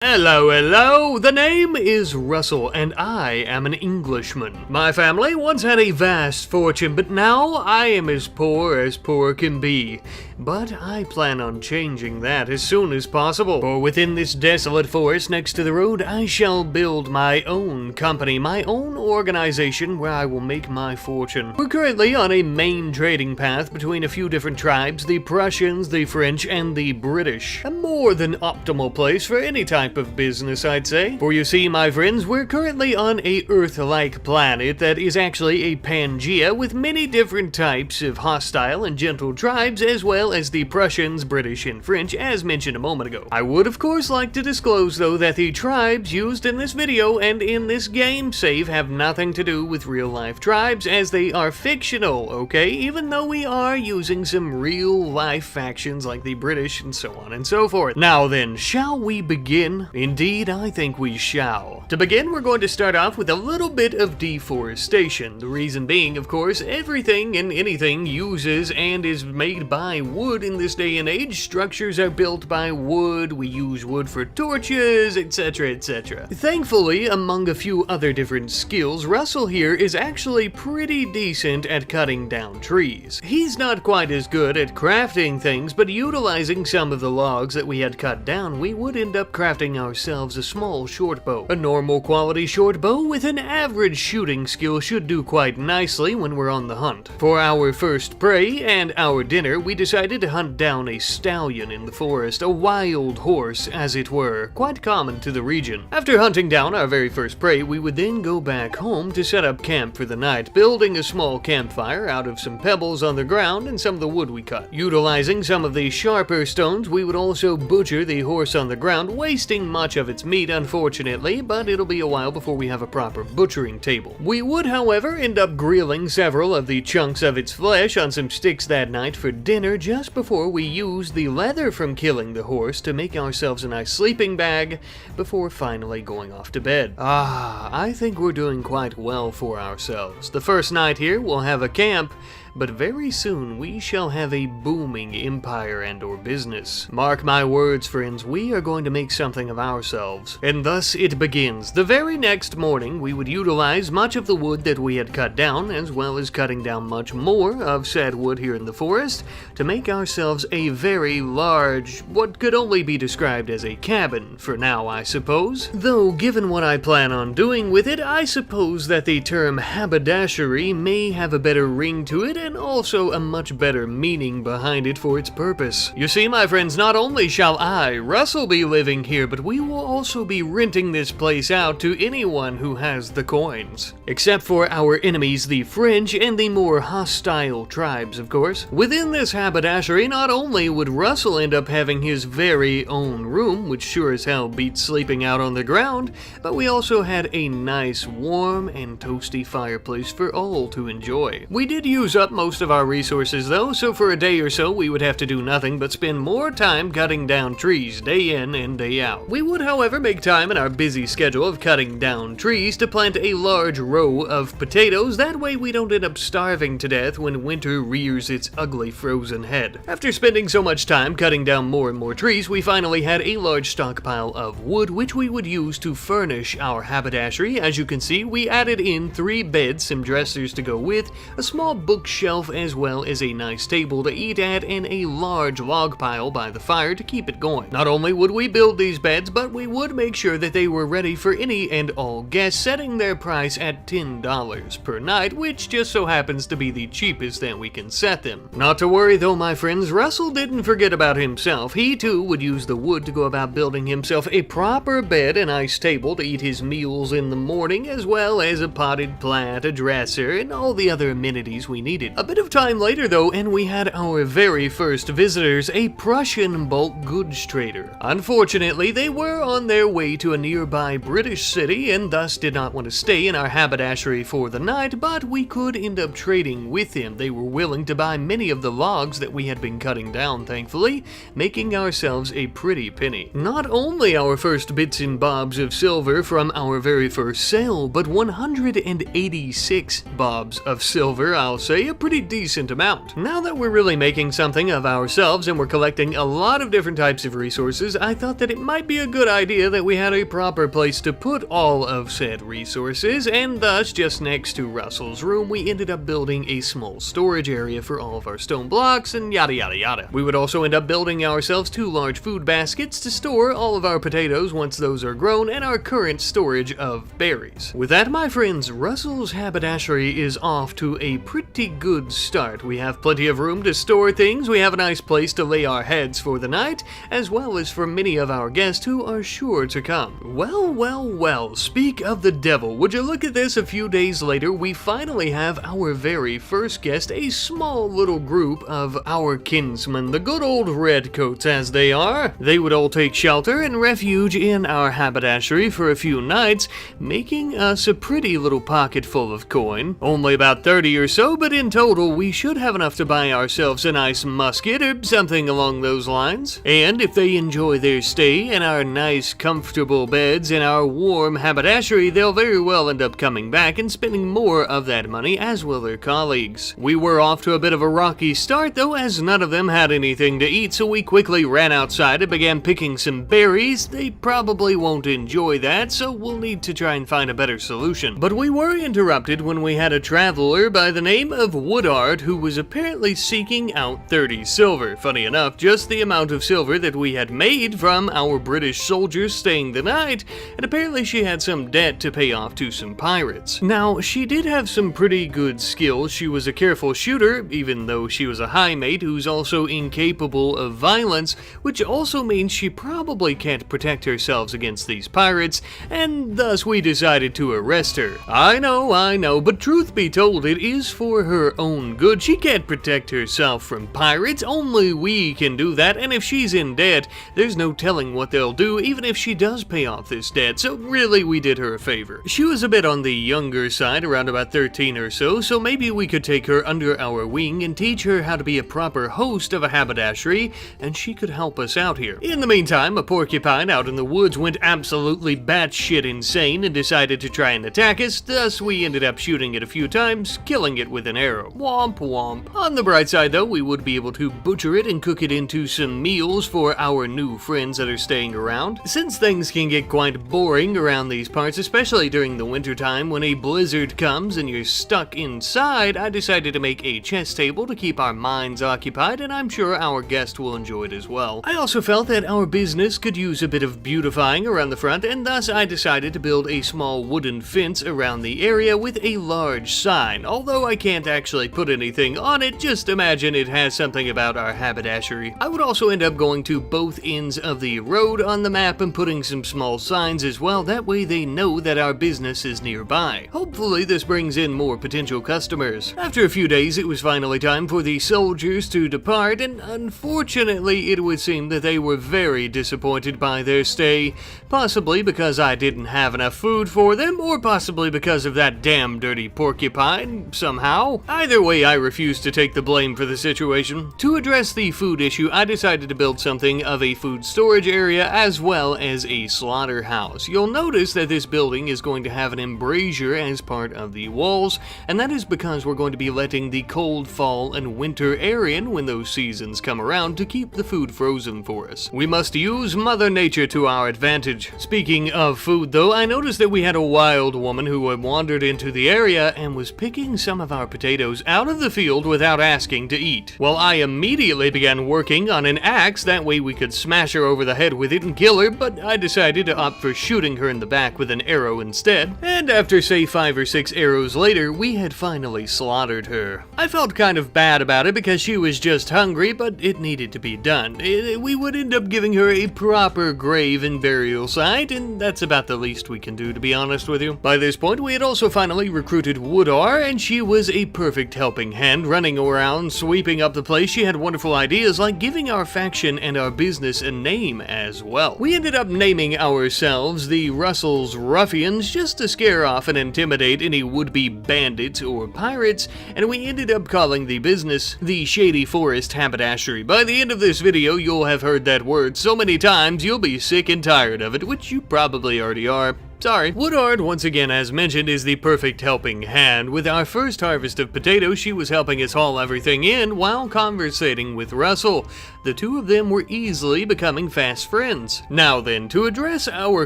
Hello, the name is Russell, and I am an Englishman. My family once had a vast fortune, but now I am as poor can be. But I plan on changing that as soon as possible, for within this desolate forest next to the road, I shall build my own company, my own organization where I will make my fortune. We're currently on a main trading path between a few different tribes, the Prussians, the French, and the British. A more than optimal place for any type of business, I'd say. For you see, my friends, we're currently on a Earth-like planet that is actually a Pangea with many different types of hostile and gentle tribes, as well as the Prussians, British, and French, as mentioned a moment ago. I would, of course, like to disclose, though, that the tribes used in this video and in this game save have nothing to do with real-life tribes, as they are fictional, okay? Even though we are using some real-life factions like the British and so on and so forth. Now then, shall we begin? Indeed, I think we shall. To begin, we're going to start off with a little bit of deforestation. The reason being, of course, everything and anything uses and is made by wood in this day and age. Structures are built by wood, we use wood for torches, etc, etc. Thankfully, among a few other different skills, Russell here is actually pretty decent at cutting down trees. He's not quite as good at crafting things, but utilizing some of the logs that we had cut down, we would end up crafting ourselves a small short bow. A normal quality short bow with an average shooting skill should do quite nicely when we're on the hunt. For our first prey and our dinner, we decided to hunt down a stallion in the forest, a wild horse as it were, quite common to the region. After hunting down our very first prey, we would then go back home to set up camp for the night, building a small campfire out of some pebbles on the ground and some of the wood we cut. Utilizing some of the sharper stones, we would also butcher the horse on the ground, wasting much of its meat, unfortunately, but it'll be a while before we have a proper butchering table. We would, however, end up grilling several of the chunks of its flesh on some sticks that night for dinner, just before we used the leather from killing the horse to make ourselves a nice sleeping bag before finally going off to bed. I think we're doing quite well for ourselves. The first night here, we'll have a camp, but very soon we shall have a booming empire and/or business. Mark my words, friends, we are going to make something of ourselves. And thus it begins. The very next morning, we would utilize much of the wood that we had cut down, as well as cutting down much more of said wood here in the forest, to make ourselves a very large, what could only be described as a cabin, for now, I suppose. Though, given what I plan on doing with it, I suppose that the term habitashery may have a better ring to it, and also a much better meaning behind it for its purpose. You see, my friends, not only shall I, Russell, be living here, but we will also be renting this place out to anyone who has the coins. Except for our enemies, the French, and the more hostile tribes, of course. Within this haberdashery, not only would Russell end up having his very own room, which sure as hell beats sleeping out on the ground, but we also had a nice, warm, and toasty fireplace for all to enjoy. We did use up most of our resources though, so for a day or so we would have to do nothing but spend more time cutting down trees day in and day out. We would, however, make time in our busy schedule of cutting down trees to plant a large row of potatoes. That way we don't end up starving to death when winter rears its ugly frozen head. After spending so much time cutting down more and more trees, we finally had a large stockpile of wood which we would use to furnish our haberdashery. As you can see, we added in 3 beds, some dressers to go with, a small bookshelf, as well as a nice table to eat at, and a large log pile by the fire to keep it going. Not only would we build these beds, but we would make sure that they were ready for any and all guests, setting their price at $10 per night, which just so happens to be the cheapest that we can set them. Not to worry though, my friends, Russell didn't forget about himself. He too would use the wood to go about building himself a proper bed, a nice table to eat his meals in the morning, as well as a potted plant, a dresser, and all the other amenities we needed. A bit of time later though, and we had our very first visitors, a Prussian bulk goods trader. Unfortunately, they were on their way to a nearby British city and thus did not want to stay in our haberdashery for the night, but we could end up trading with him. They were willing to buy many of the logs that we had been cutting down, thankfully, making ourselves a pretty penny. Not only our first bits and bobs of silver from our very first sale, but 186 bobs of silver, I'll say, a pretty decent amount. Now that we're really making something of ourselves and we're collecting a lot of different types of resources, I thought that it might be a good idea that we had a proper place to put all of said resources, and thus, just next to Russell's room, we ended up building a small storage area for all of our stone blocks and yada yada yada. We would also end up building ourselves 2 large food baskets to store all of our potatoes once those are grown and our current storage of berries. With that, my friends, Russell's haberdashery is off to a pretty good start. We have plenty of room to store things, we have a nice place to lay our heads for the night, as well as for many of our guests who are sure to come. Well, well, well, speak of the devil, would you look at this, a few days later we finally have our very first guest, a small little group of our kinsmen, the good old redcoats as they are. They would all take shelter and refuge in our haberdashery for a few nights, making us a pretty little pocket full of coin. Only about 30 or so, but in total we should have enough to buy ourselves a nice musket or something along those lines. And if they enjoy their stay in our nice comfortable beds in our warm haberdashery, they'll very well end up coming back and spending more of that money, as will their colleagues. We were off to a bit of a rocky start though, as none of them had anything to eat, so we quickly ran outside and began picking some berries. They probably won't enjoy that, so we'll need to try and find a better solution. But we were interrupted when we had a traveler by the name of Woodard who was apparently seeking out 30 silver. Funny enough, just the amount of silver that we had made from our British soldiers staying the night, and apparently she had some debt to pay off to some pirates. Now, she did have some pretty good skills. She was a careful shooter, even though she was a high mate who's also incapable of violence, which also means she probably can't protect herself against these pirates, and thus we decided to arrest her. I know, but truth be told, it is for her own good. She can't protect herself from pirates, only we can do that, and if she's in debt, there's no telling what they'll do even if she does pay off this debt, so really we did her a favor. She was a bit on the younger side, around about 13 or so maybe we could take her under our wing and teach her how to be a proper host of a haberdashery, and she could help us out here. In the meantime, a porcupine out in the woods went absolutely batshit insane and decided to try and attack us, thus we ended up shooting it a few times, killing it with an arrow. Womp womp. On the bright side though, we would be able to butcher it and cook it into some meals for our new friends that are staying around. Since things can get quite boring around these parts, especially during the winter time when a blizzard comes and you're stuck inside, I decided to make a chess table to keep our minds occupied, and I'm sure our guest will enjoy it as well. I also felt that our business could use a bit of beautifying around the front, and thus I decided to build a small wooden fence around the area with a large sign. Although I can't actually put anything on it, just imagine it has something about our haberdashery. I would also end up going to both ends of the road on the map and putting some small signs as well, that way they know that our business is nearby. Hopefully this brings in more potential customers. After a few days, it was finally time for the soldiers to depart, and unfortunately it would seem that they were very disappointed by their stay, possibly because I didn't have enough food for them, or possibly because of that damn dirty porcupine, somehow. Either way, I refused to take the blame for the situation. To address the food issue, I decided to build something of a food storage area as well as a slaughterhouse. You'll notice that this building is going to have an embrasure as part of the walls, and that is because we're going to be letting the cold fall and winter air in when those seasons come around to keep the food frozen for us. We must use Mother Nature to our advantage. Speaking of food though, I noticed that we had a wild woman who had wandered into the area and was picking some of our potatoes out of the field without asking to eat. Well, I immediately began working on an axe, that way we could smash her over the head with it and kill her, but I decided to opt for shooting her in the back with an arrow instead, and after say 5 or 6 arrows later, we had finally slaughtered her. I felt kind of bad about it because she was just hungry, but it needed to be done. We would end up giving her a proper grave and burial site, and that's about the least we can do, to be honest with you. By this point, we had also finally recruited Woodar, and she was a perfect helping hand, running around, sweeping up the place. She had wonderful ideas like giving our faction and our business a name as well. We ended up naming ourselves the Russell's Ruffians just to scare off and intimidate any would-be bandits or pirates, and we ended up calling the business the Shady Forest Haberdashery. By the end of this video, you'll have heard that word so many times you'll be sick and tired of it, which you probably already are. sorry. Woodard, once again as mentioned, is the perfect helping hand. With our first harvest of potatoes, she was helping us haul everything in while conversating with Russell. The two of them were easily becoming fast friends. Now then, to address our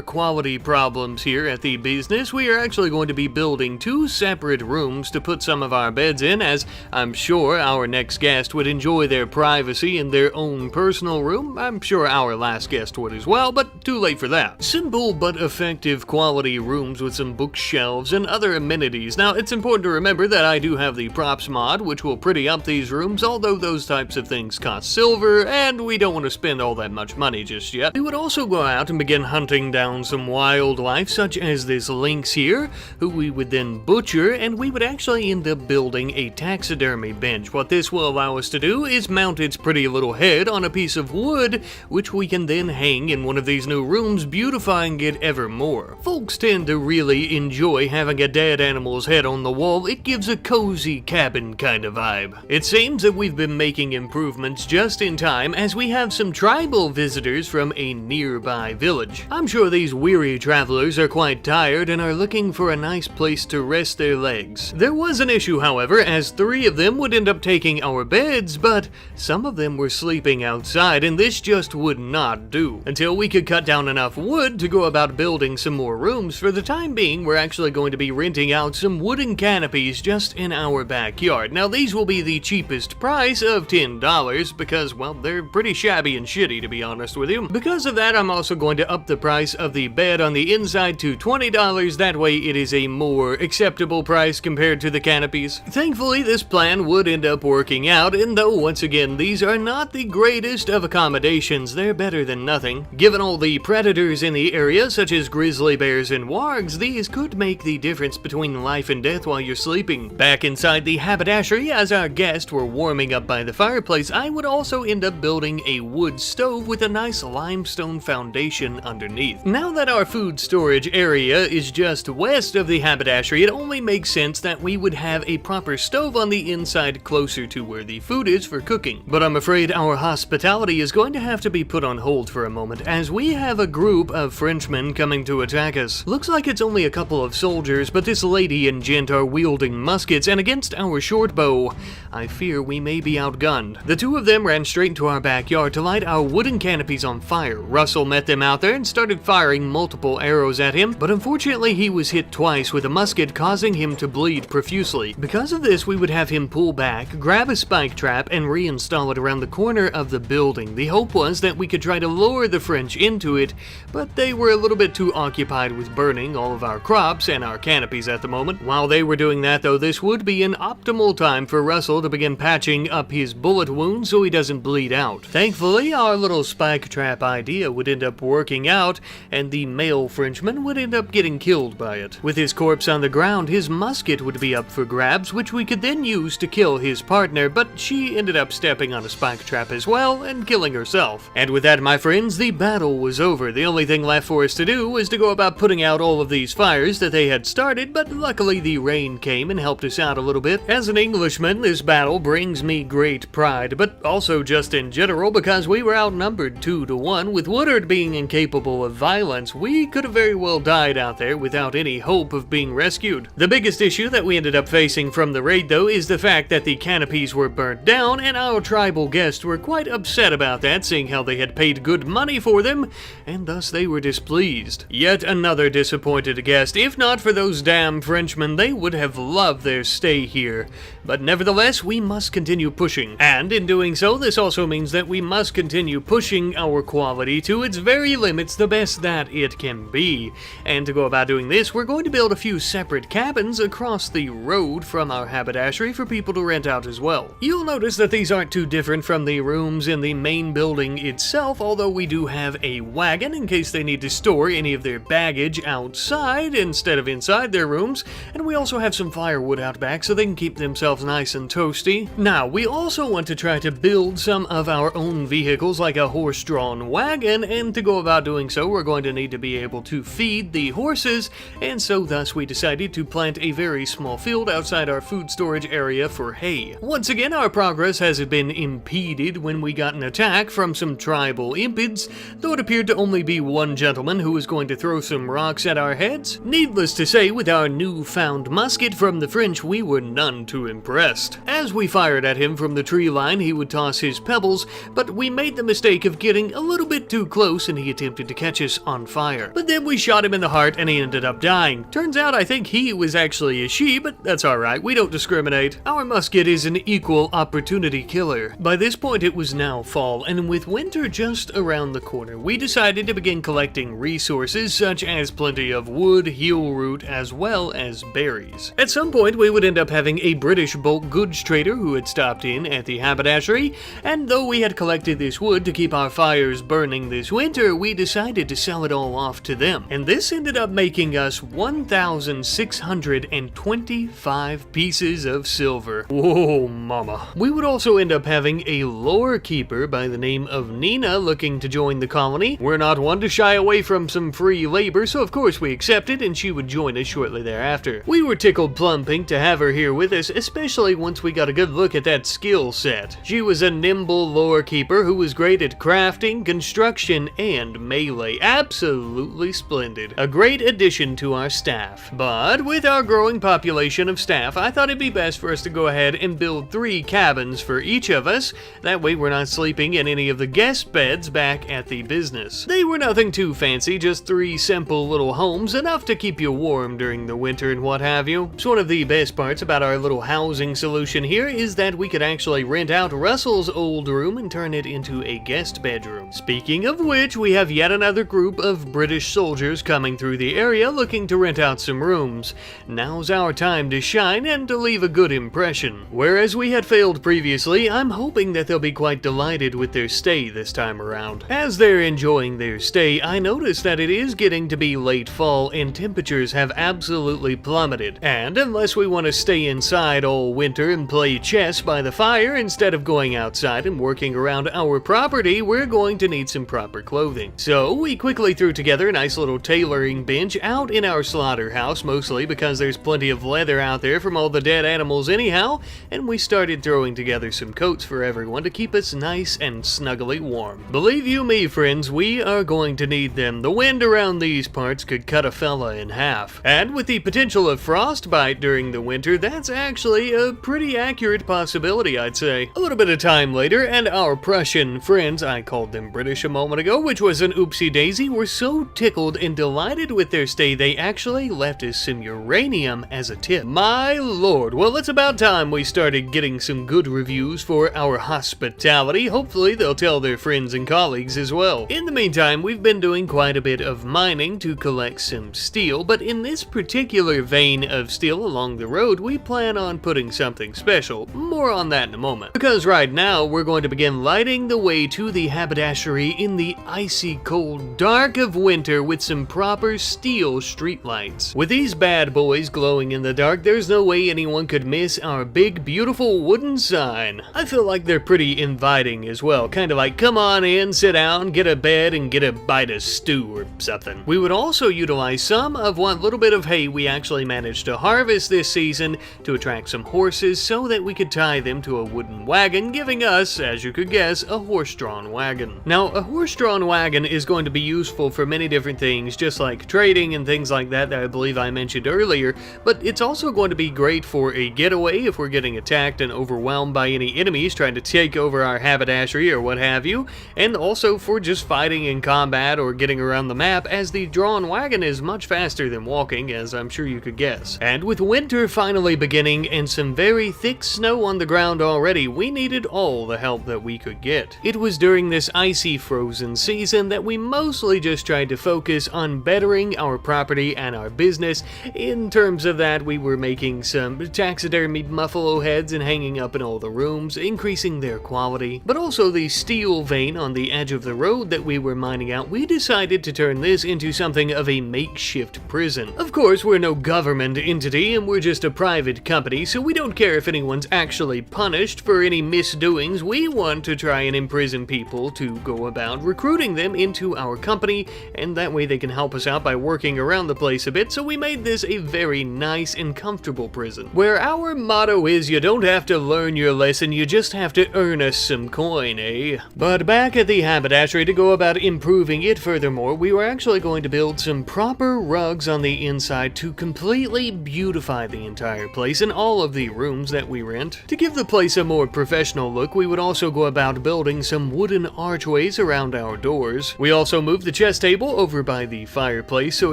quality problems here at the business, we are actually going to be building 2 separate rooms to put some of our beds in, as I'm sure our next guest would enjoy their privacy in their own personal room. I'm sure our last guest would as well, but too late for that. Simple but effective quality rooms with some bookshelves and other amenities. Now, it's important to remember that I do have the props mod, which will pretty up these rooms, although those types of things cost silver, and we don't want to spend all that much money just yet. We would also go out and begin hunting down some wildlife, such as this lynx here, who we would then butcher, and we would actually end up building a taxidermy bench. What this will allow us to do is mount its pretty little head on a piece of wood, which we can then hang in one of these new rooms, beautifying it ever more. Folks tend to really enjoy having a dead animal's head on the wall. It gives a cozy cabin kind of vibe. It seems that we've been making improvements just in time, as we have some tribal visitors from a nearby village. I'm sure these weary travelers are quite tired and are looking for a nice place to rest their legs. There was an issue, however, as 3 of them would end up taking our beds, but some of them were sleeping outside, and this just would not do. Until we could cut down enough wood to go about building some more rooms, for the time being, we're actually going to be renting out some wooden canopies just in our backyard. Now, these will be the cheapest price of $10 because, well, they're pretty shabby and shitty, to be honest with you. Because of that, I'm also going to up the price of the bed on the inside to $20. That way it is a more acceptable price compared to the canopies. Thankfully, this plan would end up working out, and though once again these are not the greatest of accommodations, they're better than nothing. Given all the predators in the area, such as grizzly bears and wargs, these could make the difference between life and death while you're sleeping. Back inside the habitashery, as our guests were warming up by the fireplace, I would also end up building a wood stove with a nice limestone foundation underneath. Now that our food storage area is just west of the haberdashery, it only makes sense that we would have a proper stove on the inside closer to where the food is for cooking. But I'm afraid our hospitality is going to have to be put on hold for a moment, as we have a group of Frenchmen coming to attack us. Looks like it's only a couple of soldiers, but this lady and gent are wielding muskets, and against our short bow, I fear we may be outgunned. The 2 of them ran straight into our backyard to light our wooden canopies on fire. Russell met them out there and started firing multiple arrows at him, but unfortunately he was hit twice with a musket, causing him to bleed profusely. Because of this, we would have him pull back, grab a spike trap, and reinstall it around the corner of the building. The hope was that we could try to lure the French into it, but they were a little bit too occupied with burning all of our crops and our canopies at the moment. While they were doing that though, this would be an optimal time for Russell to begin patching up his bullet wound so he doesn't bleed out. Thankfully, our little spike trap idea would end up working out, and the male Frenchman would end up getting killed by it. With his corpse on the ground, his musket would be up for grabs, which we could then use to kill his partner, but she ended up stepping on a spike trap as well and killing herself. And with that, my friends, the battle was over. The only thing left for us to do was to go about putting out all of these fires that they had started, but luckily the rain came and helped us out a little bit. As an Englishman, this battle brings me great pride, but also just in general, because we were outnumbered 2 to 1. With Woodard being incapable of violence, we could have very well died out there without any hope of being rescued. The biggest issue that we ended up facing from the raid though is the fact that the canopies were burnt down, and our tribal guests were quite upset about that, seeing how they had paid good money for them, and thus they were displeased. Yet another disappointed guest. If not for those damn Frenchmen, they would have loved their stay here. But nevertheless, we must continue pushing, and in doing so, this also means that we must continue pushing our quality to its very limits, the best that it can be. And to go about doing this, we're going to build a few separate cabins across the road from our haberdashery for people to rent out as well. You'll notice that these aren't too different from the rooms in the main building itself, although we do have a wagon in case they need to store any of their baggage outside instead of inside their rooms, and we also have some firewood out back so they can keep themselves nice and toasty. Now, we also want to try to build some of our own vehicles like a horse-drawn wagon, and to go about doing so, we're going to need to be able to feed the horses, and so thus we decided to plant a very small field outside our food storage area for hay. Once again, our progress has been impeded when we got an attack from some tribal impids, though it appeared to only be one gentleman who was going to throw some some rocks at our heads. Needless to say, with our newfound musket from the French, we were none too impressed. As we fired at him from the tree line, he would toss his pebbles, but we made the mistake of getting a little bit too close and he attempted to catch us on fire. But then we shot him in the heart and he ended up dying. Turns out I think he was actually a she, but that's alright, we don't discriminate. Our musket is an equal opportunity killer. By this point it was now fall, and with winter just around the corner, we decided to begin collecting resources such as plenty of wood, heel root, as well as berries. At some point we would end up having a British bulk goods trader who had stopped in at the habitashery, and though we had collected this wood to keep our fires burning this winter, we decided to sell it all off to them. And this ended up making us 1,625 pieces of silver. Whoa, mama. We would also end up having a lore keeper by the name of Nina looking to join the colony. We're not one to shy away from some free labor, so of course we accepted and she would join us shortly thereafter. We were tickled plum pink to have her here with us, especially once we got a good look at that skill set. She was a nimble lore keeper who was great at crafting, construction, and melee. Absolutely splendid. A great addition to our staff. But with our growing population of staff, I thought it'd be best for us to go ahead and build 3 cabins for each of us. That way we're not sleeping in any of the guest beds back at the business. They were nothing too fancy, just 3 simple little homes, enough to keep you warm during the winter and what have you. So one of the best parts about our little housing solution here is that we could actually rent out Russell's old room and turn it into a guest bedroom. Speaking of which, we have yet another group of British soldiers coming through the area looking to rent out some rooms. Now's our time to shine and to leave a good impression. Whereas we had failed previously, I'm hoping that they'll be quite delighted with their stay this time around. As they're enjoying their stay, I noticed that it is getting to be late fall and temperatures have absolutely plummeted. And unless we want to stay inside all winter and play chess by the fire instead of going outside and working around our property, we're going to need some proper clothing. So we quickly threw together a nice little tailoring bench out in our slaughterhouse, mostly because there's plenty of leather out there from all the dead animals anyhow, and we started throwing together some coats for everyone to keep us nice and snuggly warm. Believe you me, friends, we are going to need them. The wind around these parts could cut a fella in half. And with the potential of frostbite during the winter, that's actually a pretty accurate possibility, I'd say. A little bit of time later, and our Prussian friends, I called them British a moment ago, which was an oopsie daisy, were so tickled and delighted with their stay, they actually left us some uranium as a tip. My lord, well, it's about time we started getting some good reviews for our hospitality. Hopefully they'll tell their friends and colleagues as well. In the meantime, we've been doing quite a bit of mining to collect some steel, but in this particular vein of steel along the road, we plan on putting something special. More on that in a moment. Because right now, we're going to begin lighting the way to the haberdashery in the icy cold dark of winter with some proper steel streetlights. With these bad boys glowing in the dark, there's no way anyone could miss our big, beautiful wooden sign. I feel like they're pretty inviting as well. Kind of like, come on in, sit down, get a bed, and get a bite of stew or something. We would also utilize some of what little bit of hay we actually managed to harvest this season to attract some horses so that we could tie them to a wooden wagon, giving us, as you could guess, a horse-drawn wagon. Now, a horse-drawn wagon is going to be useful for many different things, just like trading and things like that I believe I mentioned earlier, but it's also going to be great for a getaway if we're getting attacked and overwhelmed by any enemies trying to take over our haberdashery or what have you, and also for just fighting in combat or getting around the map, as the drawn wagon is much faster than walking, as I'm sure you could guess. And with winter finally beginning and some very thick snow on the ground already, we needed all the help that we could get. It was during this icy frozen season that we mostly just tried to focus on bettering our property and our business. In terms of that, we were making some taxidermied buffalo heads and hanging up in all the rooms, increasing their quality. But also the steel vein on the edge of the road that we were mining out, we decided to turn this into something of a makeshift prison. Of course, we're no government entity and we're just a private company, so we don't care if anyone's actually punished for any misdoings. We want to try and imprison people to go about recruiting them into our company, and that way they can help us out by working around the place a bit. So we made this a very nice and comfortable prison, where our motto is, you don't have to learn your lesson, you just have to earn us some coin, eh? But back at the haberdashery, to go about improving it furthermore, we were actually going to build some proper rugs on the inside to completely beautify the entire place and all of the rooms that we rent. To give the place a more professional look, we would also go about building some wooden archways around our doors. We also moved the chess table over by the fireplace so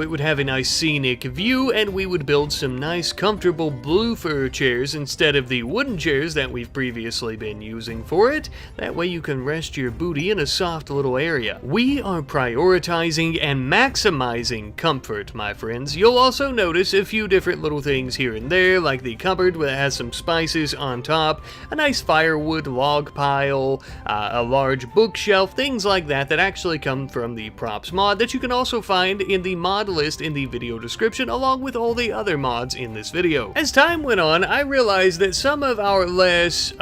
it would have a nice scenic view, and we would build some nice comfortable blue fur chairs instead of the wooden chairs that we've previously been using for it. That way you can rest your booty in a soft little area. We are prioritizing and maximizing comfort, my friends. You'll also notice a few different little things here and there, like the cupboard that has some spices on top, a nice firewood log pile, a large bookshelf, things like that that actually come from the props mod that you can also find in the mod list in the video description, along with all the other mods in this video. As time went on, I realized that some of our less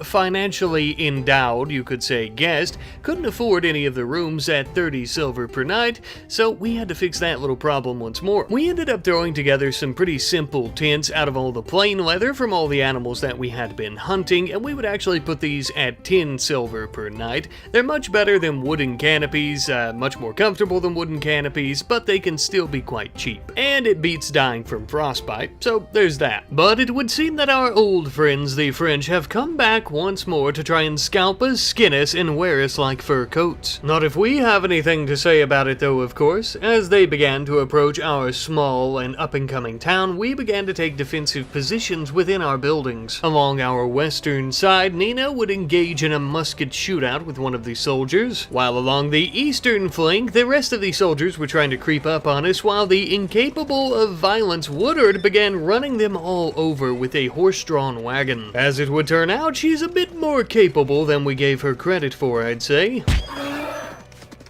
financially endowed, you could say, guests couldn't afford any of the rooms at 30 silver per night, so we had to fix that little problem once more. We ended up throwing together some pretty simple tents out of all the plain leather from all the animals that we had been hunting, and we would actually put these at 10 silver per night. They're much better than wooden canopies, much more comfortable than wooden canopies, but they can still be quite cheap. And it beats dying from frostbite, so there's that. But it would seem that our old friends, the French, have come back once more to try and scalp us, skin us, and wear us like fur coats. Not if we have anything to say about it though, of course. As they began to approach our small and up-and-coming town, we began to take defensive positions within our buildings. Along our western side, Nina would engage in a musket shootout with one of the soldiers, while along the eastern flank, the rest of the soldiers were trying to creep up on us, while the incapable of violence Woodard began running them all over with a horse-drawn wagon. As it would turn out, she's a bit more capable than we gave her credit for, I'd say.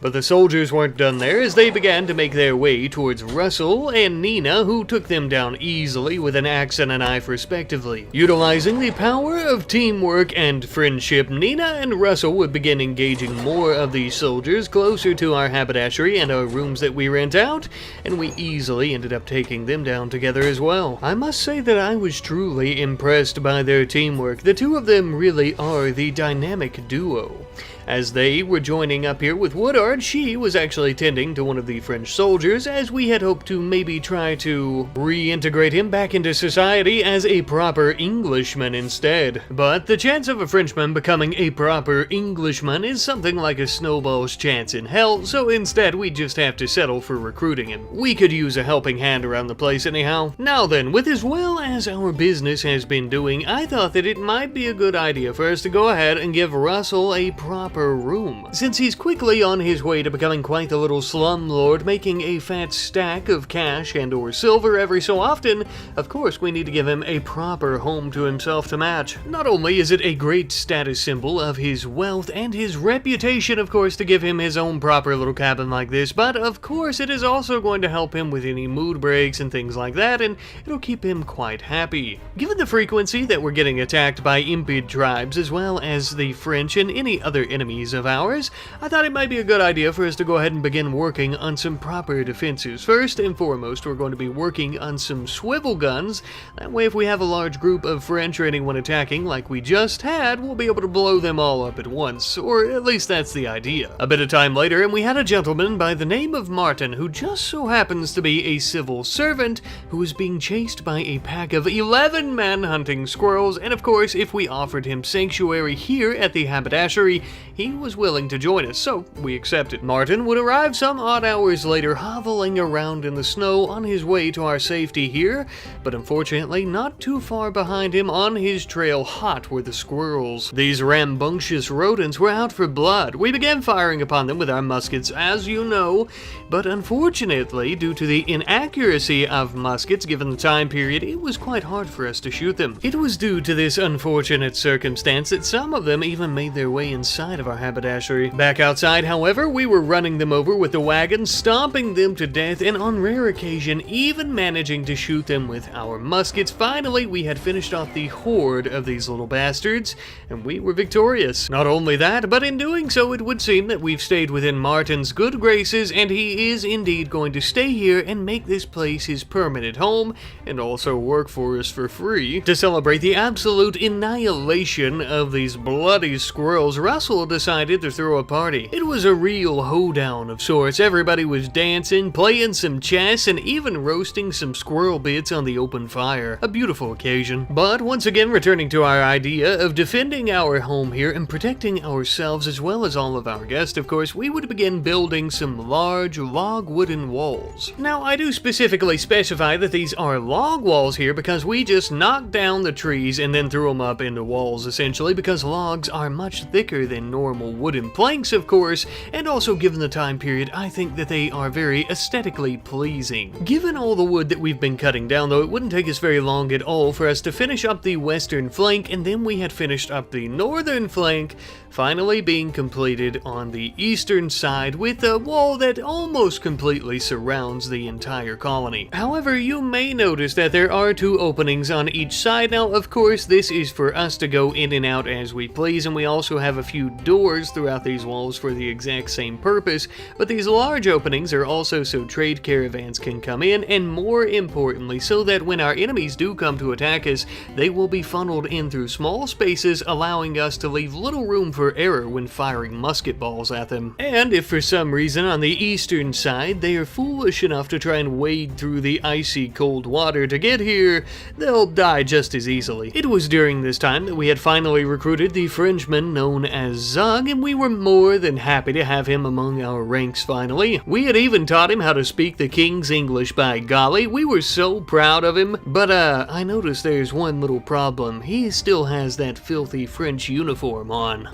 But the soldiers weren't done there, as they began to make their way towards Russell and Nina, who took them down easily with an axe and a knife respectively. Utilizing the power of teamwork and friendship, Nina and Russell would begin engaging more of these soldiers closer to our haberdashery and our rooms that we rent out, and we easily ended up taking them down together as well. I must say that I was truly impressed by their teamwork. The two of them really are the dynamic duo. As they were joining up here with Woodard, she was actually tending to one of the French soldiers, as we had hoped to maybe try to reintegrate him back into society as a proper Englishman instead. But the chance of a Frenchman becoming a proper Englishman is something like a snowball's chance in hell, so instead we just have to settle for recruiting him. We could use a helping hand around the place anyhow. Now then, with as well as our business has been doing, I thought that it might be a good idea for us to go ahead and give Russell a proper room, since he's quickly on his way to becoming quite the little slumlord, making a fat stack of cash and or silver every so often. Of course, we need to give him a proper home to himself to match. Not only is it a great status symbol of his wealth and his reputation, of course, to give him his own proper little cabin like this, but of course it is also going to help him with any mood breaks and things like that, and it'll keep him quite happy. Given the frequency that we're getting attacked by impid tribes as well as the French and any other enemies of ours, I thought it might be a good idea for us to go ahead and begin working on some proper defenses. First and foremost, we're going to be working on some swivel guns. That way, if we have a large group of French or anyone attacking like we just had, we'll be able to blow them all up at once, or at least that's the idea. A bit of time later, and we had a gentleman by the name of Martin, who just so happens to be a civil servant who was being chased by a pack of 11 man-hunting squirrels, and of course, if we offered him sanctuary here at the haberdashery, he was willing to join us, so we accepted. Martin would arrive some odd hours later, hoveling around in the snow on his way to our safety here, but unfortunately not too far behind him on his trail hot were the squirrels. These rambunctious rodents were out for blood. We began firing upon them with our muskets, as you know, but unfortunately, due to the inaccuracy of muskets given the time period, it was quite hard for us to shoot them. It was due to this unfortunate circumstance that some of them even made their way inside of our haberdashery. Back outside, however, we were running them over with the wagon, stomping them to death, and on rare occasion, even managing to shoot them with our muskets. Finally, we had finished off the horde of these little bastards, and we were victorious. Not only that, but in doing so, it would seem that we've stayed within Martin's good graces, and he is indeed going to stay here and make this place his permanent home, and also work for us for free. To celebrate the absolute annihilation of these bloody squirrels, Russell decided to throw a party. It was a real hoedown of sorts. Everybody was dancing, playing some chess, and even roasting some squirrel bits on the open fire. A beautiful occasion. But once again, returning to our idea of defending our home here and protecting ourselves as well as all of our guests, of course, we would begin building some large log wooden walls. Now, I do specifically specify that these are log walls here because we just knocked down the trees and then threw them up into walls, essentially, because logs are much thicker than normal wooden planks, of course, and also given the time period, I think that they are very aesthetically pleasing. Given all the wood that we've been cutting down, though, it wouldn't take us very long at all for us to finish up the western flank, and then we had finished up the northern flank, finally being completed on the eastern side with a wall that almost completely surrounds the entire colony. However, you may notice that there are two openings on each side. Now, of course, this is for us to go in and out as we please, and we also have a few doors throughout these walls for the exact same purpose, but these large openings are also so trade caravans can come in, and more importantly, so that when our enemies do come to attack us, they will be funneled in through small spaces, allowing us to leave little room for error when firing musket balls at them. And if for some reason on the eastern side they are foolish enough to try and wade through the icy cold water to get here, they'll die just as easily. It was during this time that we had finally recruited the Frenchman known as Zug, and we were more than happy to have him among our ranks finally. We had even taught him how to speak the King's English, by golly. We were so proud of him. But I noticed there's one little problem. He still has that filthy French uniform on.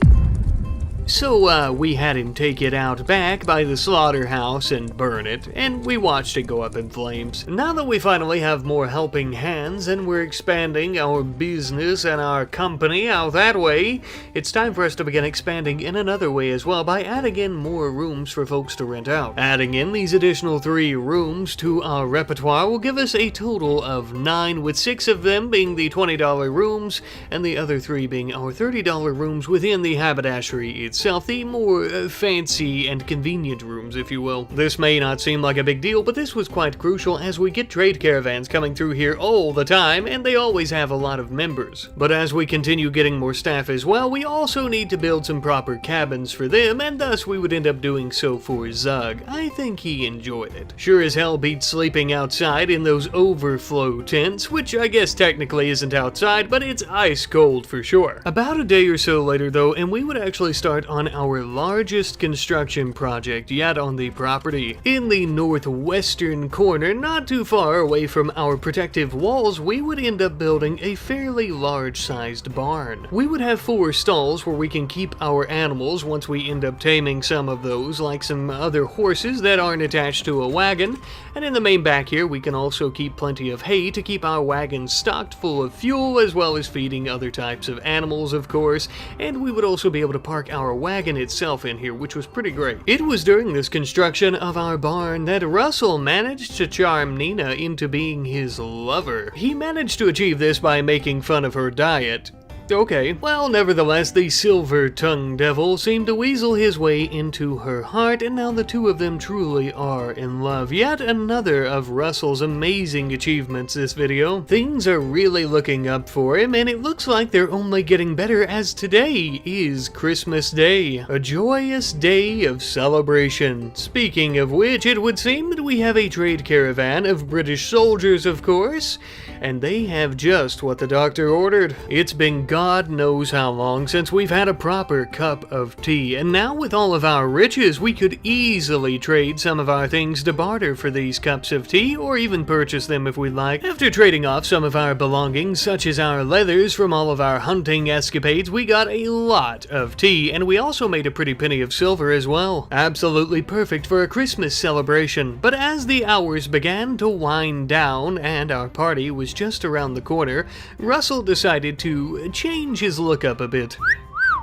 So, we had him take it out back by the slaughterhouse and burn it, and we watched it go up in flames. Now that we finally have more helping hands and we're expanding our business and our company out that way, it's time for us to begin expanding in another way as well by adding in more rooms for folks to rent out. Adding in these additional 3 rooms to our repertoire will give us a total of 9, with 6 of them being the $20 rooms and the other 3 being our $30 rooms within the habitashery itself, the more fancy and convenient rooms, if you will. This may not seem like a big deal, but this was quite crucial as we get trade caravans coming through here all the time, and they always have a lot of members. But as we continue getting more staff as well, we also need to build some proper cabins for them, and thus we would end up doing so for Zug. I think he enjoyed it. Sure as hell beats sleeping outside in those overflow tents, which I guess technically isn't outside, but it's ice cold for sure. About a day or so later though, and we would actually start on our largest construction project yet on the property. In the northwestern corner, not too far away from our protective walls, we would end up building a fairly large-sized barn. We would have 4 stalls where we can keep our animals once we end up taming some of those, like some other horses that aren't attached to a wagon, and in the main back here we can also keep plenty of hay to keep our wagons stocked full of fuel, as well as feeding other types of animals, of course, and we would also be able to park our wagon itself in here, which was pretty great. It was during this construction of our barn that Russell managed to charm Nina into being his lover. He managed to achieve this by making fun of her diet. Okay, well, nevertheless, the silver-tongued devil seemed to weasel his way into her heart, and now the two of them truly are in love. Yet another of Russell's amazing achievements this video. Things are really looking up for him, and it looks like they're only getting better as today is Christmas Day, a joyous day of celebration. Speaking of which, it would seem that we have a trade caravan of British soldiers, of course, and they have just what the doctor ordered. It's been God knows how long since we've had a proper cup of tea, and now with all of our riches, we could easily trade some of our things to barter for these cups of tea, or even purchase them if we'd like. After trading off some of our belongings, such as our leathers from all of our hunting escapades, we got a lot of tea, and we also made a pretty penny of silver as well. Absolutely perfect for a Christmas celebration. But as the hours began to wind down, and our party was just around the corner, Russell decided to change his look up a bit.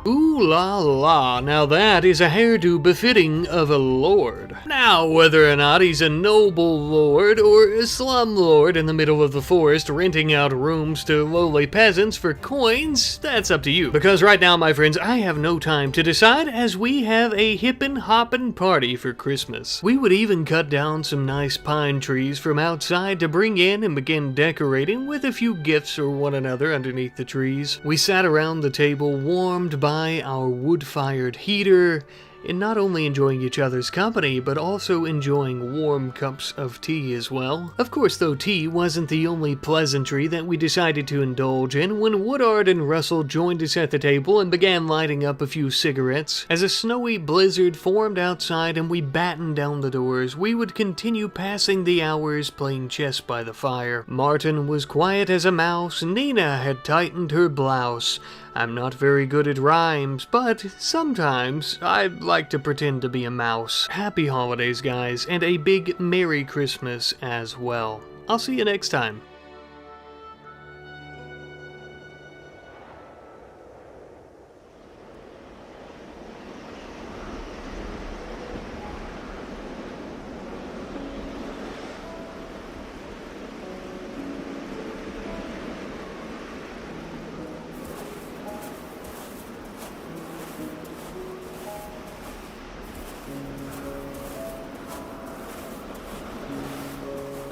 Ooh la la, now that is a hairdo befitting of a lord. Now, whether or not he's a noble lord or a slum lord in the middle of the forest renting out rooms to lowly peasants for coins, that's up to you. Because right now, my friends, I have no time to decide, as we have a hippin' hoppin' party for Christmas. We would even cut down some nice pine trees from outside to bring in and begin decorating with a few gifts for one another underneath the trees. We sat around the table warmed by by our wood-fired heater, and not only enjoying each other's company, but also enjoying warm cups of tea as well. Of course, though, tea wasn't the only pleasantry that we decided to indulge in when Woodard and Russell joined us at the table and began lighting up a few cigarettes. As a snowy blizzard formed outside and we battened down the doors, we would continue passing the hours playing chess by the fire. Martin was quiet as a mouse, Nina had tightened her blouse. I'm not very good at rhymes, but sometimes I'd like to pretend to be a mouse. Happy holidays, guys, and a big Merry Christmas as well. I'll see you next time.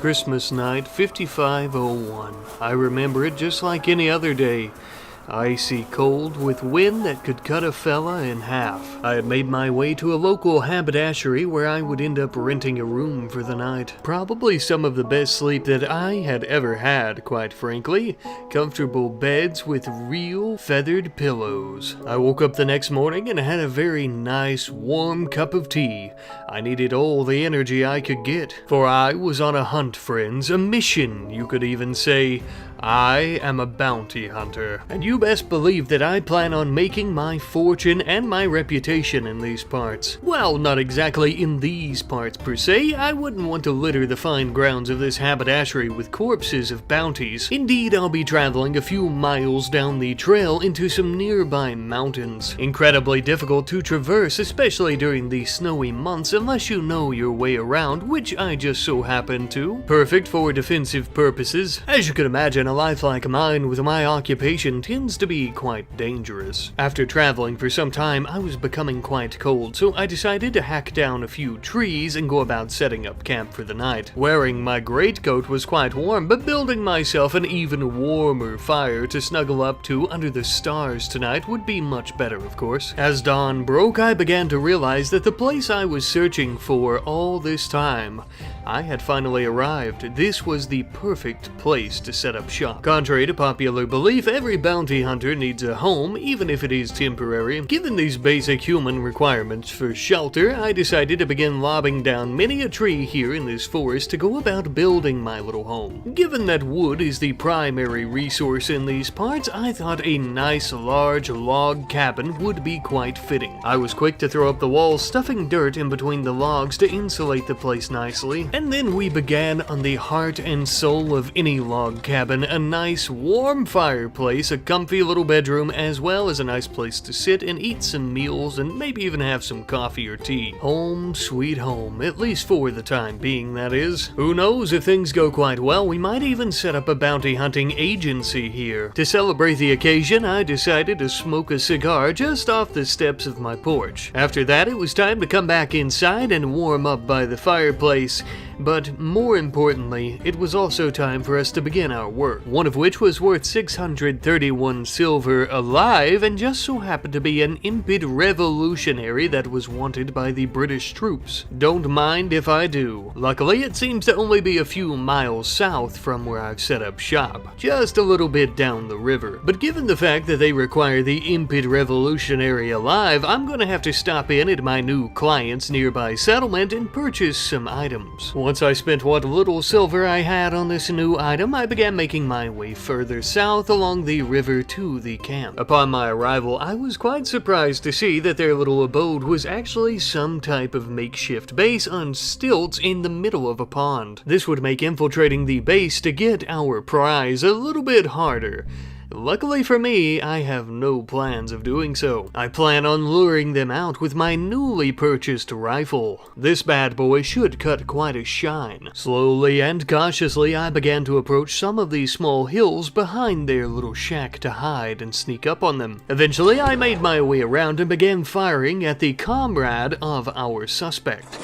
Christmas night, 5501. I remember it just like any other day. Icy cold with wind that could cut a fella in half. I had made my way to a local haberdashery where I would end up renting a room for the night. Probably some of the best sleep that I had ever had, quite frankly. Comfortable beds with real feathered pillows. I woke up the next morning and had a very nice warm cup of tea. I needed all the energy I could get, for I was on a hunt, friends, a mission, you could even say. I am a bounty hunter, and you best believe that I plan on making my fortune and my reputation in these parts. Well, not exactly in these parts per se. I wouldn't want to litter the fine grounds of this haberdashery with corpses of bounties. Indeed, I'll be traveling a few miles down the trail into some nearby mountains. Incredibly difficult to traverse, especially during the snowy months, unless you know your way around, which I just so happen to. Perfect for defensive purposes. As you can imagine, a life like mine with my occupation tends to be quite dangerous. After traveling for some time, I was becoming quite cold, so I decided to hack down a few trees and go about setting up camp for the night. Wearing my greatcoat was quite warm, but building myself an even warmer fire to snuggle up to under the stars tonight would be much better, of course. As dawn broke, I began to realize that the place I was searching for all this time, I had finally arrived. This was the perfect place to set up shop. Contrary to popular belief, every bounty hunter needs a home, even if it is temporary. Given these basic human requirements for shelter, I decided to begin lobbing down many a tree here in this forest to go about building my little home. Given that wood is the primary resource in these parts, I thought a nice large log cabin would be quite fitting. I was quick to throw up the walls, stuffing dirt in between the logs to insulate the place nicely. And then we began on the heart and soul of any log cabin, a nice warm fireplace, a comfy little bedroom, as well as a nice place to sit and eat some meals and maybe even have some coffee or tea. Home sweet home, at least for the time being, that is. Who knows, if things go quite well, we might even set up a bounty hunting agency here. To celebrate the occasion, I decided to smoke a cigar just off the steps of my porch. After that, it was time to come back inside and warm up by the fireplace. But more importantly, it was also time for us to begin our work, one of which was worth 631 silver alive and just so happened to be an impid revolutionary that was wanted by the British troops. Don't mind if I do. Luckily, it seems to only be a few miles south from where I've set up shop, just a little bit down the river. But given the fact that they require the impid revolutionary alive, I'm gonna have to stop in at my new client's nearby settlement and purchase some items. Once I spent what little silver I had on this new item, I began making my way further south along the river to the camp. Upon my arrival, I was quite surprised to see that their little abode was actually some type of makeshift base on stilts in the middle of a pond. This would make infiltrating the base to get our prize a little bit harder. Luckily for me, I have no plans of doing so. I plan on luring them out with my newly purchased rifle. This bad boy should cut quite a shine. Slowly and cautiously, I began to approach some of these small hills behind their little shack to hide and sneak up on them. Eventually, I made my way around and began firing at the comrade of our suspect.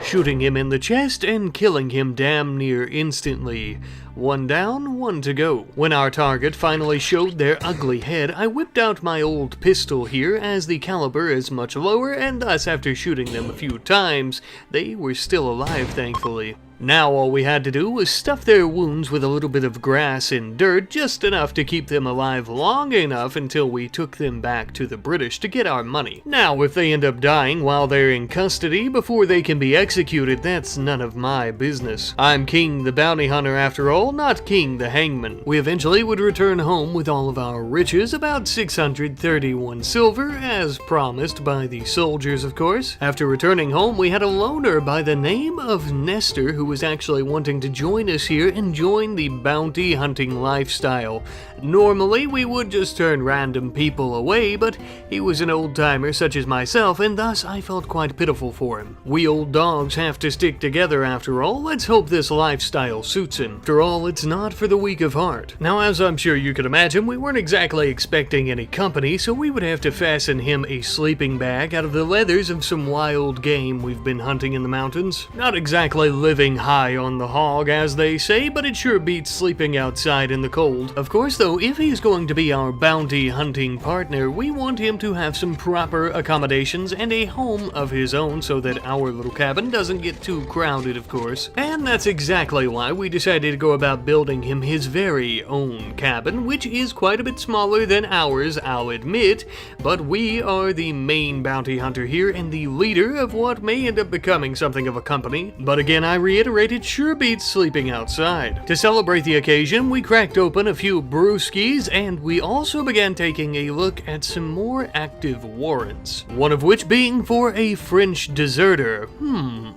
shooting him in the chest and killing him damn near instantly. One down, one to go. When our target finally showed their ugly head, I whipped out my old pistol here, as the caliber is much lower, and thus after shooting them a few times, they were still alive, thankfully. Now all we had to do was stuff their wounds with a little bit of grass and dirt, just enough to keep them alive long enough until we took them back to the British to get our money. Now if they end up dying while they're in custody before they can be executed, that's none of my business. I'm King the Bounty Hunter after all, not King the Hangman. We eventually would return home with all of our riches, about 631 silver, as promised by the soldiers of course. After returning home we had a loner by the name of Nestor who was actually wanting to join us here and join the bounty hunting lifestyle. Normally we would just turn random people away, but he was an old-timer such as myself, and thus I felt quite pitiful for him. We old dogs have to stick together after all. Let's hope this lifestyle suits him. After all, it's not for the weak of heart. Now, as I'm sure you can imagine, we weren't exactly expecting any company, so we would have to fasten him a sleeping bag out of the leathers of some wild game we've been hunting in the mountains. Not exactly living high on the hog, as they say, but it sure beats sleeping outside in the cold. Of course, though, if he's going to be our bounty hunting partner, we want him to have some proper accommodations and a home of his own so that our little cabin doesn't get too crowded, of course. And that's exactly why we decided to go about building him his very own cabin, which is quite a bit smaller than ours, I'll admit, but we are the main bounty hunter here and the leader of what may end up becoming something of a company. But again, I reiterate, it sure beats sleeping outside. To celebrate the occasion, we cracked open a few brewskis, and we also began taking a look at some more active warrants. One of which being for a French deserter.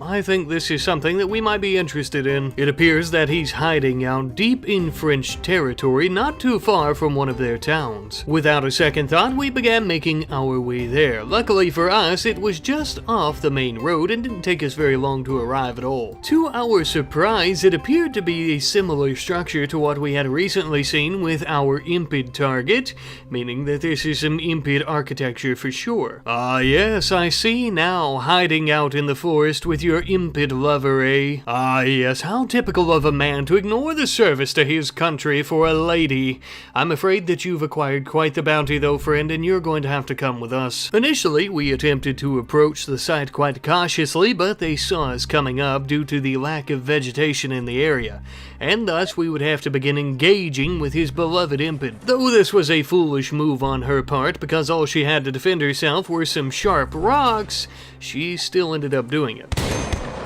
I think this is something that we might be interested in. It appears that he's hiding out deep in French territory, not too far from one of their towns. Without a second thought, we began making our way there. Luckily for us, it was just off the main road and didn't take us very long to arrive at all. To our surprise, it appeared to be a similar structure to what we had recently seen with our impid target, meaning that this is some impid architecture for sure. Ah yes, I see now, hiding out in the forest with your impid lover, eh? Ah yes, how typical of a man to ignore the service to his country for a lady. I'm afraid that you've acquired quite the bounty though, friend, and you're going to have to come with us. Initially, we attempted to approach the site quite cautiously, but they saw us coming up due to the lack of vegetation in the area, and thus we would have to begin engaging with his beloved impid. Though this was a foolish move on her part, because all she had to defend herself were some sharp rocks, she still ended up doing it,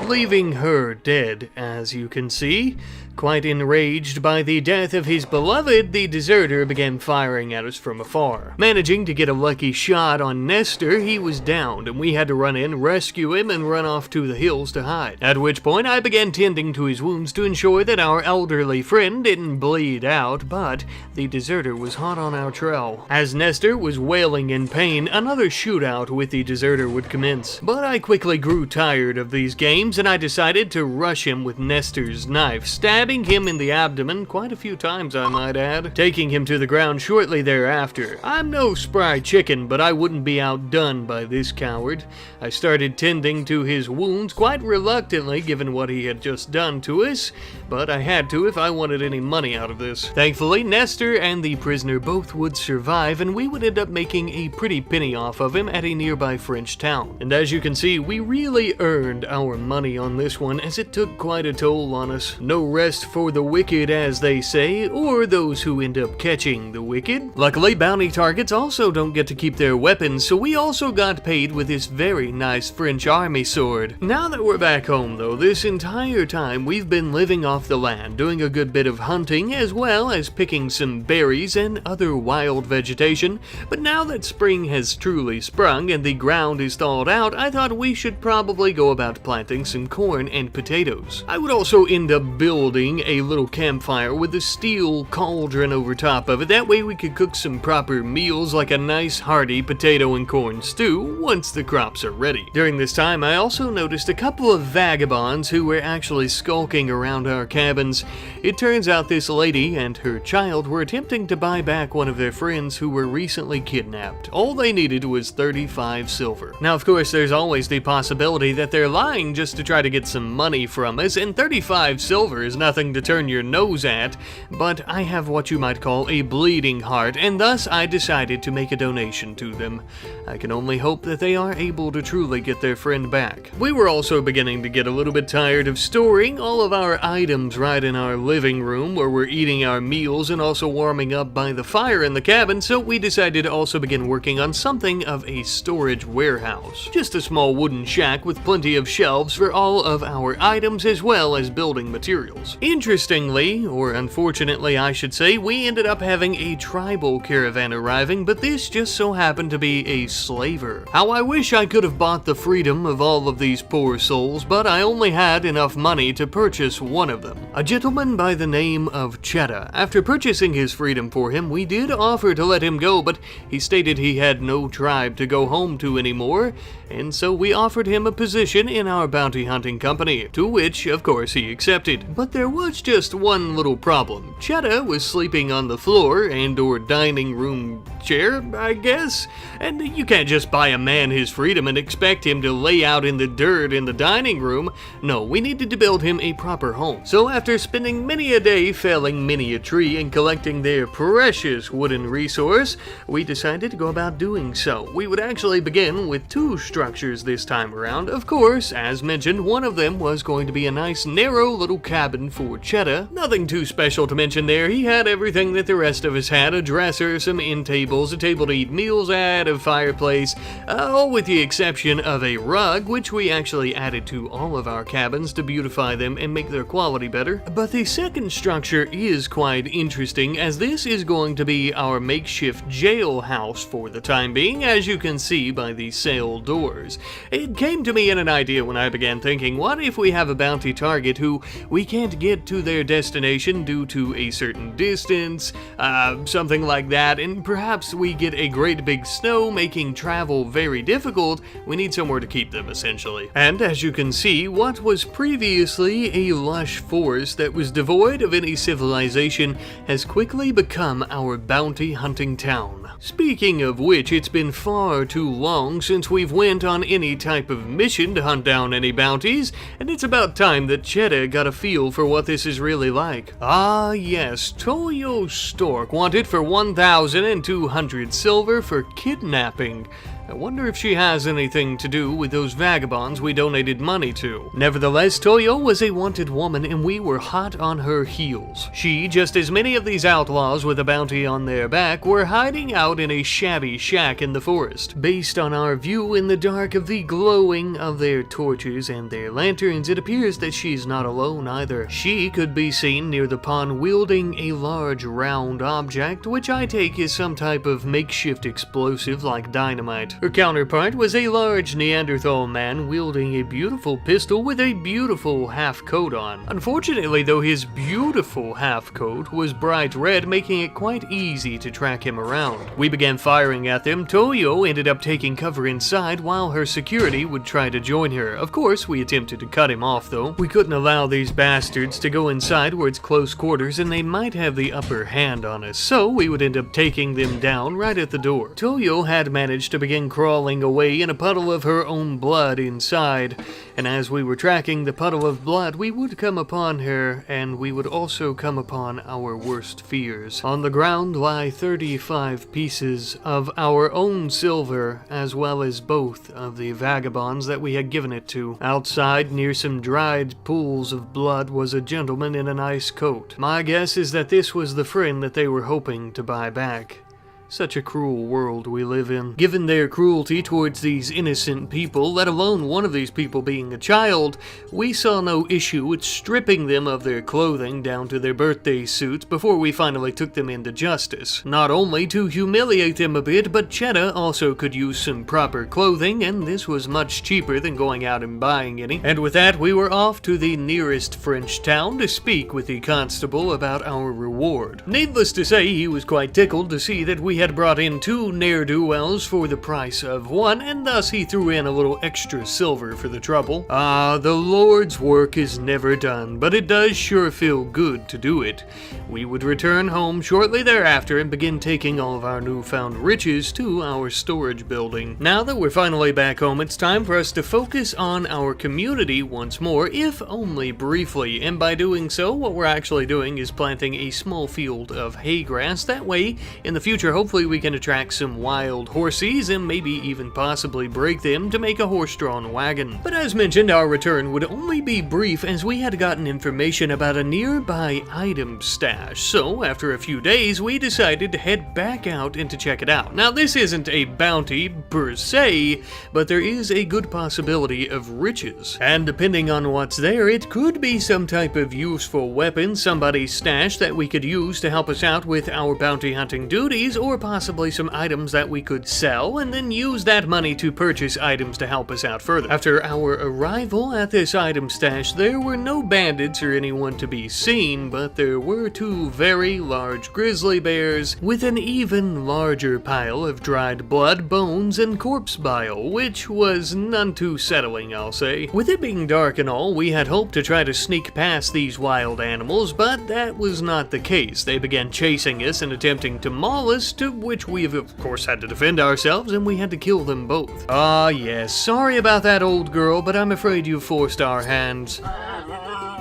leaving her dead, as you can see. Quite enraged by the death of his beloved, the deserter began firing at us from afar. Managing to get a lucky shot on Nestor, he was downed, and we had to run in, rescue him, and run off to the hills to hide. At which point, I began tending to his wounds to ensure that our elderly friend didn't bleed out, but the deserter was hot on our trail. As Nestor was wailing in pain, another shootout with the deserter would commence. But I quickly grew tired of these games, and I decided to rush him with Nestor's knife, stabbing him in the abdomen quite a few times, I might add, taking him to the ground shortly thereafter. I'm no spry chicken, but I wouldn't be outdone by this coward. I started tending to his wounds quite reluctantly given what he had just done to us, but I had to if I wanted any money out of this. Thankfully, Nestor and the prisoner both would survive, and we would end up making a pretty penny off of him at a nearby French town. And as you can see, we really earned our money on this one, as it took quite a toll on us. No rest for the wicked, as they say, or those who end up catching the wicked. Luckily, bounty targets also don't get to keep their weapons, so we also got paid with this very nice French army sword. Now that we're back home though, this entire time we've been living off the land, doing a good bit of hunting as well as picking some berries and other wild vegetation, but now that spring has truly sprung and the ground is thawed out, I thought we should probably go about planting some corn and potatoes. I would also end up building a little campfire with a steel cauldron over top of it. That way we could cook some proper meals like a nice hearty potato and corn stew once the crops are ready. During this time, I also noticed a couple of vagabonds who were actually skulking around our cabins. It turns out this lady and her child were attempting to buy back one of their friends who were recently kidnapped. All they needed was 35 silver. Now, of course, there's always the possibility that they're lying just to try to get some money from us, and 35 silver is nothing to turn your nose at, but I have what you might call a bleeding heart, and thus I decided to make a donation to them. I can only hope that they are able to truly get their friend back. We were also beginning to get a little bit tired of storing all of our items right in our living room where we're eating our meals and also warming up by the fire in the cabin, so we decided to also begin working on something of a storage warehouse. Just a small wooden shack with plenty of shelves for all of our items as well as building materials. Interestingly, or unfortunately I should say, we ended up having a tribal caravan arriving, but this just so happened to be a slaver. How I wish I could have bought the freedom of all of these poor souls, but I only had enough money to purchase one of them. A gentleman by the name of Cheddar. After purchasing his freedom for him, we did offer to let him go, but he stated he had no tribe to go home to anymore, and so we offered him a position in our bounty hunting company, to which, of course, he accepted. But there was just one little problem. Cheddar was sleeping on the floor and/or dining room chair, I guess, and you can't just buy a man his freedom and expect him to lay out in the dirt in the dining room. No, we needed to build him a proper home. So after spending many a day felling many a tree and collecting their precious wooden resource, we decided to go about doing so. We would actually begin with 2 structures this time around. Of course, as mentioned, one of them was going to be a nice narrow little cabin for Cheddar. Nothing too special to mention there. He had everything that the rest of us had: a dresser, some end tables, a table to eat meals at, a fireplace, all with the exception of a rug, which we actually added to all of our cabins to beautify them and make their quality better. But the second structure is quite interesting, as this is going to be our makeshift jailhouse for the time being, as you can see by the sail doors. It came to me in an idea when I began thinking, what if we have a bounty target who we can't get to their destination due to a certain distance, something like that, and perhaps we get a great big snow making travel very difficult. We need somewhere to keep them, essentially. And as you can see, what was previously a lush forest that was devoid of any civilization has quickly become our bounty hunting town. Speaking of which, it's been far too long since we've went on any type of mission to hunt down any bounties, and it's about time that Cheddar got a feel for what this is really like. Ah yes, Toyo Stork wanted for 1,200 silver for kidnapping. I wonder if she has anything to do with those vagabonds we donated money to. Nevertheless, Toyo was a wanted woman and we were hot on her heels. She, just as many of these outlaws with a bounty on their back, were hiding out in a shabby shack in the forest. Based on our view in the dark of the glowing of their torches and their lanterns, it appears that she's not alone either. She could be seen near the pond wielding a large round object, which I take is some type of makeshift explosive like dynamite. Her counterpart was a large Neanderthal man wielding a beautiful pistol with a beautiful half coat on. Unfortunately though, his beautiful half coat was bright red, making it quite easy to track him around. We began firing at them. Toyo ended up taking cover inside while her security would try to join her. Of course, we attempted to cut him off though. We couldn't allow these bastards to go inside where it's close quarters and they might have the upper hand on us, so we would end up taking them down right at the door. Toyo had managed to begin crawling away in a puddle of her own blood inside, and as we were tracking the puddle of blood, we would come upon her, and we would also come upon our worst fears. On the ground lie 35 pieces of our own silver, as well as both of the vagabonds that we had given it to. Outside, near some dried pools of blood, was a gentleman in a nice coat. My guess is that this was the friend that they were hoping to buy back. Such a cruel world we live in. Given their cruelty towards these innocent people, let alone one of these people being a child, we saw no issue with stripping them of their clothing down to their birthday suits before we finally took them into justice. Not only to humiliate them a bit, but Cheddar also could use some proper clothing, and this was much cheaper than going out and buying any. And with that, we were off to the nearest French town to speak with the constable about our reward. Needless to say, he was quite tickled to see that we we had brought in 2 ne'er-do-wells for the price of 1, and thus he threw in a little extra silver for the trouble. The Lord's work is never done, but it does sure feel good to do it. We would return home shortly thereafter and begin taking all of our newfound riches to our storage building. Now that we're finally back home, it's time for us to focus on our community once more, if only briefly, and by doing so, what we're actually doing is planting a small field of hay grass. That way, in the future, hopefully we can attract some wild horses and maybe even possibly break them to make a horse-drawn wagon. But as mentioned, our return would only be brief as we had gotten information about a nearby item stash. So, after a few days, we decided to head back out and to check it out. Now, this isn't a bounty per se, but there is a good possibility of riches. And depending on what's there, it could be some type of useful weapon, somebody's stash that we could use to help us out with our bounty hunting duties, or possibly some items that we could sell and then use that money to purchase items to help us out further. After our arrival at this item stash, there were no bandits or anyone to be seen, but there were 2 very large grizzly bears with an even larger pile of dried blood, bones, and corpse bile, which was none too settling, I'll say. With it being dark and all, we had hoped to try to sneak past these wild animals, but that was not the case. They began chasing us and attempting to maul us, to which we've of course had to defend ourselves, and we had to kill them both. Yes, sorry about that, old girl, but I'm afraid you forced our hands.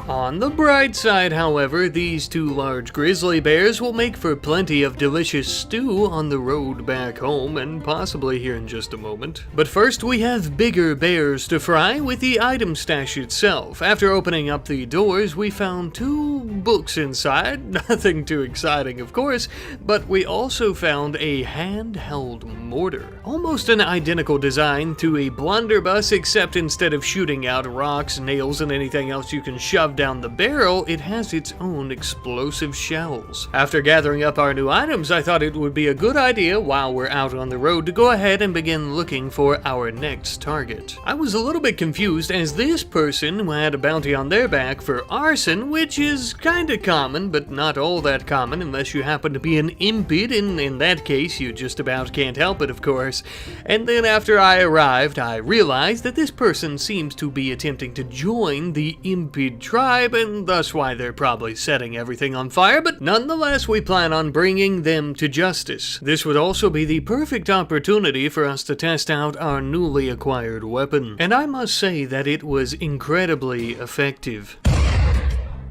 On the bright side, however, these 2 large grizzly bears will make for plenty of delicious stew on the road back home, and possibly here in just a moment. But first, we have bigger bears to fry with the item stash itself. After opening up the doors, we found 2 books inside. Nothing too exciting, of course, but we also found a handheld mortar. Almost an identical design to a blunderbuss, except instead of shooting out rocks, nails, and anything else you can shove down the barrel, it has its own explosive shells. After gathering up our new items, I thought it would be a good idea while we're out on the road to go ahead and begin looking for our next target. I was a little bit confused as this person had a bounty on their back for arson, which is kinda common, but not all that common unless you happen to be an impid, and in that case you just about can't help it, of course. And then after I arrived, I realized that this person seems to be attempting to join the impid tribe, and thus why they're probably setting everything on fire, but nonetheless we plan on bringing them to justice. This would also be the perfect opportunity for us to test out our newly acquired weapon, and I must say that it was incredibly effective.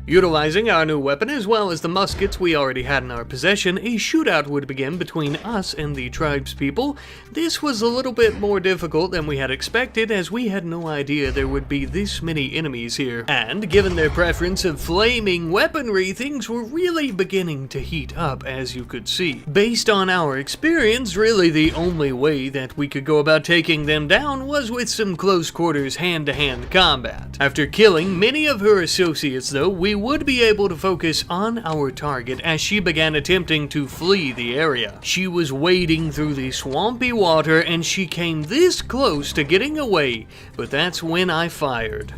Utilizing our new weapon as well as the muskets we already had in our possession, a shootout would begin between us and the tribespeople. This was a little bit more difficult than we had expected, as we had no idea there would be this many enemies here. And given their preference of flaming weaponry, things were really beginning to heat up, as you could see. Based on our experience, really the only way that we could go about taking them down was with some close quarters hand-to-hand combat. After killing many of her associates though, we would be able to focus on our target as she began attempting to flee the area. She was wading through the swampy water and she came this close to getting away, but that's when I fired.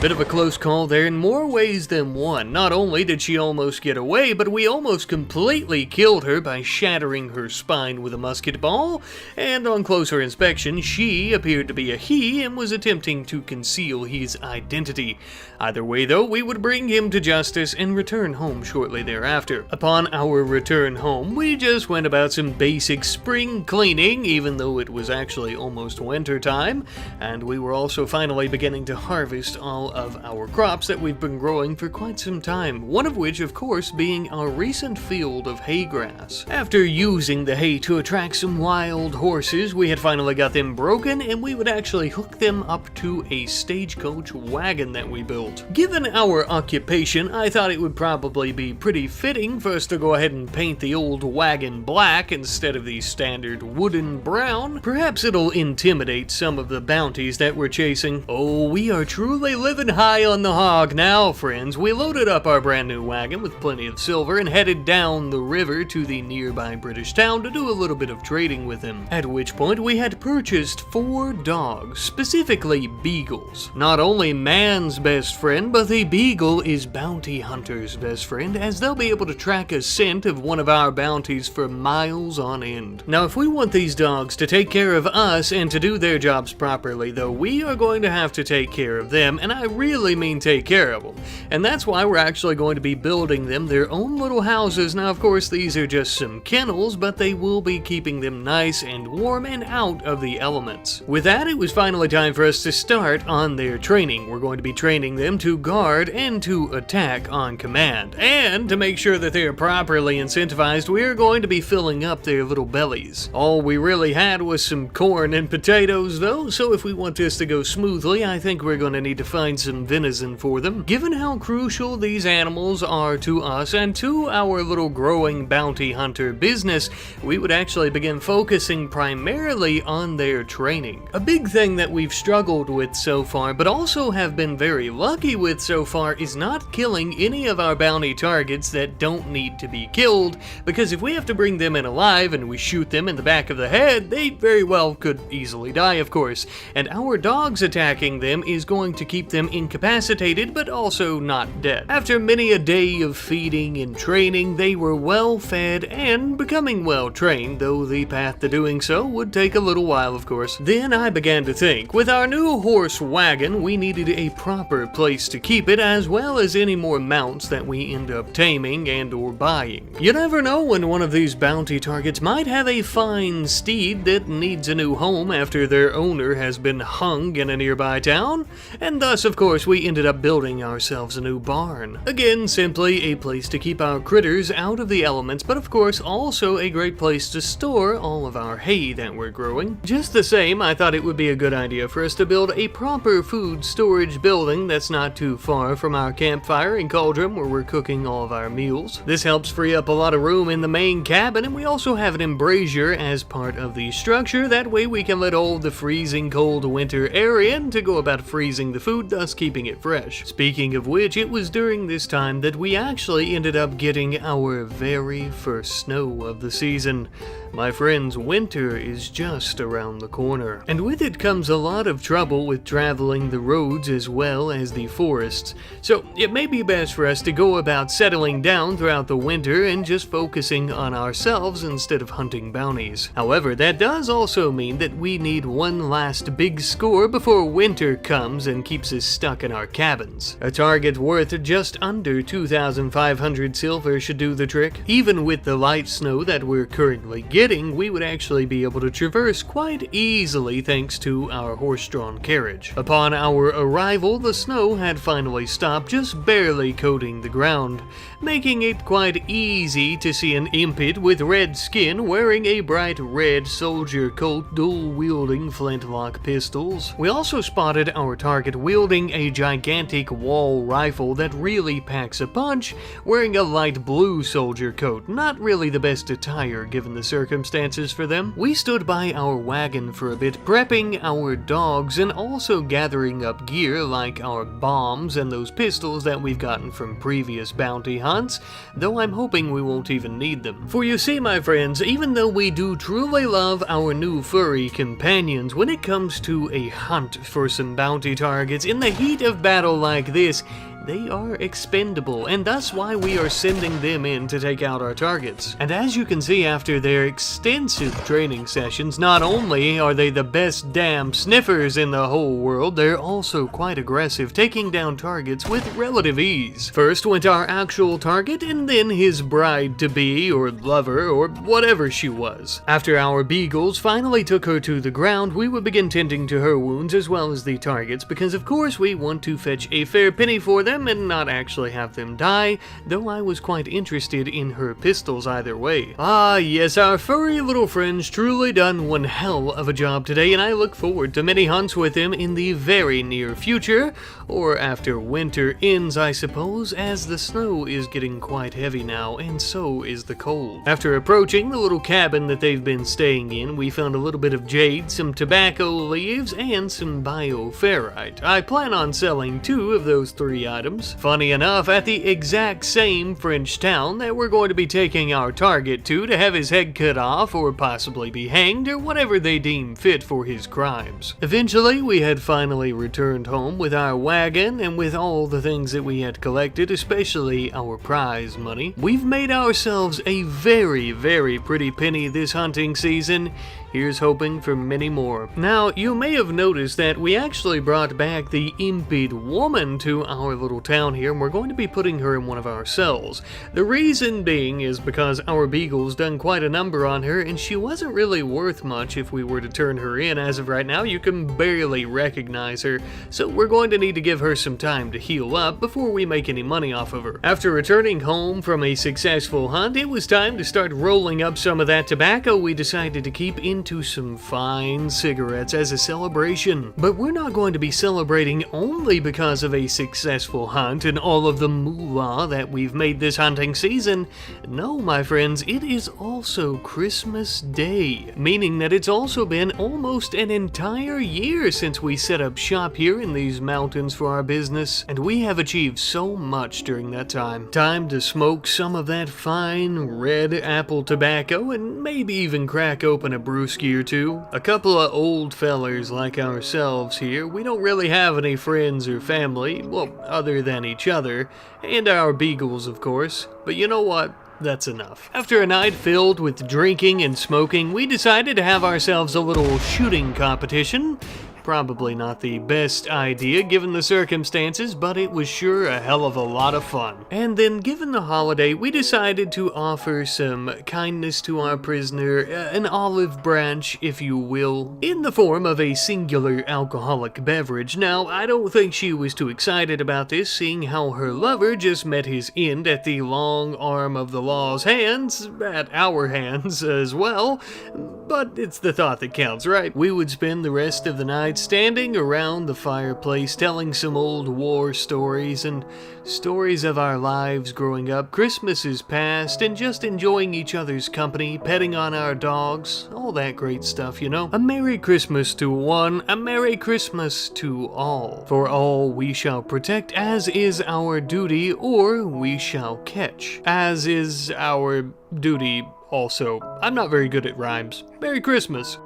Bit of a close call there in more ways than one. Not only did she almost get away, but we almost completely killed her by shattering her spine with a musket ball, and on closer inspection, she appeared to be a he and was attempting to conceal his identity. Either way though, we would bring him to justice and return home shortly thereafter. Upon our return home, we just went about some basic spring cleaning, even though it was actually almost winter time, and we were also finally beginning to harvest all of our crops that we've been growing for quite some time, one of which of course being our recent field of hay grass. After using the hay to attract some wild horses, we had finally got them broken and we would actually hook them up to a stagecoach wagon that we built. Given our occupation, I thought it would probably be pretty fitting for us to go ahead and paint the old wagon black instead of the standard wooden brown. Perhaps it'll intimidate some of the bounties that we're chasing. Oh, we are truly living living high on the hog now, friends. We loaded up our brand new wagon with plenty of silver and headed down the river to the nearby British town to do a little bit of trading with him. At which point we had purchased 4 dogs, specifically beagles. Not only man's best friend, but the beagle is bounty hunter's best friend, as they'll be able to track a scent of one of our bounties for miles on end. Now, if we want these dogs to take care of us and to do their jobs properly, though, we are going to have to take care of them, and I really mean take care of them. And that's why we're actually going to be building them their own little houses. Now, of course, these are just some kennels, but they will be keeping them nice and warm and out of the elements. With that, it was finally time for us to start on their training. We're going to be training them to guard and to attack on command. And to make sure that they are properly incentivized, we're going to be filling up their little bellies. All we really had was some corn and potatoes though, so if we want this to go smoothly, I think we're going to need to find some venison for them. Given how crucial these animals are to us and to our little growing bounty hunter business, we would actually begin focusing primarily on their training. A big thing that we've struggled with so far, but also have been very lucky with so far, is not killing any of our bounty targets that don't need to be killed, because if we have to bring them in alive and we shoot them in the back of the head, they very well could easily die, of course, and our dogs attacking them is going to keep them incapacitated but also not dead. After many a day of feeding and training, they were well fed and becoming well trained, though the path to doing so would take a little while, of course. Then I began to think, with our new horse wagon, we needed a proper place to keep it, as well as any more mounts that we end up taming and or buying. You never know when one of these bounty targets might have a fine steed that needs a new home after their owner has been hung in a nearby town, and thus, of course, we ended up building ourselves a new barn. Again, simply a place to keep our critters out of the elements, but of course also a great place to store all of our hay that we're growing. Just the same, I thought it would be a good idea for us to build a proper food storage building that's not too far from our campfire and cauldron where we're cooking all of our meals. This helps free up a lot of room in the main cabin, and we also have an embrasure as part of the structure. That way we can let all the freezing cold winter air in to go about freezing the food, thus keeping it fresh. Speaking of which, it was during this time that we actually ended up getting our very first snow of the season. My friends, winter is just around the corner, and with it comes a lot of trouble with traveling the roads as well as the forests, so it may be best for us to go about settling down throughout the winter and just focusing on ourselves instead of hunting bounties. However, that does also mean that we need one last big score before winter comes and keeps us stuck in our cabins. A target worth just under 2,500 silver should do the trick. Even with the light snow that we're currently getting, we would actually be able to traverse quite easily thanks to our horse-drawn carriage. Upon our arrival, the snow had finally stopped, just barely coating the ground, making it quite easy to see an impet with red skin wearing a bright red soldier coat, dual-wielding flintlock pistols. We also spotted our target wielding a gigantic wall rifle that really packs a punch, wearing a light blue soldier coat. Not really the best attire given the circumstances for them. We stood by our wagon for a bit, prepping our dogs and also gathering up gear like our bombs and those pistols that we've gotten from previous bounty hunts, though I'm hoping we won't even need them. For you see, my friends, even though we do truly love our new furry companions, when it comes to a hunt for some bounty targets in the heat of battle like this, they are expendable, and that's why we are sending them in to take out our targets. And as you can see, after their extensive training sessions, not only are they the best damn sniffers in the whole world, they're also quite aggressive, taking down targets with relative ease. First went our actual target, and then his bride-to-be, or lover, or whatever she was. After our beagles finally took her to the ground, we would begin tending to her wounds as well as the targets, because of course we want to fetch a fair penny for them, them and not actually have them die, though I was quite interested in her pistols either way. Ah yes, our furry little friend's truly done one hell of a job today, and I look forward to many hunts with him in the very near future, or after winter ends I suppose, as the snow is getting quite heavy now, and so is the cold. After approaching the little cabin that they've been staying in, we found a little bit of jade, some tobacco leaves, and some bioferrite. I plan on selling 2 of those 3 items. Funny enough, at the exact same French town that we're going to be taking our target to have his head cut off or possibly be hanged or whatever they deem fit for his crimes. Eventually, we had finally returned home with our wagon and with all the things that we had collected, especially our prize money. We've made ourselves a very, very pretty penny this hunting season. Here's hoping for many more. Now, you may have noticed that we actually brought back the impied woman to our little town here, and we're going to be putting her in one of our cells. The reason being is because our beagle's done quite a number on her, and she wasn't really worth much if we were to turn her in. As of right now, you can barely recognize her, so we're going to need to give her some time to heal up before we make any money off of her. After returning home from a successful hunt, it was time to start rolling up some of that tobacco we decided to keep into some fine cigarettes as a celebration. But we're not going to be celebrating only because of a successful hunt and all of the moolah that we've made this hunting season. No, my friends, it is also Christmas Day, meaning that it's also been almost an entire year since we set up shop here in these mountains for our business, and we have achieved so much during that time. Time to smoke some of that fine red apple tobacco and maybe even crack open a brewski or two. A couple of old fellers like ourselves here, we don't really have any friends or family, well, other than each other, and our beagles, of course. But you know what? That's enough. After a night filled with drinking and smoking, we decided to have ourselves a little shooting competition. Probably not the best idea given the circumstances, but it was sure a hell of a lot of fun. And then, given the holiday, we decided to offer some kindness to our prisoner, an olive branch, if you will, in the form of a singular alcoholic beverage. Now, I don't think she was too excited about this, seeing how her lover just met his end at the long arm of the law's hands, at our hands as well, but it's the thought that counts, right? We would spend the rest of the night standing around the fireplace telling some old war stories and stories of our lives growing up, Christmases past, and just enjoying each other's company, petting on our dogs, all that great stuff, you know. A Merry Christmas to one, a Merry Christmas to all. For all we shall protect, as is our duty, or we shall catch, as is our duty also. I'm not very good at rhymes. Merry Christmas.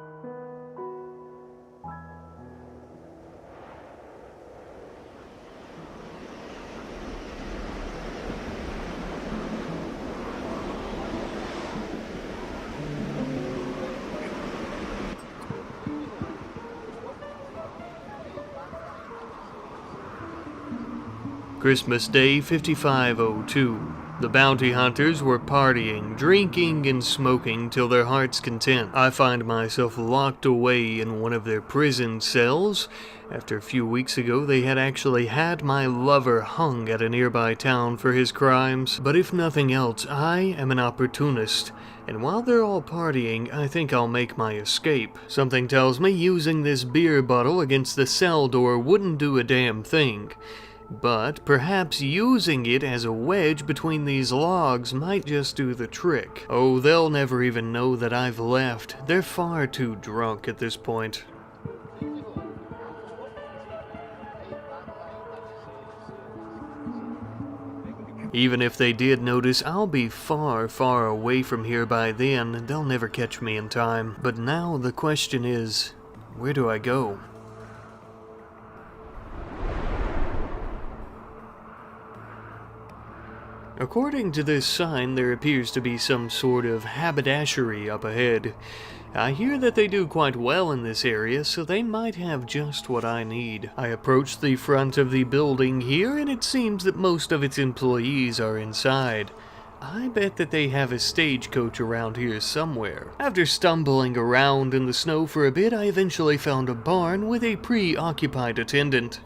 Christmas Day 5502. The bounty hunters were partying, drinking, and smoking till their heart's content. I find myself locked away in one of their prison cells. After a few weeks ago, they had actually had my lover hung at a nearby town for his crimes. But if nothing else, I am an opportunist. And while they're all partying, I think I'll make my escape. Something tells me using this beer bottle against the cell door wouldn't do a damn thing. But perhaps using it as a wedge between these logs might just do the trick. Oh, they'll never even know that I've left. They're far too drunk at this point. Even if they did notice, I'll be far, far away from here by then. They'll never catch me in time. But now the question is, where do I go? According to this sign, there appears to be some sort of habitashery up ahead. I hear that they do quite well in this area, so they might have just what I need. I approach the front of the building here, and it seems that most of its employees are inside. I bet that they have a stagecoach around here somewhere. After stumbling around in the snow for a bit, I eventually found a barn with a preoccupied attendant.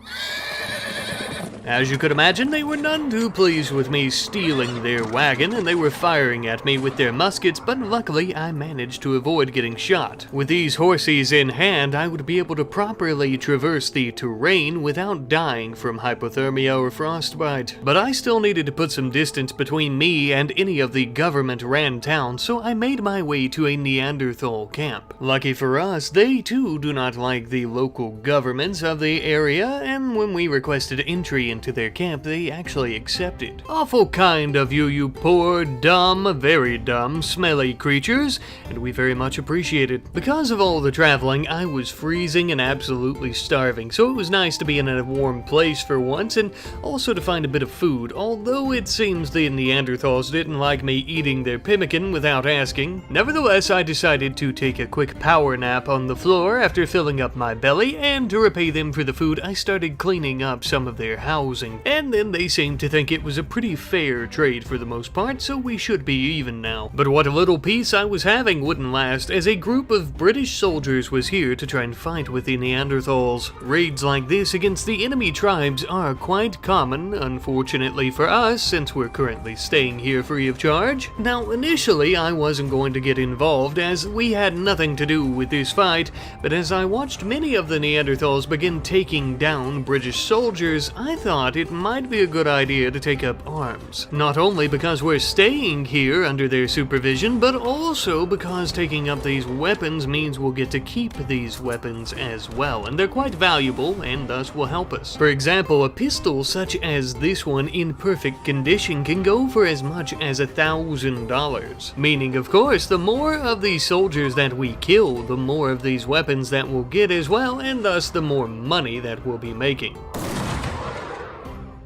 As you could imagine, they were none too pleased with me stealing their wagon, and they were firing at me with their muskets, but luckily I managed to avoid getting shot. With these horses in hand, I would be able to properly traverse the terrain without dying from hypothermia or frostbite. But I still needed to put some distance between me and any of the government-ran towns, so I made my way to a Neanderthal camp. Lucky for us, they too do not like the local governments of the area, and when we requested entry into their camp, they actually accepted. Awful kind of you, you poor, dumb, very dumb, smelly creatures, and we very much appreciate it. Because of all the traveling, I was freezing and absolutely starving, so it was nice to be in a warm place for once, and also to find a bit of food, although it seems the Neanderthals didn't like me eating their pemmican without asking. Nevertheless, I decided to take a quick power nap on the floor after filling up my belly, and to repay them for the food, I started cleaning up some of their housing. And then they seemed to think it was a pretty fair trade for the most part, so we should be even now. But what a little peace I was having wouldn't last, as a group of British soldiers was here to try and fight with the Neanderthals. Raids like this against the enemy tribes are quite common, unfortunately for us, since we're currently staying here free of charge. Now, initially I wasn't going to get involved, as we had nothing to do with this fight, but as I watched many of the Neanderthals begin taking down British soldiers, I thought it might be a good idea to take up arms. Not only because we're staying here under their supervision, but also because taking up these weapons means we'll get to keep these weapons as well, and they're quite valuable and thus will help us. For example, a pistol such as this one in perfect condition can go for as much as $1,000. Meaning, of course, the more of these soldiers that we kill, the more of these weapons that we'll get as well, and thus the more money that we'll be making.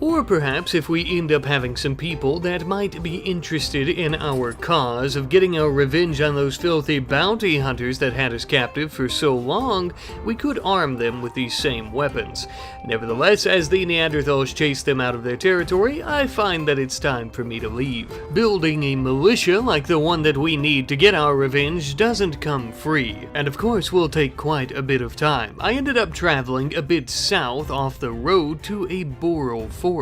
Or perhaps if we end up having some people that might be interested in our cause of getting our revenge on those filthy bounty hunters that had us captive for so long, we could arm them with these same weapons. Nevertheless, as the Neanderthals chase them out of their territory, I find that it's time for me to leave. Building a militia like the one that we need to get our revenge doesn't come free, and of course will take quite a bit of time. I ended up traveling a bit south off the road to a boreal forest.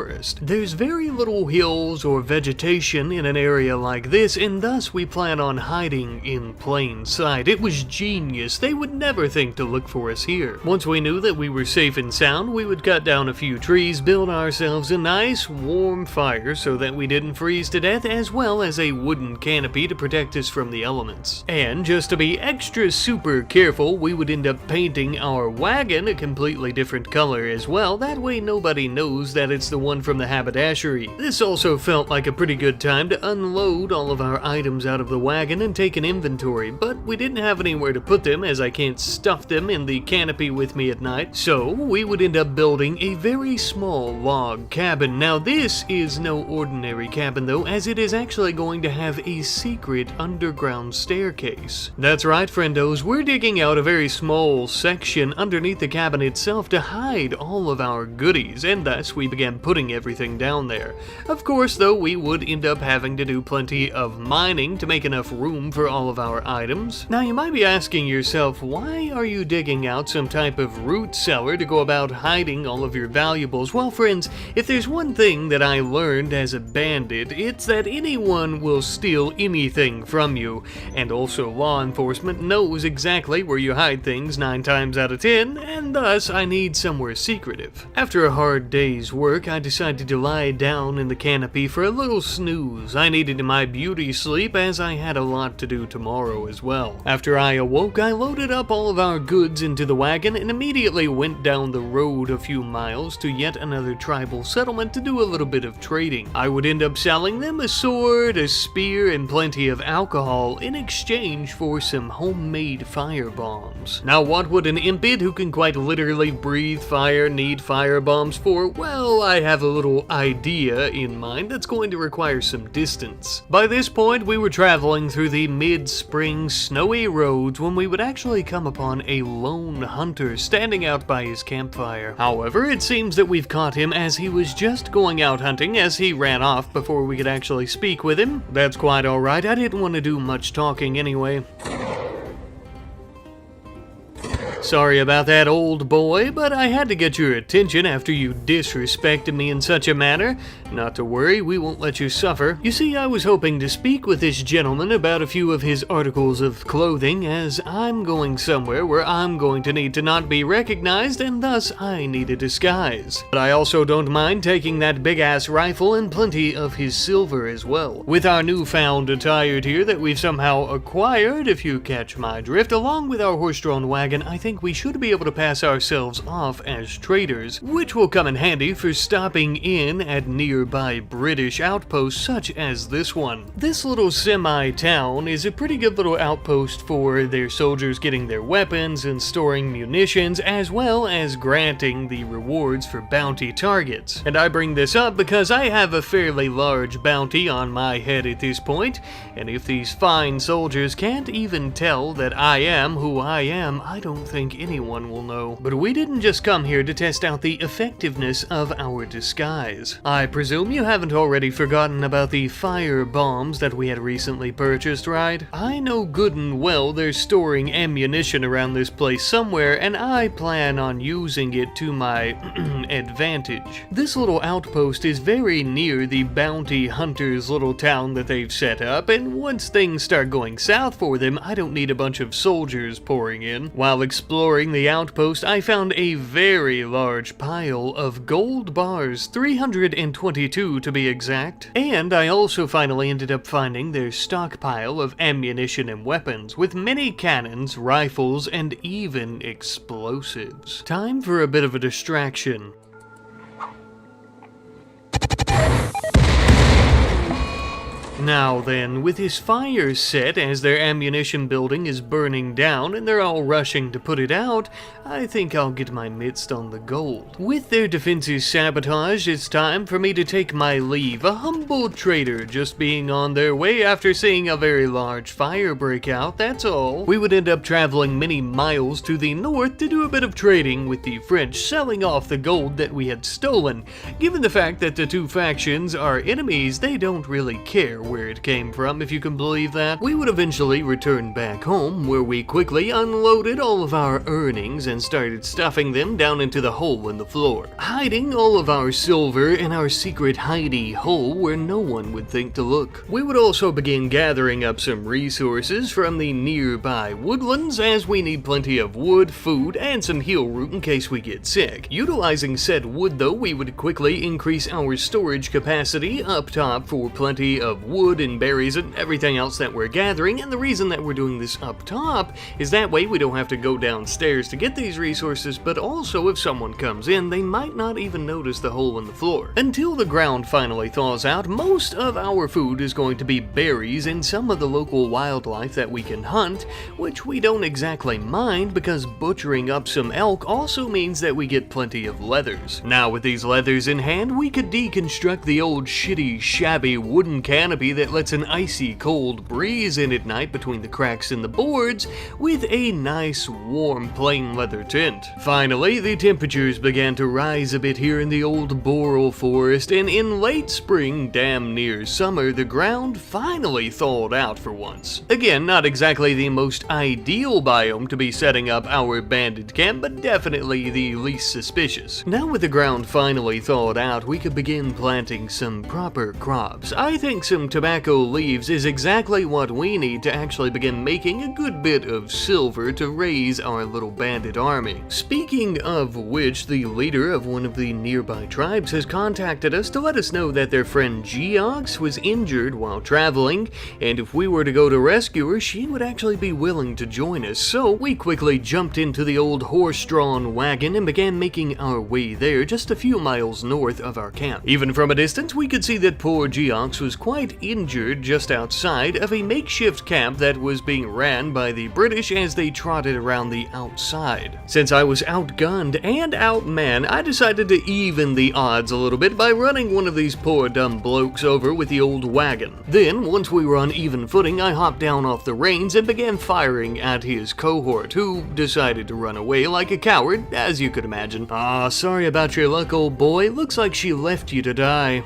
There's very little hills or vegetation in an area like this, and thus we plan on hiding in plain sight. It was genius. They would never think to look for us here. Once we knew that we were safe and sound, we would cut down a few trees, build ourselves a nice warm fire so that we didn't freeze to death, as well as a wooden canopy to protect us from the elements. And just to be extra super careful, we would end up painting our wagon a completely different color as well. That way nobody knows that it's the one from the haberdashery. This also felt like a pretty good time to unload all of our items out of the wagon and take an inventory, but we didn't have anywhere to put them, as I can't stuff them in the canopy with me at night, so we would end up building a very small log cabin. Now this is no ordinary cabin though, as it is actually going to have a secret underground staircase. That's right, friendos, we're digging out a very small section underneath the cabin itself to hide all of our goodies, and thus we began putting everything down there. Of course, though, we would end up having to do plenty of mining to make enough room for all of our items. Now, you might be asking yourself, why are you digging out some type of root cellar to go about hiding all of your valuables? Well, friends, if there's one thing that I learned as a bandit, it's that anyone will steal anything from you, and also law enforcement knows exactly where you hide things 9 times out of 10, and thus I need somewhere secretive. After a hard day's work, I decided to lie down in the canopy for a little snooze. I needed my beauty sleep, as I had a lot to do tomorrow as well. After I awoke, I loaded up all of our goods into the wagon and immediately went down the road a few miles to yet another tribal settlement to do a little bit of trading. I would end up selling them a sword, a spear, and plenty of alcohol in exchange for some homemade fire bombs. Now, what would an impid who can quite literally breathe fire need fire bombs for? Well, I have a little idea in mind that's going to require some distance. By this point, we were traveling through the mid-spring snowy roads when we would actually come upon a lone hunter standing out by his campfire. However, it seems that we've caught him as he was just going out hunting, as he ran off before we could actually speak with him. That's quite alright, I didn't want to do much talking anyway. Sorry about that, old boy, but I had to get your attention after you disrespected me in such a manner. Not to worry, we won't let you suffer. You see, I was hoping to speak with this gentleman about a few of his articles of clothing, as I'm going somewhere where I'm going to need to not be recognized, and thus I need a disguise. But I also don't mind taking that big-ass rifle and plenty of his silver as well. With our newfound attire here that we've somehow acquired, if you catch my drift, along with our horse-drawn wagon, I think we should be able to pass ourselves off as traders, which will come in handy for stopping in at nearby British outposts such as this one. This little semi-town is a pretty good little outpost for their soldiers getting their weapons and storing munitions, as well as granting the rewards for bounty targets. And I bring this up because I have a fairly large bounty on my head at this point, and if these fine soldiers can't even tell that I am who I am, I don't think anyone will know. But we didn't just come here to test out the effectiveness of our disguise. I presume you haven't already forgotten about the fire bombs that we had recently purchased, right? I know good and well they're storing ammunition around this place somewhere, and I plan on using it to my advantage. This little outpost is very near the bounty hunters' little town that they've set up, and once things start going south for them, I don't need a bunch of soldiers pouring in. While exploring the outpost, I found a very large pile of gold bars, 322 to be exact, and I also finally ended up finding their stockpile of ammunition and weapons, with many cannons, rifles, and even explosives. Time for a bit of a distraction. Now then, with his fire set as their ammunition building is burning down and they're all rushing to put it out, I think I'll get my mitts on the gold. With their defenses sabotaged, it's time for me to take my leave, a humble trader just being on their way after seeing a very large fire break out, that's all. We would end up traveling many miles to the north to do a bit of trading with the French, selling off the gold that we had stolen. Given the fact that the two factions are enemies, they don't really care where it came from, if you can believe that. We would eventually return back home, where we quickly unloaded all of our earnings and started stuffing them down into the hole in the floor, hiding all of our silver in our secret hidey hole where no one would think to look. We would also begin gathering up some resources from the nearby woodlands, as we need plenty of wood, food, and some heal root in case we get sick. Utilizing said wood though, we would quickly increase our storage capacity up top for plenty of wood and berries and everything else that we're gathering, and the reason that we're doing this up top is that way we don't have to go downstairs to get these resources, but also if someone comes in, they might not even notice the hole in the floor. Until the ground finally thaws out, most of our food is going to be berries and some of the local wildlife that we can hunt, which we don't exactly mind because butchering up some elk also means that we get plenty of leathers. Now with these leathers in hand, we could deconstruct the old shitty, shabby wooden canopy that lets an icy cold breeze in at night between the cracks in the boards with a nice warm plain leather tent. Finally, the temperatures began to rise a bit here in the old boreal forest, and in late spring, damn near summer, the ground finally thawed out for once. Again, not exactly the most ideal biome to be setting up our bandit camp, but definitely the least suspicious. Now with the ground finally thawed out, we could begin planting some proper crops. I think some tobacco leaves is exactly what we need to actually begin making a good bit of silver to raise our little bandit army. Speaking of which, the leader of one of the nearby tribes has contacted us to let us know that their friend Geox was injured while traveling, and if we were to go to rescue her, she would actually be willing to join us. So we quickly jumped into the old horse-drawn wagon and began making our way there, just a few miles north of our camp. Even from a distance, we could see that poor Geox was quite injured just outside of a makeshift camp that was being ran by the British as they trotted around the outside. Since I was outgunned and outmanned, I decided to even the odds a little bit by running one of these poor dumb blokes over with the old wagon. Then, once we were on even footing, I hopped down off the reins and began firing at his cohort, who decided to run away like a coward, as you could imagine. Sorry about your luck, old boy. Looks like she left you to die.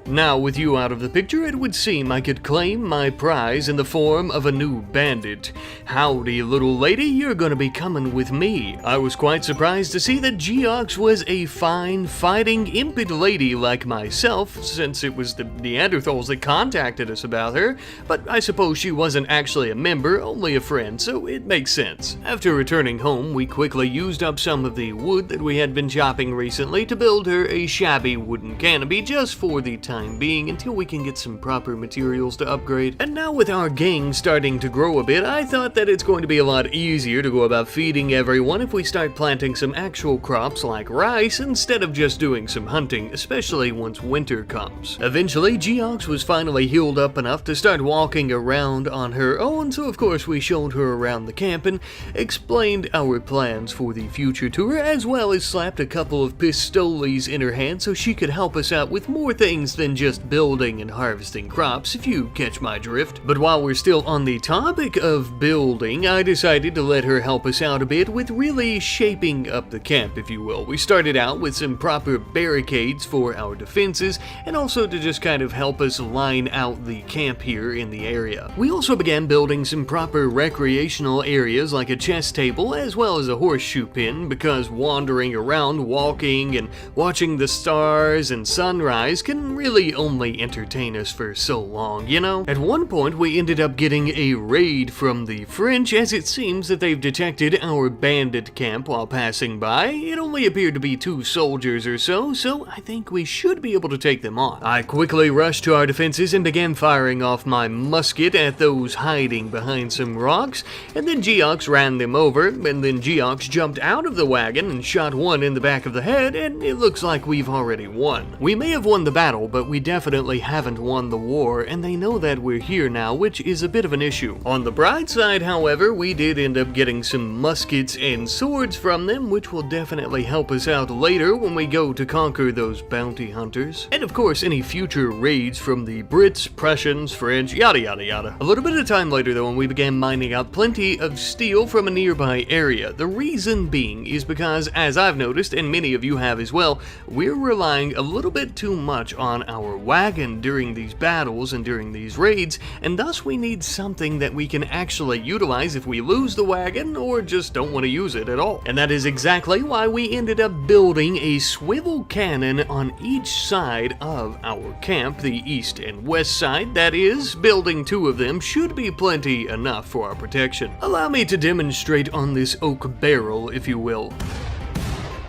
Now, with you out of the picture, it would seem I could claim my prize in the form of a new bandit. Howdy, little lady, you're gonna be coming with me. I was quite surprised to see that Geox was a fine, fighting, impid lady like myself, since it was the Neanderthals that contacted us about her, but I suppose she wasn't actually a member, only a friend, so it makes sense. After returning home, we quickly used up some of the wood that we had been chopping recently to build her a shabby wooden canopy just for the time being until we can get some proper materials to upgrade. And now with our gang starting to grow a bit, I thought that it's going to be a lot easier to go about feeding everyone if we start planting some actual crops like rice instead of just doing some hunting, especially once winter comes. Eventually, Geox was finally healed up enough to start walking around on her own, so of course we showed her around the camp and explained our plans for the future to her, as well as slapped a couple of pistoles in her hand so she could help us out with more things than just building and harvesting crops, if you catch my drift. But while we're still on the topic of building, I decided to let her help us out a bit with really shaping up the camp, if you will. We started out with some proper barricades for our defenses, and also to just kind of help us line out the camp here in the area. We also began building some proper recreational areas like a chess table as well as a horseshoe pin, because wandering around, walking, and watching the stars and sunrise can really only entertain us for so long, you know? At one point, we ended up getting a raid from the French, as it seems that they've detected our bandit camp while passing by. It only appeared to be 2 soldiers or so I think we should be able to take them on. I quickly rushed to our defenses and began firing off my musket at those hiding behind some rocks, and then Geox ran them over, and then Geox jumped out of the wagon and shot one in the back of the head, and it looks like we've already won. We may have won the battle, but we definitely haven't won the war, and they know that we're here now, which is a bit of an issue. On the bright side, however, we did end up getting some muskets and swords from them, which will definitely help us out later when we go to conquer those bounty hunters. And of course, any future raids from the Brits, Prussians, French, yada yada yada. A little bit of time later though, when we began mining out plenty of steel from a nearby area. The reason being is because, as I've noticed, and many of you have as well, we're relying a little bit too much on our wagon during these battles and during these raids, and thus we need something that we can actually utilize if we lose the wagon or just don't want to use it at all. And that is exactly why we ended up building a swivel cannon on each side of our camp, the east and west side. That is, building 2 of them should be plenty enough for our protection. Allow me to demonstrate on this oak barrel, if you will.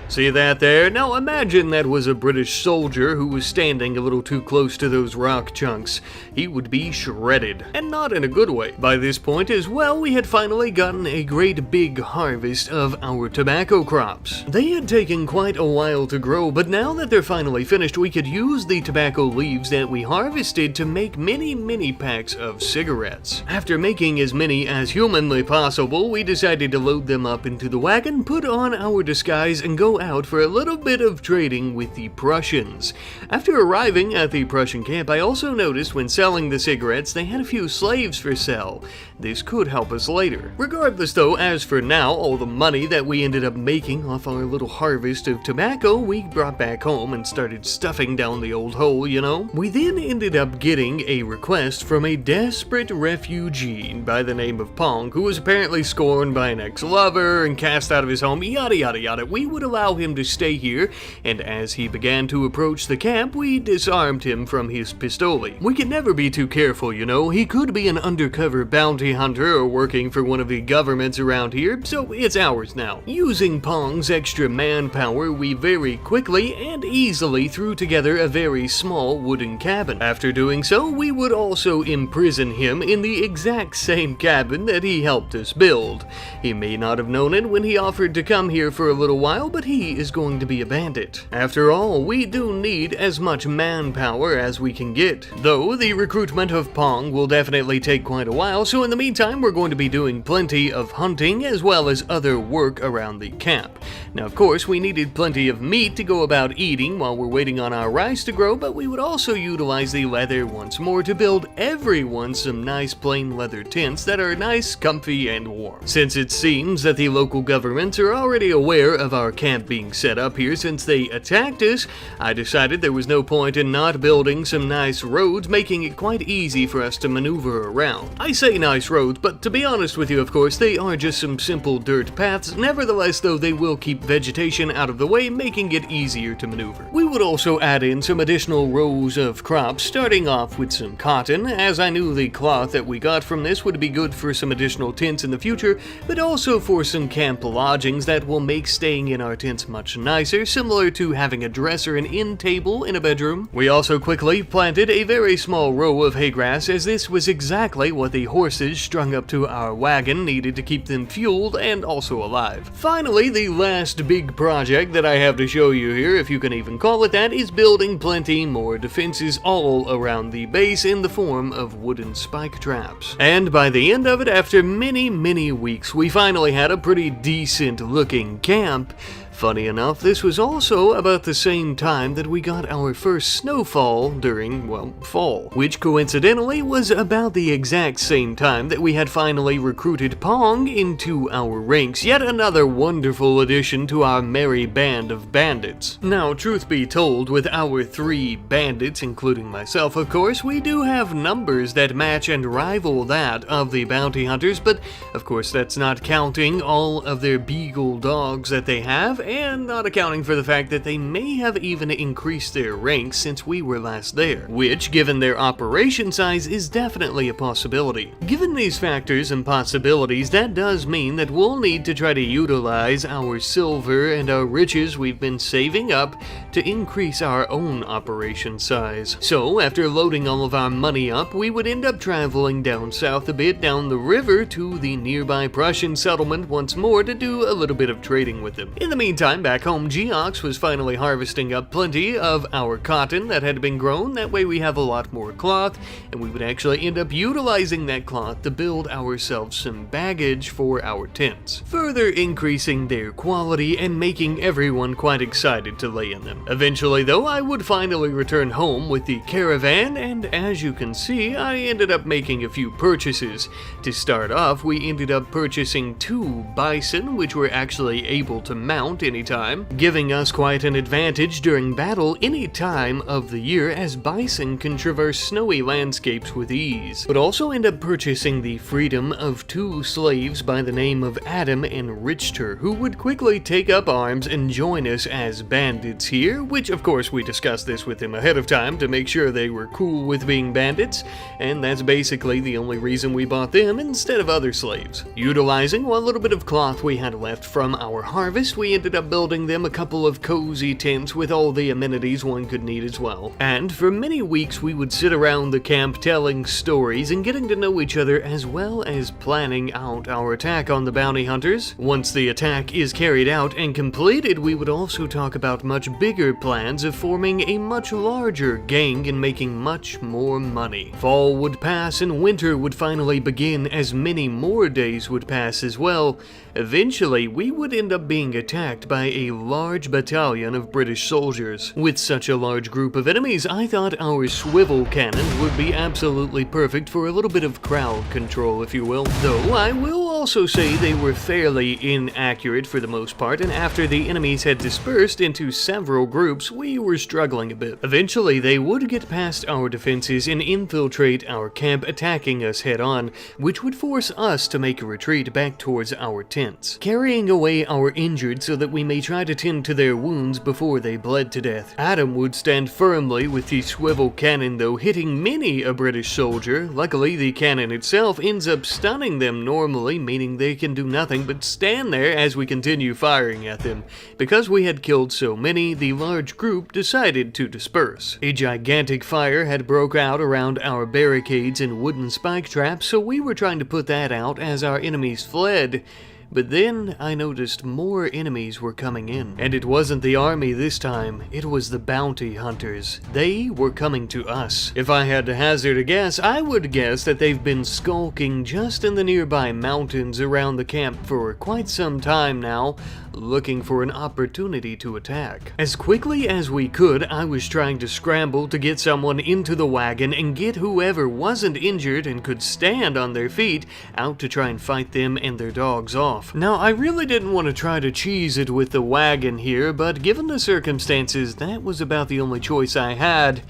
See that there? Now imagine that was a British soldier who was standing a little too close to those rock chunks. He would be shredded, and not in a good way. By this point as well, we had finally gotten a great big harvest of our tobacco crops. They had taken quite a while to grow, but now that they're finally finished, we could use the tobacco leaves that we harvested to make many packs of cigarettes. After making as many as humanly possible, we decided to load them up into the wagon, put on our disguise, and go out for a little bit of trading with the Prussians. After arriving at the Prussian camp, I also noticed when selling the cigarettes, they had a few slaves for sale. This could help us later. Regardless though, as for now, all the money that we ended up making off our little harvest of tobacco, we brought back home and started stuffing down the old hole, you know? We then ended up getting a request from a desperate refugee by the name of Pong, who was apparently scorned by an ex-lover and cast out of his home, yada yada yada. We would allow him to stay here, and as he began to approach the camp, we disarmed him from his pistol. We can never be too careful, you know. He could be an undercover bounty hunter or working for one of the governments around here, so it's ours now. Using Pong's extra manpower, we very quickly and easily threw together a very small wooden cabin. After doing so, we would also imprison him in the exact same cabin that he helped us build. He may not have known it when he offered to come here for a little while, but he is going to be a bandit. After all, we do need as much manpower as we can get. Though the recruitment of Pong will definitely take quite a while, so in the meantime we're going to be doing plenty of hunting as well as other work around the camp. Now of course we needed plenty of meat to go about eating while we're waiting on our rice to grow, but we would also utilize the leather once more to build everyone some nice plain leather tents that are nice, comfy, and warm. Since it seems that the local governments are already aware of our camp camp being set up here since they attacked us, I decided there was no point in not building some nice roads, making it quite easy for us to maneuver around. I say nice roads, but to be honest with you, of course, they are just some simple dirt paths. Nevertheless, though, they will keep vegetation out of the way, making it easier to maneuver. We would also add in some additional rows of crops, starting off with some cotton, as I knew the cloth that we got from this would be good for some additional tents in the future, but also for some camp lodgings that will make staying in our tents much nicer, similar to having a dresser and end table in a bedroom. We also quickly planted a very small row of hay grass, as this was exactly what the horses strung up to our wagon needed to keep them fueled and also alive. Finally, the last big project that I have to show you here, if you can even call it that, is building plenty more defenses all around the base in the form of wooden spike traps. And by the end of it, after many weeks, we finally had a pretty decent looking camp. Funny enough, this was also about the same time that we got our first snowfall during, well, fall, which coincidentally was about the exact same time that we had finally recruited Pong into our ranks, yet another wonderful addition to our merry band of bandits. Now, truth be told, with our 3 bandits, including myself, of course, we do have numbers that match and rival that of the bounty hunters, but of course that's not counting all of their beagle dogs that they have, and not accounting for the fact that they may have even increased their ranks since we were last there, which, given their operation size, is definitely a possibility. Given these factors and possibilities, that does mean that we'll need to try to utilize our silver and our riches we've been saving up to increase our own operation size. So, after loading all of our money up, we would end up traveling down south a bit down the river to the nearby Prussian settlement once more to do a little bit of trading with them. In the meantime, back home, Geox was finally harvesting up plenty of our cotton that had been grown. That way we have a lot more cloth, and we would actually end up utilizing that cloth to build ourselves some baggage for our tents, further increasing their quality and making everyone quite excited to lay in them. Eventually, though, I would finally return home with the caravan, and as you can see, I ended up making a few purchases. To start off, we ended up purchasing 2 bison, which were actually able to mount anytime, giving us quite an advantage during battle any time of the year, as bison can traverse snowy landscapes with ease. But also end up purchasing the freedom of 2 slaves by the name of Adam and Richter, who would quickly take up arms and join us as bandits here, which of course we discussed this with them ahead of time to make sure they were cool with being bandits, and that's basically the only reason we bought them instead of other slaves. Utilizing what little bit of cloth we had left from our harvest, we ended up building them a couple of cozy tents with all the amenities one could need as well. And for many weeks we would sit around the camp telling stories and getting to know each other, as well as planning out our attack on the bounty hunters. Once the attack is carried out and completed, we would also talk about much bigger plans of forming a much larger gang and making much more money. Fall would pass and winter would finally begin, as many more days would pass as well. Eventually, we would end up being attacked by a large battalion of British soldiers. With such a large group of enemies, I thought our swivel cannons would be absolutely perfect for a little bit of crowd control, if you will. Though I will also say they were fairly inaccurate for the most part, and after the enemies had dispersed into several groups, we were struggling a bit. Eventually, they would get past our defenses and infiltrate our camp, attacking us head on, which would force us to make a retreat back towards our tents, carrying away our injured so that we may try to tend to their wounds before they bled to death. Adam would stand firmly with the swivel cannon, though, hitting many a British soldier. Luckily, the cannon itself ends up stunning them normally, meaning they can do nothing but stand there as we continue firing at them. Because we had killed so many, the large group decided to disperse. A gigantic fire had broke out around our barricades and wooden spike traps, so we were trying to put that out as our enemies fled. But then I noticed more enemies were coming in. And it wasn't the army this time, it was the bounty hunters. They were coming to us. If I had to hazard a guess, I would guess that they've been skulking just in the nearby mountains around the camp for quite some time now, looking for an opportunity to attack. As quickly as we could, I was trying to scramble to get someone into the wagon and get whoever wasn't injured and could stand on their feet out to try and fight them and their dogs off. Now, I really didn't want to try to cheese it with the wagon here, but given the circumstances, that was about the only choice I had.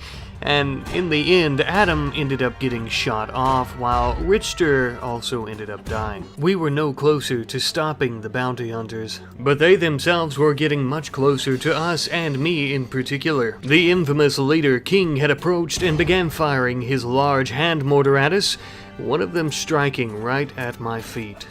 And in the end, Adam ended up getting shot off, while Richter also ended up dying. We were no closer to stopping the bounty hunters, but they themselves were getting much closer to us and me in particular. The infamous leader King had approached and began firing his large hand mortar at us, one of them striking right at my feet.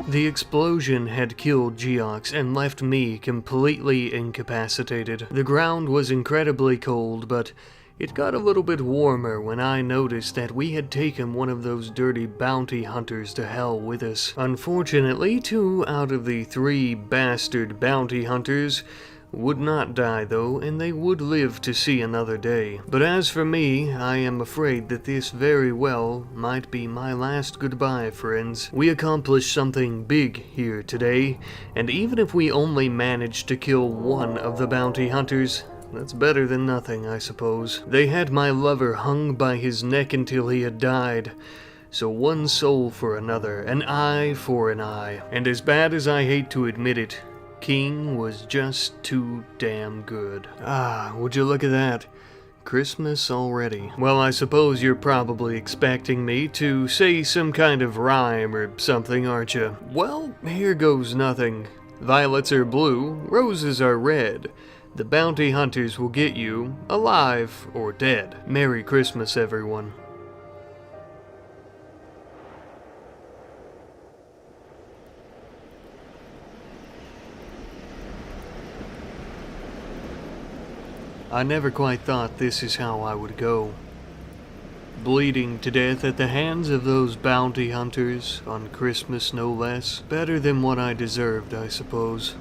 The explosion had killed Geox and left me completely incapacitated. The ground was incredibly cold, but it got a little bit warmer when I noticed that we had taken one of those dirty bounty hunters to hell with us. Unfortunately, 2 out of the 3 bastard bounty hunters would not die though, and they would live to see another day. But as for me, I am afraid that this very well might be my last goodbye, friends. We accomplished something big here today, and even if we only managed to kill one of the bounty hunters, that's better than nothing, I suppose. They had my lover hung by his neck until he had died. So one soul for another, an eye for an eye. And as bad as I hate to admit it, King was just too damn good. Ah, would you look at that? Christmas already. Well, I suppose you're probably expecting me to say some kind of rhyme or something, aren't you? Well, here goes nothing. Violets are blue, roses are red. The bounty hunters will get you, alive or dead. Merry Christmas, everyone. I never quite thought this is how I would go. Bleeding to death at the hands of those bounty hunters, on Christmas no less. Better than what I deserved, I suppose.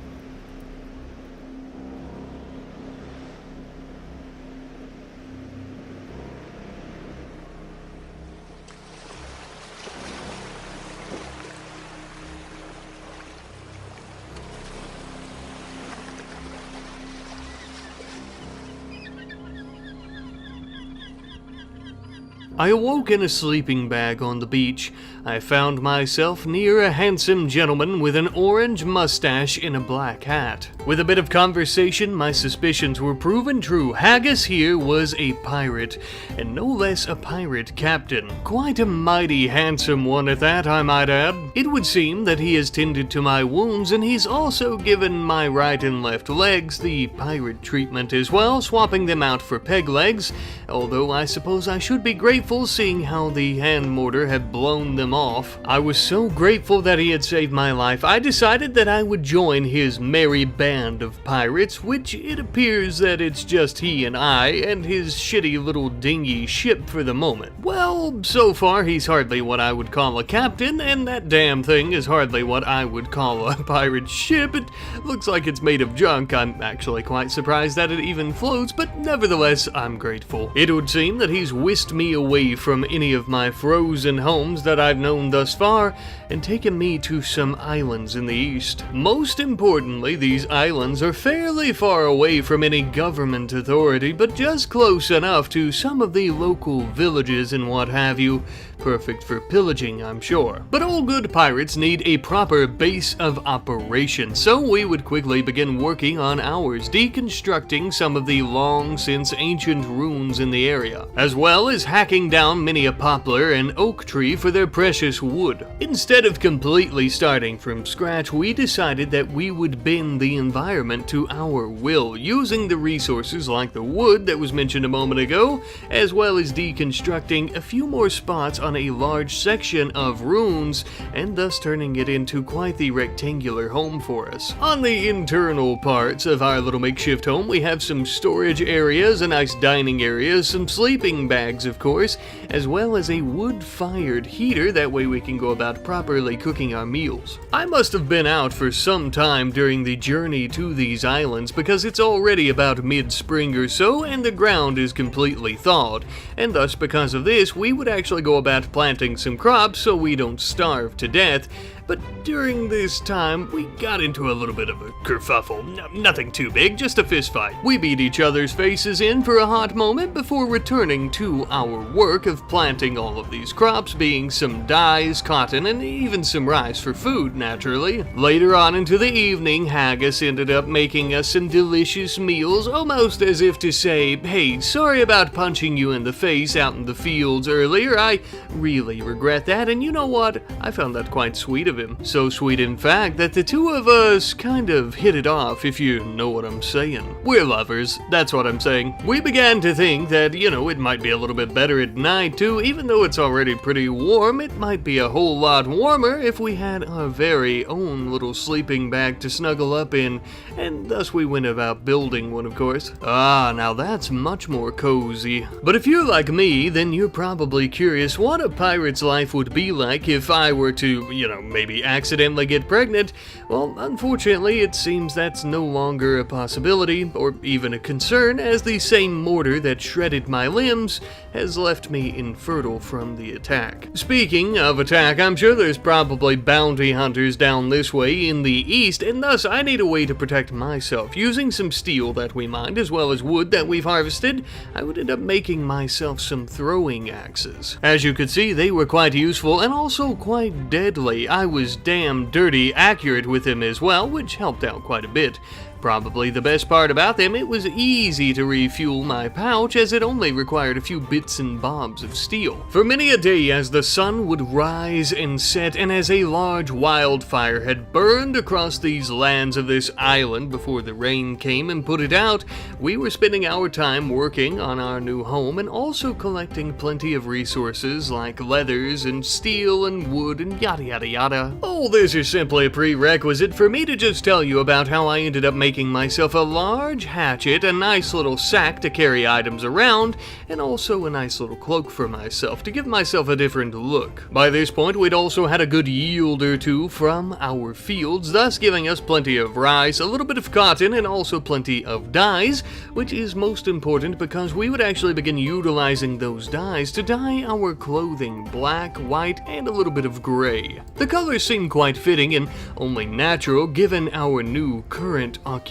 I awoke in a sleeping bag on the beach. I found myself near a handsome gentleman with an orange mustache and a black hat. With a bit of conversation, my suspicions were proven true. Haggis here was a pirate, and no less a pirate captain. Quite a mighty handsome one at that, I might add. It would seem that he has tended to my wounds, and he's also given my right and left legs the pirate treatment as well, swapping them out for peg legs, although I suppose I should be grateful seeing how the hand mortar had blown them off. I was so grateful that he had saved my life, I decided that I would join his merry band of pirates, which it appears that it's just he and I and his shitty little dingy ship for the moment. Well, so far he's hardly what I would call a captain, and that damn thing is hardly what I would call a pirate ship. It looks like it's made of junk. I'm actually quite surprised that it even floats, but nevertheless, I'm grateful. It would seem that he's whisked me away from any of my frozen homes that I've known thus far and taken me to some islands in the east. Most importantly, these islands are fairly far away from any government authority, but just close enough to some of the local villages and what have you. Perfect for pillaging, I'm sure. But all good pirates need a proper base of operations, so we would quickly begin working on ours, deconstructing some of the long since ancient ruins in the area, as well as hacking down many a poplar and oak tree for their precious wood. Instead of completely starting from scratch, we decided that we would bend the environment to our will, using the resources like the wood that was mentioned a moment ago, as well as deconstructing a few more spots on a large section of ruins, and thus turning it into quite the rectangular home for us. On the internal parts of our little makeshift home, we have some storage areas, a nice dining area, some sleeping bags of course, as well as a wood-fired heater, that way we can go about properly cooking our meals. I must have been out for some time during the journey to these islands, because it's already about mid-spring or so, and the ground is completely thawed, and thus because of this, we would actually go about planting some crops so we don't starve to death, but during this time, we got into a little bit of a kerfuffle. Nothing too big, just a fist fight. We beat each other's faces in for a hot moment before returning to our work of planting all of these crops, being some dyes, cotton, and even some rice for food, naturally. Later on into the evening, Haggis ended up making us some delicious meals, almost as if to say, hey, sorry about punching you in the face out in the fields earlier. I really regret that, and you know what? I found that quite sweet of him. So sweet, in fact, that the two of us kind of hit it off, if you know what I'm saying. We're lovers, that's what I'm saying. We began to think that, it might be a little bit better at night too. Even though it's already pretty warm, it might be a whole lot warmer if we had our very own little sleeping bag to snuggle up in, and thus we went about building one, of course. Now that's much more cozy. But if you're like me, then you're probably curious what a pirate's life would be like if I were to, maybe accidentally get pregnant. Well, unfortunately, it seems that's no longer a possibility, or even a concern, as the same mortar that shredded my limbs has left me infertile from the attack. Speaking of attack, I'm sure there's probably bounty hunters down this way in the east, and thus I need a way to protect myself. Using some steel that we mined, as well as wood that we've harvested, I would end up making myself some throwing axes. As you could see, they were quite useful and also quite deadly. I was damn dirty accurate with them as well, which helped out quite a bit. Probably the best part about them, it was easy to refuel my pouch, as it only required a few bits and bobs of steel. For many a day as the sun would rise and set, and as a large wildfire had burned across these lands of this island before the rain came and put it out, we were spending our time working on our new home and also collecting plenty of resources like leathers and steel and wood and yada yada yada. All this is simply a prerequisite for me to just tell you about how I ended up making myself a large hatchet, a nice little sack to carry items around, and also a nice little cloak for myself to give myself a different look. By this point, we'd also had a good yield or two from our fields, thus giving us plenty of rice, a little bit of cotton, and also plenty of dyes, which is most important because we would actually begin utilizing those dyes to dye our clothing black, white, and a little bit of gray. The colors seem quite fitting and only natural given our new current occupation.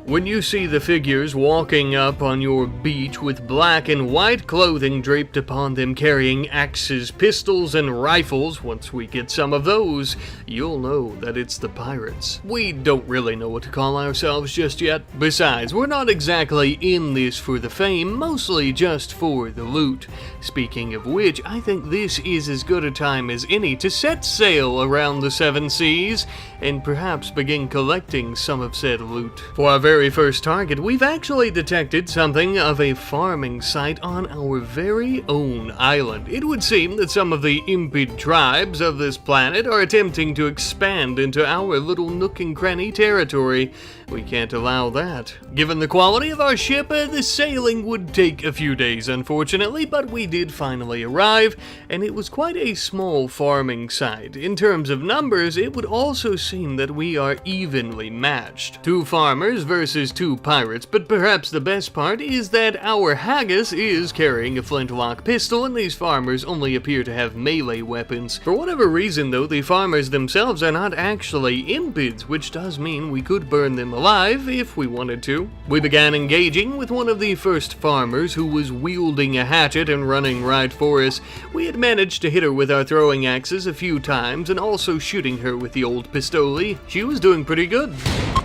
When you see the figures walking up on your beach with black and white clothing draped upon them, carrying axes, pistols, and rifles, once we get some of those, you'll know that it's the pirates. We don't really know what to call ourselves just yet. Besides, we're not exactly in this for the fame, mostly just for the loot. Speaking of which, I think this is as good a time as any to set sail around the seven seas and perhaps begin collecting some of said loot. For our very first target, we've actually detected something of a farming site on our very own island. It would seem that some of the impid tribes of this planet are attempting to expand into our little nook and cranny territory. We can't allow that. Given the quality of our ship, the sailing would take a few days, unfortunately, but we did finally arrive, and it was quite a small farming site. In terms of numbers, it would also seem that we are evenly matched. Two farmers versus two pirates, but perhaps the best part is that our Haggis is carrying a flintlock pistol, and these farmers only appear to have melee weapons. For whatever reason, though, the farmers themselves are not actually impids, which does mean we could burn them alive if we wanted to. We began engaging with one of the first farmers, who was wielding a hatchet and running right for us. We had managed to hit her with our throwing axes a few times and also shooting her with the old pistoli. She was doing pretty good,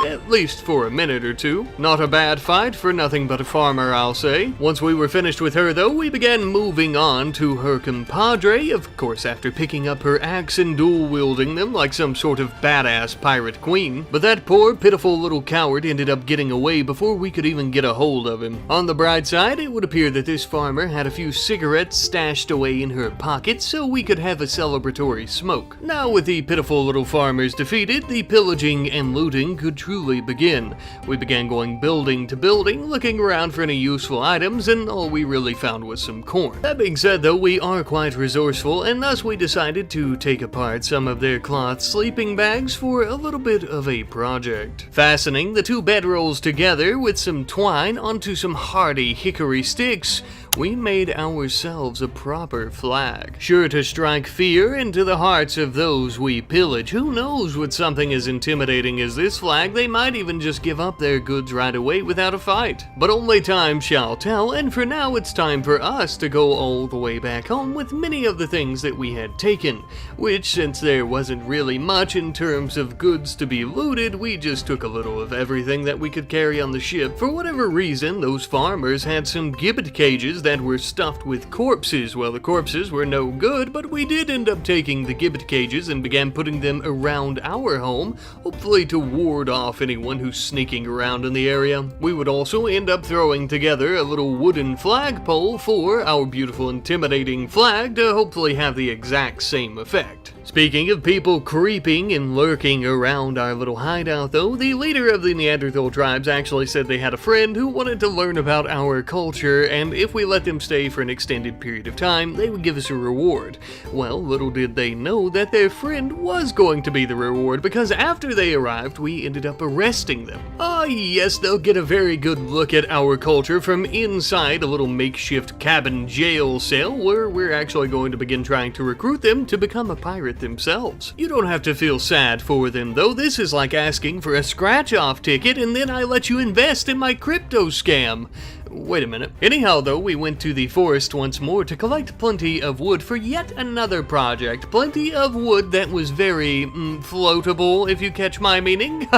at least for a minute or two. Not a bad fight for nothing but a farmer, I'll say. Once we were finished with her, though, we began moving on to her compadre, of course after picking up her axe and dual-wielding them like some sort of badass pirate queen. But that poor, pitiful little coward ended up getting away before we could even get a hold of him. On the bright side, it would appear that this farmer had a few cigarettes stashed away in her pocket so we could have a celebratory smoke. Now with the pitiful little farmers defeated, the pillaging and looting could truly begin. We began going building to building, looking around for any useful items, and all we really found was some corn. That being said, though, we are quite resourceful, and thus we decided to take apart some of their cloth sleeping bags for a little bit of a project. Fastening the two bedrolls together with some twine onto some hardy hickory sticks, we made ourselves a proper flag, sure to strike fear into the hearts of those we pillage. Who knows, with something as intimidating as this flag, they might even just give up their goods right away without a fight. But only time shall tell, and for now it's time for us to go all the way back home with many of the things that we had taken, which, since there wasn't really much in terms of goods to be looted, we just took a little of everything that we could carry on the ship. For whatever reason, those farmers had some gibbet cages that were stuffed with corpses. Well, the corpses were no good, but we did end up taking the gibbet cages and began putting them around our home, hopefully to ward off anyone who's sneaking around in the area. We would also end up throwing together a little wooden flagpole for our beautiful, intimidating flag to hopefully have the exact same effect. Speaking of people creeping and lurking around our little hideout though, the leader of the Neanderthal tribes actually said they had a friend who wanted to learn about our culture, and if we let them stay for an extended period of time, they would give us a reward. Well, little did they know that their friend was going to be the reward, because after they arrived, we ended up arresting them. Ah yes, they'll get a very good look at our culture from inside a little makeshift cabin jail cell, where we're actually going to begin trying to recruit them to become a pirate themselves. You don't have to feel sad for them though. This is like asking for a scratch-off ticket and then I let you invest in my crypto scam. Wait a minute. Anyhow though, we went to the forest once more to collect plenty of wood for yet another project. Plenty of wood that was very floatable, if you catch my meaning.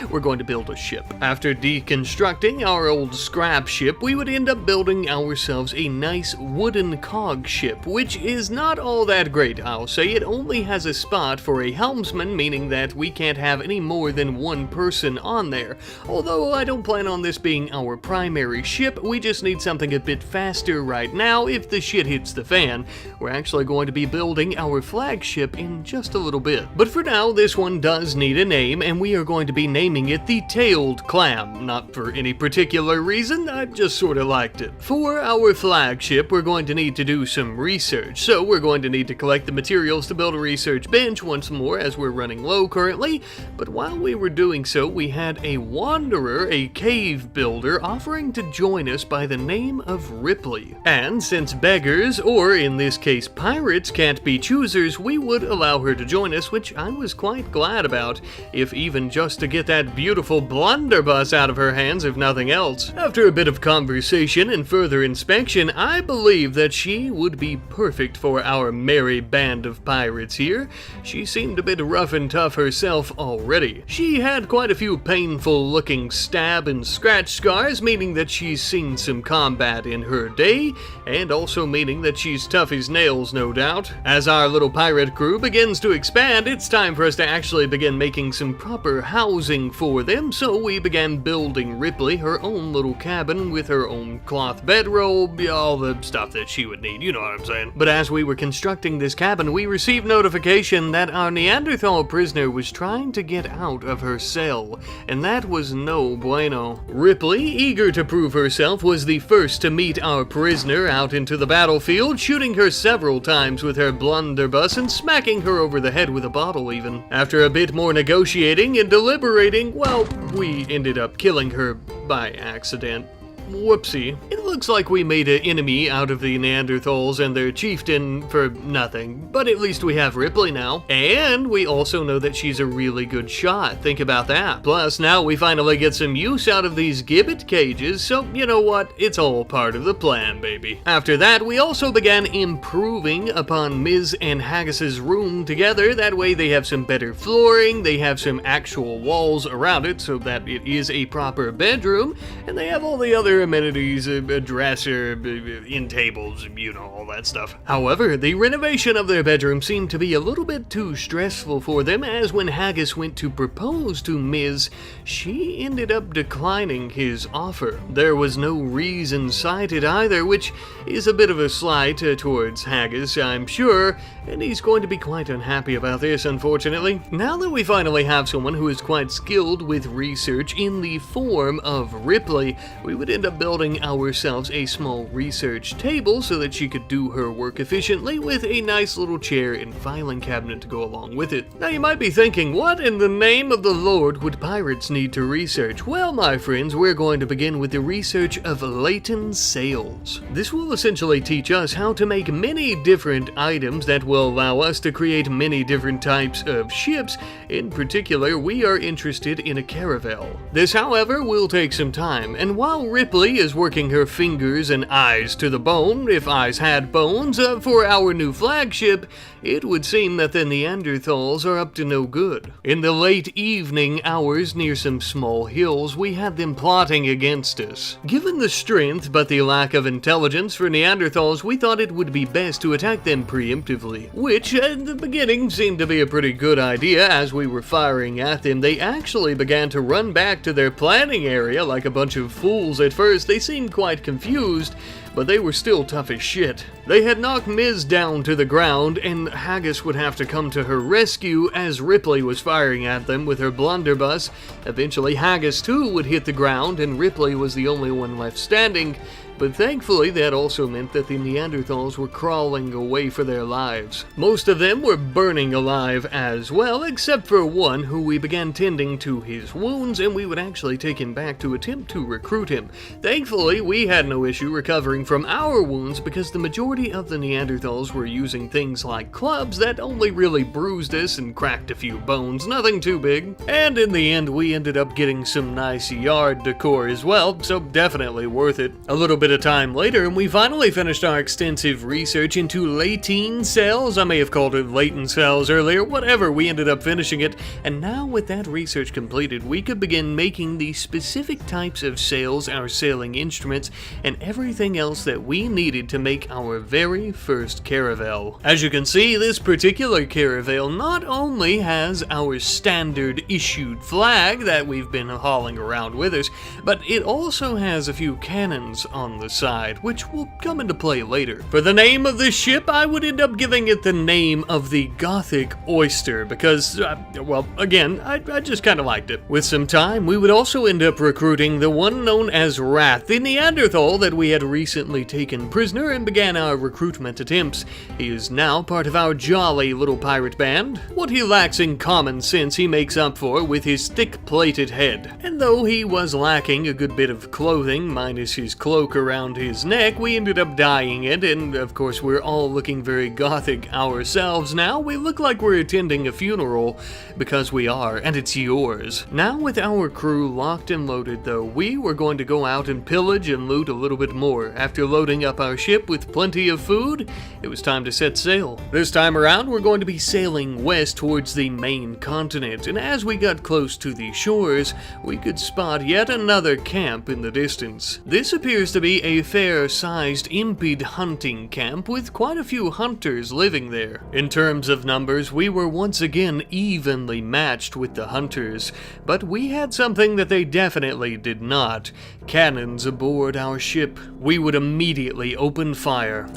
We're going to build a ship. After deconstructing our old scrap ship, we would end up building ourselves a nice wooden cog ship, which is not all that great, I'll say. It only has a spot for a helmsman, meaning that we can't have any more than one person on there. Although I don't plan on this being our primary ship, we just need something a bit faster right now if the shit hits the fan. We're actually going to be building our flagship in just a little bit. But for now, this one does need a name, and we are going to be naming it the Tailed Clam. Not for any particular reason, I just sort of liked it. For our flagship, we're going to need to do some research, so we're going to need to collect the materials to build a research bench once more, as we're running low currently. But while we were doing so, we had a wanderer, a cave builder, offering to join us by the name of Ripley. And since beggars, or in this case pirates, can't be choosers, we would allow her to join us, which I was quite glad about, if even just to get that beautiful blunderbuss out of her hands, if nothing else. After a bit of conversation and further inspection, I believe that she would be perfect for our merry band of pirates here. She seemed a bit rough and tough herself already. She had quite a few painful looking stab and scratch scars, meaning that she's seen some combat in her day, and also meaning that she's tough as nails, no doubt. As our little pirate crew begins to expand, it's time for us to actually begin making some proper housing for them, so we began building Ripley her own little cabin with her own cloth bedrobe, all the stuff that she would need, you know what I'm saying. But as we were constructing this cabin, we received notification that our Neanderthal prisoner was trying to get out of her cell, and that was no bueno. Ripley, eager to prove herself, was the first to meet our prisoner out into the battlefield, shooting her several times with her blunderbuss and smacking her over the head with a bottle even. After a bit more negotiating and deliberating, well, we ended up killing her by accident. Whoopsie. It looks like we made an enemy out of the Neanderthals and their chieftain for nothing, but at least we have Ripley now. And we also know that she's a really good shot, think about that. Plus, now we finally get some use out of these gibbet cages, so you know what, it's all part of the plan, baby. After that, we also began improving upon Ms. and Haggis's room together. That way they have some better flooring, they have some actual walls around it so that it is a proper bedroom, and they have all the other amenities, a dresser, end tables, you know, all that stuff. However, the renovation of their bedroom seemed to be a little bit too stressful for them, as when Haggis went to propose to Ms., she ended up declining his offer. There was no reason cited either, which is a bit of a slight towards Haggis, I'm sure, and he's going to be quite unhappy about this, unfortunately. Now that we finally have someone who is quite skilled with research in the form of Ripley, we would end up up building ourselves a small research table so that she could do her work efficiently, with a nice little chair and filing cabinet to go along with it. Now you might be thinking, what in the name of the Lord would pirates need to research? Well, my friends, we're going to begin with the research of latent sails. This will essentially teach us how to make many different items that will allow us to create many different types of ships. In particular, we are interested in a caravel. This, however, will take some time, and while Ripley is working her fingers and eyes to the bone, if eyes had bones, for our new flagship, it would seem that the Neanderthals are up to no good. In the late evening hours near some small hills, we had them plotting against us. Given the strength but the lack of intelligence for Neanderthals, we thought it would be best to attack them preemptively, which at the beginning seemed to be a pretty good idea. As we were firing at them, they actually began to run back to their planning area like a bunch of fools. At first, they seemed quite confused, but they were still tough as shit. They had knocked Miz down to the ground, and Haggis would have to come to her rescue as Ripley was firing at them with her blunderbuss. Eventually, Haggis too would hit the ground, and Ripley was the only one left standing. But thankfully, that also meant that the Neanderthals were crawling away for their lives. Most of them were burning alive as well, except for one who we began tending to his wounds, and we would actually take him back to attempt to recruit him. Thankfully, we had no issue recovering from our wounds because the majority of the Neanderthals were using things like clubs that only really bruised us and cracked a few bones, nothing too big. And in the end, we ended up getting some nice yard decor as well, so definitely worth it. A little bit of time later, and we finally finished our extensive research into latent cells. I may have called it latent cells earlier, whatever, we ended up finishing it, and now with that research completed, we could begin making the specific types of sails, our sailing instruments, and everything else that we needed to make our very first caravel. As you can see, this particular caravel not only has our standard issued flag that we've been hauling around with us, but it also has a few cannons on the side, which will come into play later. For the name of this ship, I would end up giving it the name of the Gothic Oyster because, well, again, I just kind of liked it. With some time, we would also end up recruiting the one known as Rat, the Neanderthal that we had recently taken prisoner, and began our recruitment attempts. He is now part of our jolly little pirate band. What he lacks in common sense, he makes up for with his thick-plated head. And though he was lacking a good bit of clothing, minus his cloak around his neck, we ended up dyeing it, and of course we're all looking very gothic ourselves now. We look like we're attending a funeral, because we are, and it's yours. Now with our crew locked and loaded though, we were going to go out and pillage and loot a little bit more. After loading up our ship with plenty of food, it was time to set sail. This time around, we're going to be sailing west towards the main continent, and as we got close to the shores, we could spot yet another camp in the distance. This appears to be a fair-sized impede hunting camp with quite a few hunters living there. In terms of numbers, we were once again evenly matched with the hunters, but we had something that they definitely did not: cannons aboard our ship. We would immediately open fire.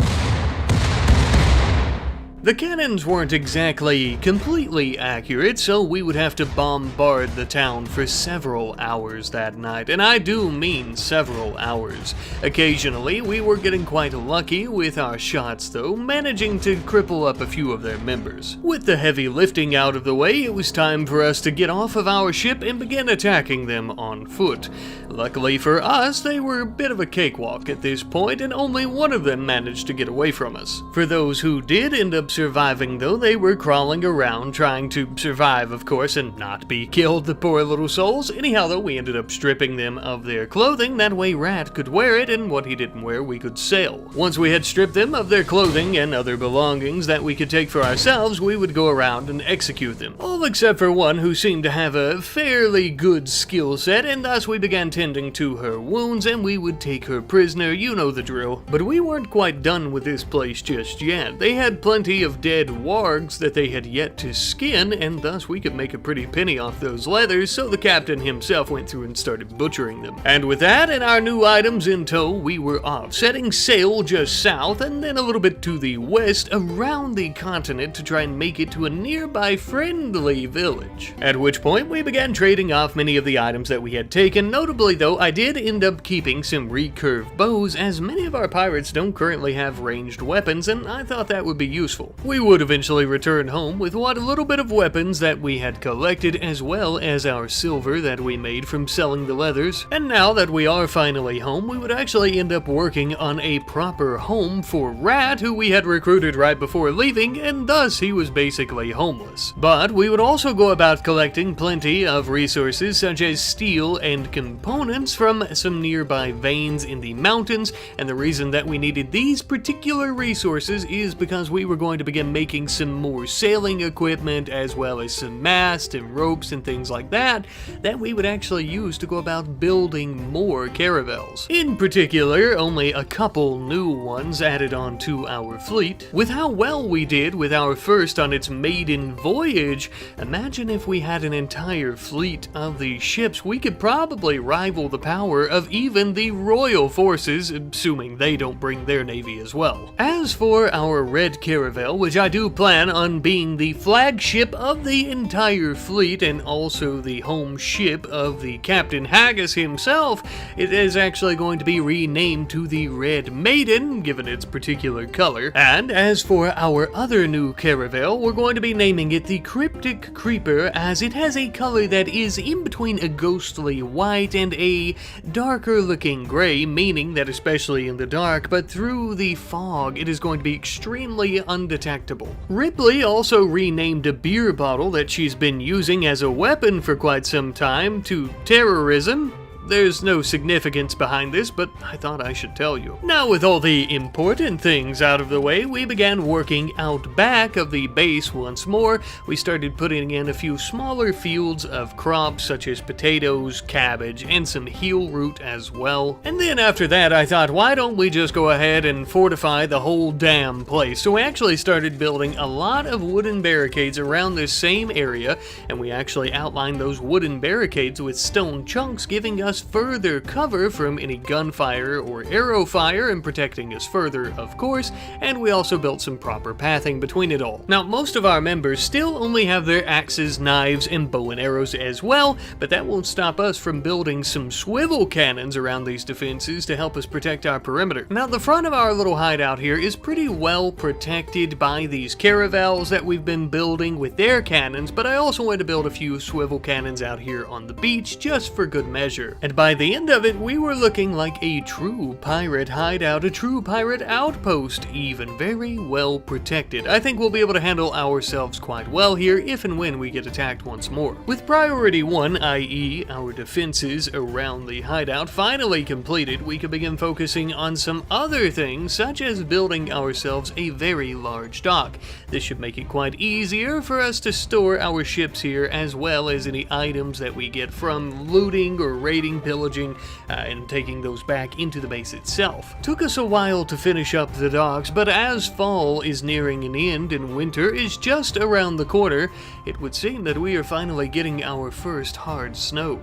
The cannons weren't exactly completely accurate, so we would have to bombard the town for several hours that night, and I do mean several hours. Occasionally, we were getting quite lucky with our shots though, managing to cripple up a few of their members. With the heavy lifting out of the way, it was time for us to get off of our ship and begin attacking them on foot. Luckily for us, they were a bit of a cakewalk at this point, and only one of them managed to get away from us. For those who did end up surviving though, they were crawling around trying to survive, of course, and not be killed, the poor little souls. Anyhow though, we ended up stripping them of their clothing, that way Rat could wear it, and what he didn't wear we could sell. Once we had stripped them of their clothing and other belongings that we could take for ourselves, we would go around and execute them. All except for one who seemed to have a fairly good skill set, and thus we began tending to her wounds, and we would take her prisoner, you know the drill. But we weren't quite done with this place just yet. They had plenty of dead wargs that they had yet to skin, and thus we could make a pretty penny off those leathers, so the captain himself went through and started butchering them. And with that and our new items in tow, we were off, setting sail just south and then a little bit to the west around the continent to try and make it to a nearby friendly village. At which point we began trading off many of the items that we had taken. Notably though, I did end up keeping some recurve bows, as many of our pirates don't currently have ranged weapons, and I thought that would be useful. We would eventually return home with what little bit of weapons that we had collected, as well as our silver that we made from selling the leathers. And now that we are finally home, we would actually end up working on a proper home for Rat, who we had recruited right before leaving, and thus he was basically homeless. But we would also go about collecting plenty of resources such as steel and components from some nearby veins in the mountains, and the reason that we needed these particular resources is because we were going to begin making some more sailing equipment, as well as some mast and ropes and things like that we would actually use to go about building more caravels. In particular, only a couple new ones added on to our fleet. With how well we did with our first on its maiden voyage, imagine if we had an entire fleet of these ships. We could probably rival the power of even the royal forces, assuming they don't bring their navy as well. As for our red caravel, which I do plan on being the flagship of the entire fleet and also the home ship of the Captain Haggis himself, it is actually going to be renamed to the Red Maiden, given its particular color. And as for our other new caravel, we're going to be naming it the Cryptic Creeper, as it has a color that is in between a ghostly white and a darker looking gray, meaning that especially in the dark, but through the fog, it is going to be extremely undetectable. Ripley also renamed a beer bottle that she's been using as a weapon for quite some time to terrorism. There's no significance behind this, but I thought I should tell you. Now, with all the important things out of the way, we began working out back of the base once more. We started putting in a few smaller fields of crops such as potatoes, cabbage, and some heel root as well. And then after that, I thought, why don't we just go ahead and fortify the whole damn place? So we actually started building a lot of wooden barricades around this same area, and we actually outlined those wooden barricades with stone chunks, giving us further cover from any gunfire or arrow fire and protecting us further, of course, and we also built some proper pathing between it all. Now, most of our members still only have their axes, knives, and bow and arrows as well, but that won't stop us from building some swivel cannons around these defenses to help us protect our perimeter. Now, the front of our little hideout here is pretty well protected by these caravels that we've been building with their cannons, but I also want to build a few swivel cannons out here on the beach just for good measure. And by the end of it, we were looking like a true pirate hideout, a true pirate outpost, even very well protected. I think we'll be able to handle ourselves quite well here if and when we get attacked once more. With priority 1, i.e. our defenses around the hideout, finally completed, we could begin focusing on some other things, such as building ourselves a very large dock. This should make it quite easier for us to store our ships here, as well as any items that we get from looting or raiding, pillaging, and taking those back into the base itself. Took us a while to finish up the docks, but as fall is nearing an end and winter is just around the corner, it would seem that we are finally getting our first hard snow.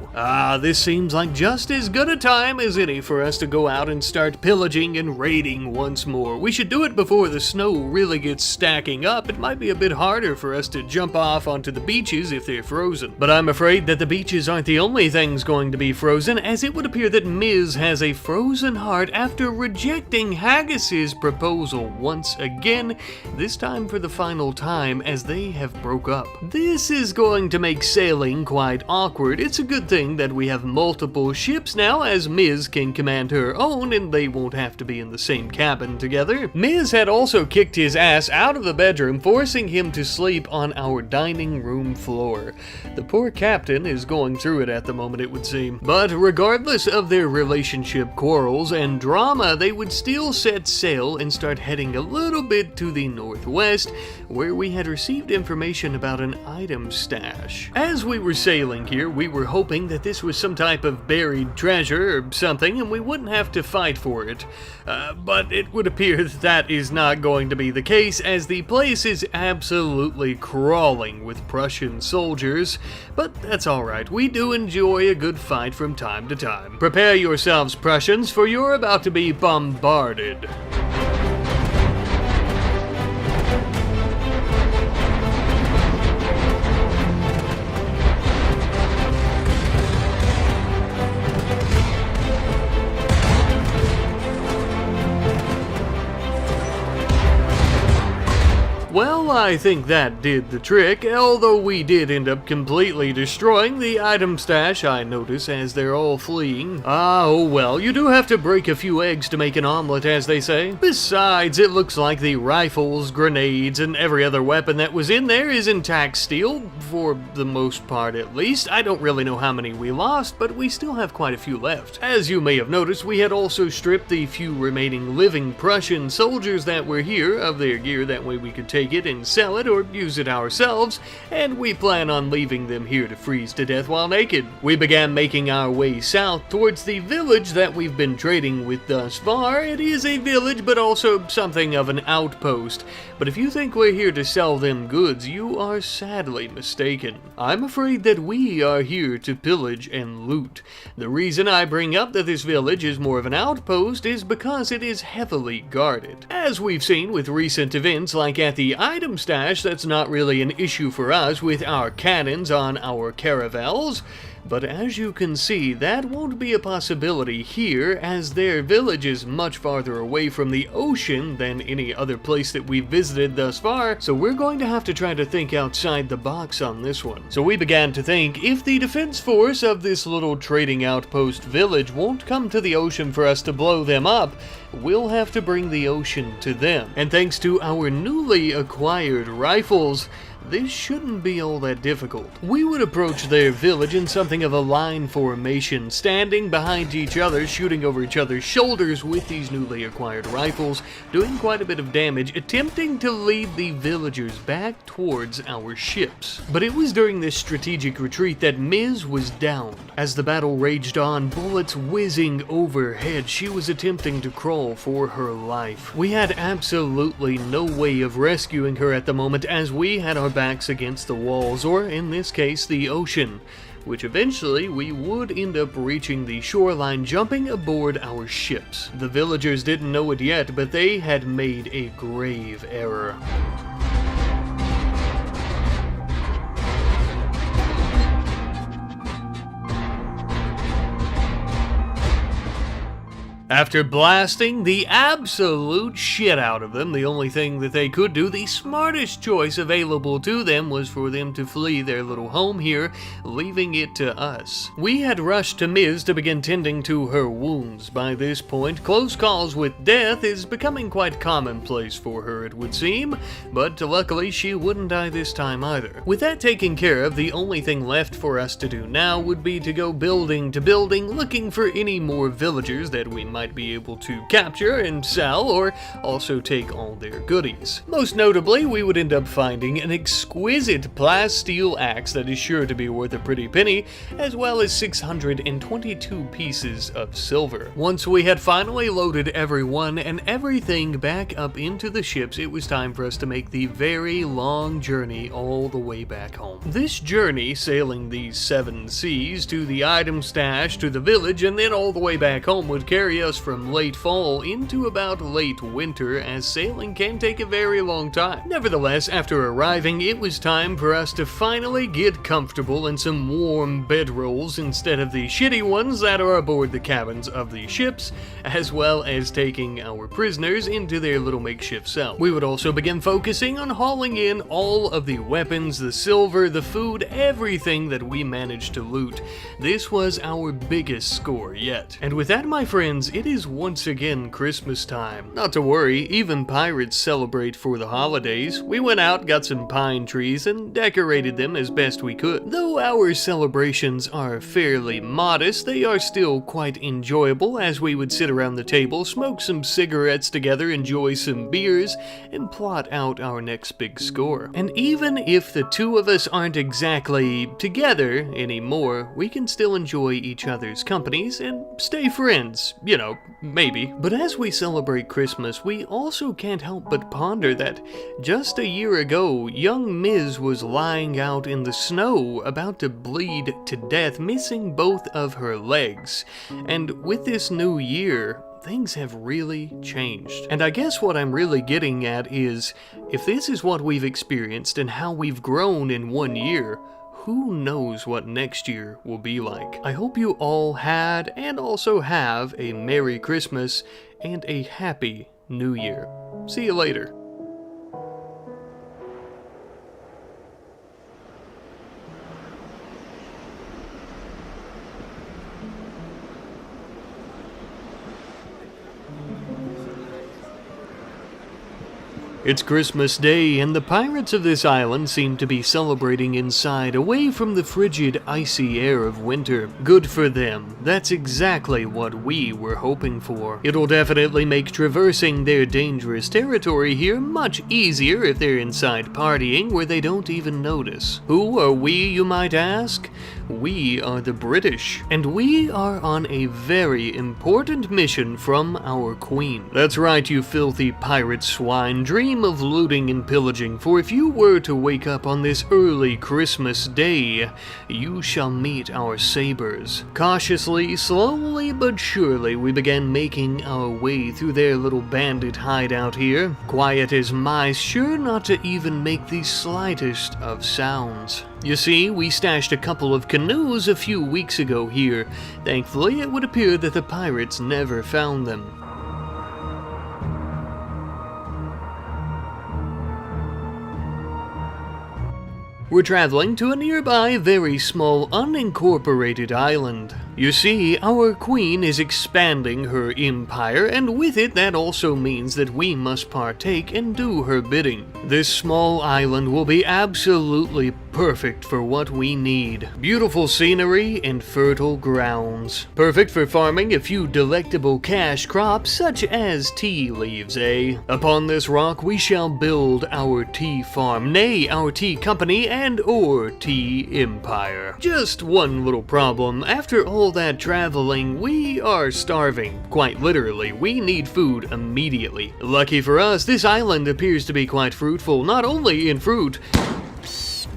This seems like just as good a time as any for us to go out and start pillaging and raiding once more. We should do it before the snow really gets stacking up. It might be a bit harder for us to jump off onto the beaches if they're frozen. But I'm afraid that the beaches aren't the only things going to be frozen, as it would appear that Miz has a frozen heart after rejecting Haggis's proposal once again, this time for the final time, as they have broke up. This is going to make sailing quite awkward. It's a good thing that we have multiple ships now, as Miz can command her own and they won't have to be in the same cabin together. Miz had also kicked his ass out of the bedroom, forcing him to sleep on our dining room floor. The poor captain is going through it at the moment, it would seem. But But regardless of their relationship quarrels and drama, they would still set sail and start heading a little bit to the northwest, where we had received information about an item stash. As we were sailing here, we were hoping that this was some type of buried treasure or something, and we wouldn't have to fight for it. But it would appear that is not going to be the case, as the place is absolutely crawling with Prussian soldiers. But that's alright, we do enjoy a good fight from time to time. Prepare yourselves, Prussians, for you're about to be bombarded. Well, I think that did the trick, although we did end up completely destroying the item stash, I notice, as they're all fleeing. Oh well, you do have to break a few eggs to make an omelet, as they say. Besides, it looks like the rifles, grenades, and every other weapon that was in there is intact still, for the most part at least. I don't really know how many we lost, but we still have quite a few left. As you may have noticed, we had also stripped the few remaining living Prussian soldiers that were here of their gear, that way we could take it and sell it or use it ourselves, and we plan on leaving them here to freeze to death while naked. We began making our way south towards the village that we've been trading with thus far. It is a village, but also something of an outpost. But if you think we're here to sell them goods, you are sadly mistaken. I'm afraid that we are here to pillage and loot. The reason I bring up that this village is more of an outpost is because it is heavily guarded. As we've seen with recent events like at the item stash, that's not really an issue for us with our cannons on our caravels. But as you can see, that won't be a possibility here, as their village is much farther away from the ocean than any other place that we've visited thus far, so we're going to have to try to think outside the box on this one. So we began to think, if the defense force of this little trading outpost village won't come to the ocean for us to blow them up, we'll have to bring the ocean to them. And thanks to our newly acquired rifles, this shouldn't be all that difficult. We would approach their village in something of a line formation, standing behind each other, shooting over each other's shoulders with these newly acquired rifles, doing quite a bit of damage, attempting to lead the villagers back towards our ships. But it was during this strategic retreat that Ms. was downed. As the battle raged on, bullets whizzing overhead, she was attempting to crawl for her life. We had absolutely no way of rescuing her at the moment, as we had our backs against the walls, or in this case, the ocean, which eventually we would end up reaching the shoreline, jumping aboard our ships. The villagers didn't know it yet, but they had made a grave error. After blasting the absolute shit out of them, the only thing that they could do, the smartest choice available to them, was for them to flee their little home here, leaving it to us. We had rushed to Ms. to begin tending to her wounds. By this point, close calls with death is becoming quite commonplace for her, it would seem, but luckily she wouldn't die this time either. With that taken care of, the only thing left for us to do now would be to go building to building, looking for any more villagers that we might be able to capture and sell, or also take all their goodies. Most notably, we would end up finding an exquisite plasteel axe that is sure to be worth a pretty penny, as well as 622 pieces of silver. Once we had finally loaded everyone and everything back up into the ships, it was time for us to make the very long journey all the way back home. This journey, sailing these 7 seas to the item stash, to the village, and then all the way back home, would carry us from late fall into about late winter, as sailing can take a very long time. Nevertheless, after arriving, it was time for us to finally get comfortable in some warm bedrolls instead of the shitty ones that are aboard the cabins of the ships, as well as taking our prisoners into their little makeshift cell. We would also begin focusing on hauling in all of the weapons, the silver, the food, everything that we managed to loot. This was our biggest score yet. And with that, my friends, it is once again Christmas time. Not to worry, even pirates celebrate for the holidays. We went out, got some pine trees, and decorated them as best we could. Though our celebrations are fairly modest, they are still quite enjoyable as we would sit around the table, smoke some cigarettes together, enjoy some beers, and plot out our next big score. And even if the two of us aren't exactly together anymore, we can still enjoy each other's companies and stay friends, you know, maybe. But as we celebrate Christmas, we also can't help but ponder that just a year ago, young Ms. was lying out in the snow about to bleed to death, missing both of her legs. And with this new year, things have really changed. And I guess what I'm really getting at is, if this is what we've experienced and how we've grown in 1 year, who knows what next year will be like. I hope you all had and also have a Merry Christmas and a Happy New Year. See you later. It's Christmas Day, and the pirates of this island seem to be celebrating inside, away from the frigid, icy air of winter. Good for them. That's exactly what we were hoping for. It'll definitely make traversing their dangerous territory here much easier if they're inside partying where they don't even notice. Who are we, you might ask? We are the British, and we are on a very important mission from our queen. That's right, you filthy pirate swine. Dream of looting and pillaging, for if you were to wake up on this early Christmas day, you shall meet our sabers. Cautiously, slowly but surely, we began making our way through their little bandit hideout here, quiet as mice, sure not to even make the slightest of sounds. You see, we stashed a couple of canoes a few weeks ago here. Thankfully, it would appear that the pirates never found them. We're traveling to a nearby, very small, unincorporated island. You see, our queen is expanding her empire, and with it, that also means that we must partake and do her bidding. This small island will be absolutely perfect for what we need. Beautiful scenery and fertile grounds. Perfect for farming a few delectable cash crops such as tea leaves, eh? Upon this rock we shall build our tea farm, nay, our tea company and or tea empire. Just one little problem. After all that traveling, we are starving. Quite literally, we need food immediately. Lucky for us, this island appears to be quite fruitful, not only in fruit,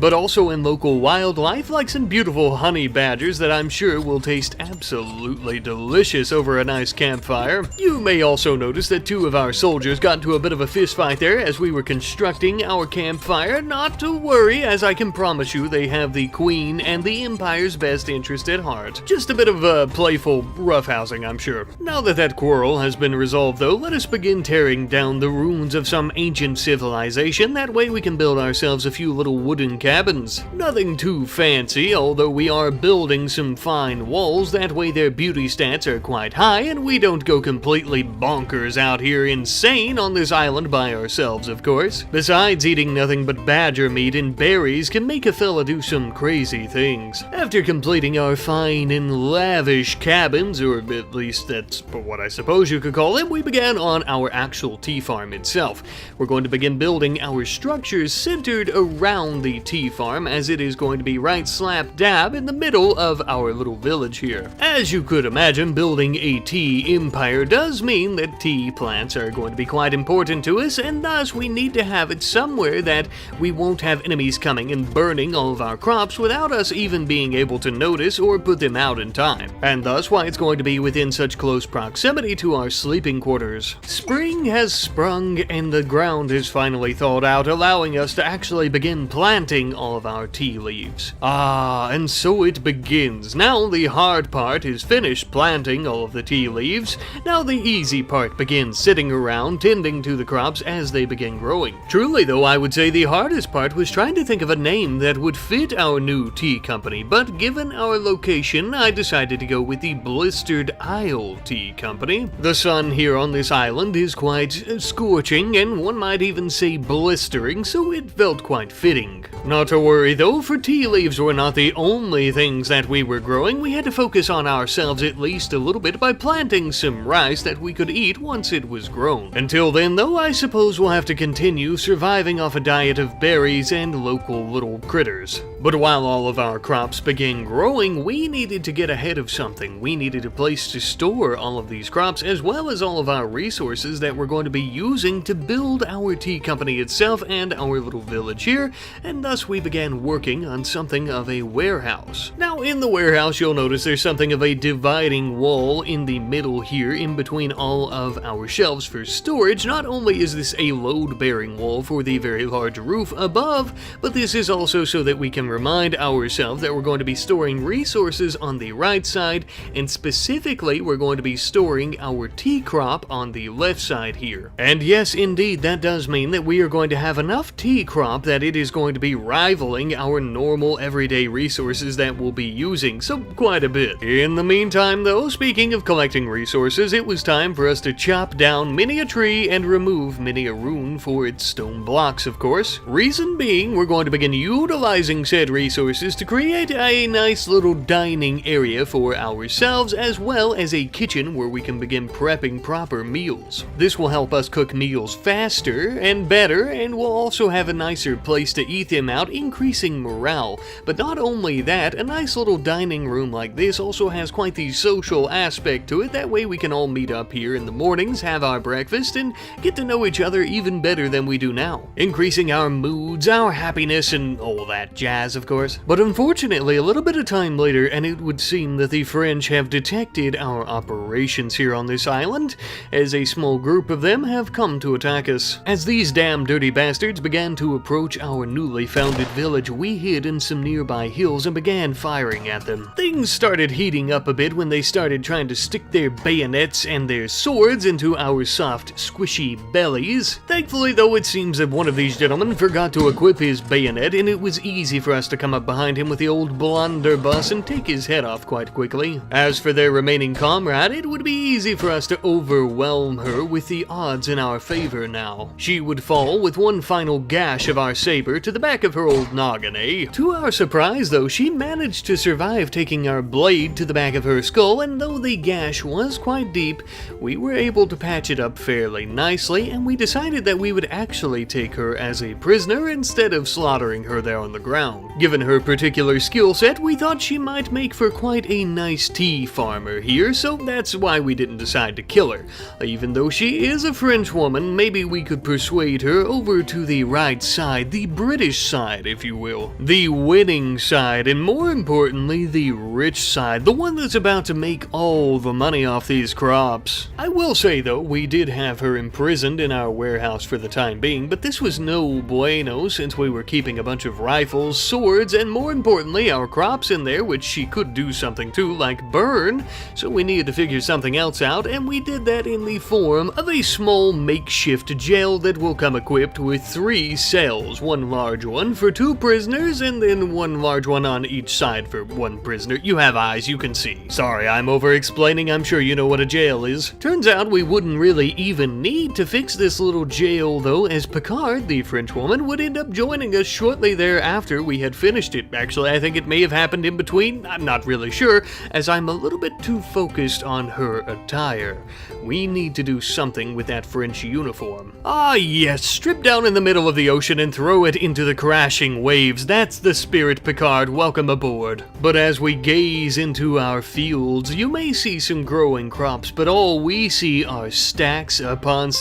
but also in local wildlife like some beautiful honey badgers that I'm sure will taste absolutely delicious over a nice campfire. You may also notice that two of our soldiers got into a bit of a fist fight there as we were constructing our campfire. Not to worry, as I can promise you they have the queen and the empire's best interest at heart. Just a bit of playful roughhousing, I'm sure. Now that that quarrel has been resolved though, let us begin tearing down the ruins of some ancient civilization. That way we can build ourselves a few little wooden cabins. Nothing too fancy, although we are building some fine walls. That way their beauty stats are quite high and we don't go completely bonkers out here insane on this island by ourselves, of course. Besides, eating nothing but badger meat and berries can make a fella do some crazy things. After completing our fine and lavish cabins, or at least that's what I suppose you could call it, we began on our actual tea farm itself. We're going to begin building our structures centered around the tea farm, as it is going to be right slap dab in the middle of our little village here. As you could imagine, building a tea empire does mean that tea plants are going to be quite important to us, and thus we need to have it somewhere that we won't have enemies coming and burning all of our crops without us even being able to notice or put them out in time. And thus why it's going to be within such close proximity to our sleeping quarters. Spring has sprung and the ground is finally thawed out, allowing us to actually begin planting planting all of our tea leaves. Ah, and so it begins. Now the hard part is finished planting all of the tea leaves. Now the easy part begins, sitting around tending to the crops as they begin growing. Truly though, I would say the hardest part was trying to think of a name that would fit our new tea company, but given our location, I decided to go with the Blistered Isle Tea Company. The sun here on this island is quite scorching, and one might even say blistering, so it felt quite fitting. Not to worry though, for tea leaves were not the only things that we were growing. We had to focus on ourselves at least a little bit by planting some rice that we could eat once it was grown. Until then though, I suppose we'll have to continue surviving off a diet of berries and local little critters. But while all of our crops began growing, we needed to get ahead of something. We needed a place to store all of these crops, as well as all of our resources that we're going to be using to build our tea company itself and our little village here, and thus we began working on something of a warehouse. Now in the warehouse, you'll notice there's something of a dividing wall in the middle here, in between all of our shelves for storage. Not only is this a load-bearing wall for the very large roof above, but this is also so that we can remind ourselves that we're going to be storing resources on the right side, and specifically we're going to be storing our tea crop on the left side here. And yes, indeed, that does mean that we are going to have enough tea crop that it is going to be rivaling our normal everyday resources that we'll be using, so quite a bit. In the meantime though, speaking of collecting resources, it was time for us to chop down many a tree and remove many a rune for its stone blocks, of course. Reason being, we're going to begin utilizing said resources to create a nice little dining area for ourselves, as well as a kitchen where we can begin prepping proper meals. This will help us cook meals faster and better, and we'll also have a nicer place to eat them out, increasing morale. But not only that, a nice little dining room like this also has quite the social aspect to it. That way we can all meet up here in the mornings, have our breakfast, and get to know each other even better than we do now, increasing our moods, our happiness, and all that jazz, of course. But unfortunately, a little bit of time later, and it would seem that the French have detected our operations here on this island, as a small group of them have come to attack us. As these damn dirty bastards began to approach our newly founded village, we hid in some nearby hills and began firing at them. Things started heating up a bit when they started trying to stick their bayonets and their swords into our soft, squishy bellies. Thankfully though, it seems that one of these gentlemen forgot to equip his bayonet, and it was easy for us to come up behind him with the old blunderbuss and take his head off quite quickly. As for their remaining comrade, it would be easy for us to overwhelm her with the odds in our favor now. She would fall with one final gash of our saber to the back of her old noggin, eh? To our surprise though, she managed to survive taking our blade to the back of her skull, and though the gash was quite deep, we were able to patch it up fairly nicely, and we decided that we would actually take her as a prisoner instead of slaughtering her there on the ground. Given her particular skill set, we thought she might make for quite a nice tea farmer here, so that's why we didn't decide to kill her. Even though she is a French woman, maybe we could persuade her over to the right side, the British side, if you will. The winning side, and more importantly, the rich side, the one that's about to make all the money off these crops. I will say though, we did have her imprisoned in our warehouse for the time being, but this was no bueno since we were keeping a bunch of rifles, swords, and more importantly, our crops in there, which she could do something to, like burn, so we needed to figure something else out, and we did that in the form of a small makeshift jail that will come equipped with 3 cells, one large one for 2 prisoners, and then one large one on each side for 1 prisoner. You have eyes, you can see. Sorry, I'm over-explaining, I'm sure you know what a jail is. Turns out we wouldn't really even need to fix this little jail though, as Picard, the French woman, would end up joining us shortly thereafter we had finished it. Actually, I think it may have happened in between, I'm not really sure, as I'm a little bit too focused on her attire. We need to do something with that French uniform. Ah yes, strip down in the middle of the ocean and throw it into the crashing waves. That's the spirit, Picard, welcome aboard. But as we gaze into our fields, you may see some growing crops, but all we see are stacks upon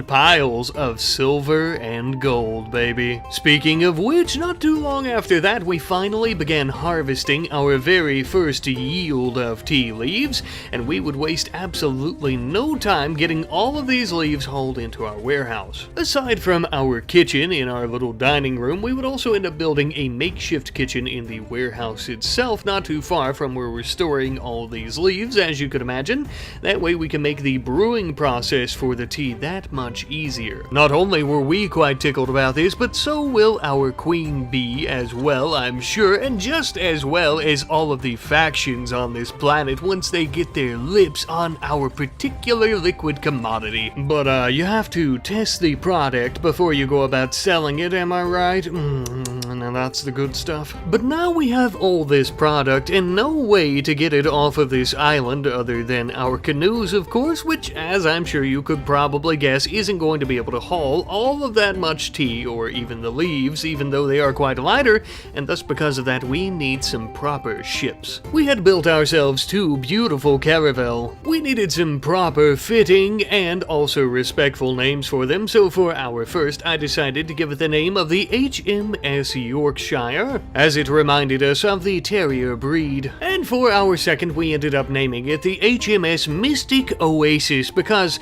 piles of silver and gold, baby. Speaking of which, not too long after that, we finally began harvesting our very first yield of tea leaves, and we would waste absolutely no time getting all of these leaves hauled into our warehouse. Aside from our kitchen in our little dining room, we would also end up building a makeshift kitchen in the warehouse itself, not too far from where we're storing all these leaves, as you could imagine. That way we can make the brewing process for the tea that much easier. Not only were we quite tickled about this, but so will our queen bee as well, I'm sure, and just as well as all of the factions on this planet once they get their lips on our particular liquid commodity. But you have to test the product before you go about selling it, am I right? Now that's the good stuff. But now we have all this product and no way to get it off of this island other than our canoes, of course, which, as I'm sure you could probably guess, isn't going to be able to haul all of that much tea or even the leaves, even though they are quite lighter, and thus because of that we need some proper ships. We had built ourselves 2 beautiful caravel. We needed some proper fitting and also respectful names for them, so for our first I decided to give it the name of the HMS Yorkshire, as it reminded us of the terrier breed. And for our second we ended up naming it the HMS Mystic Oasis because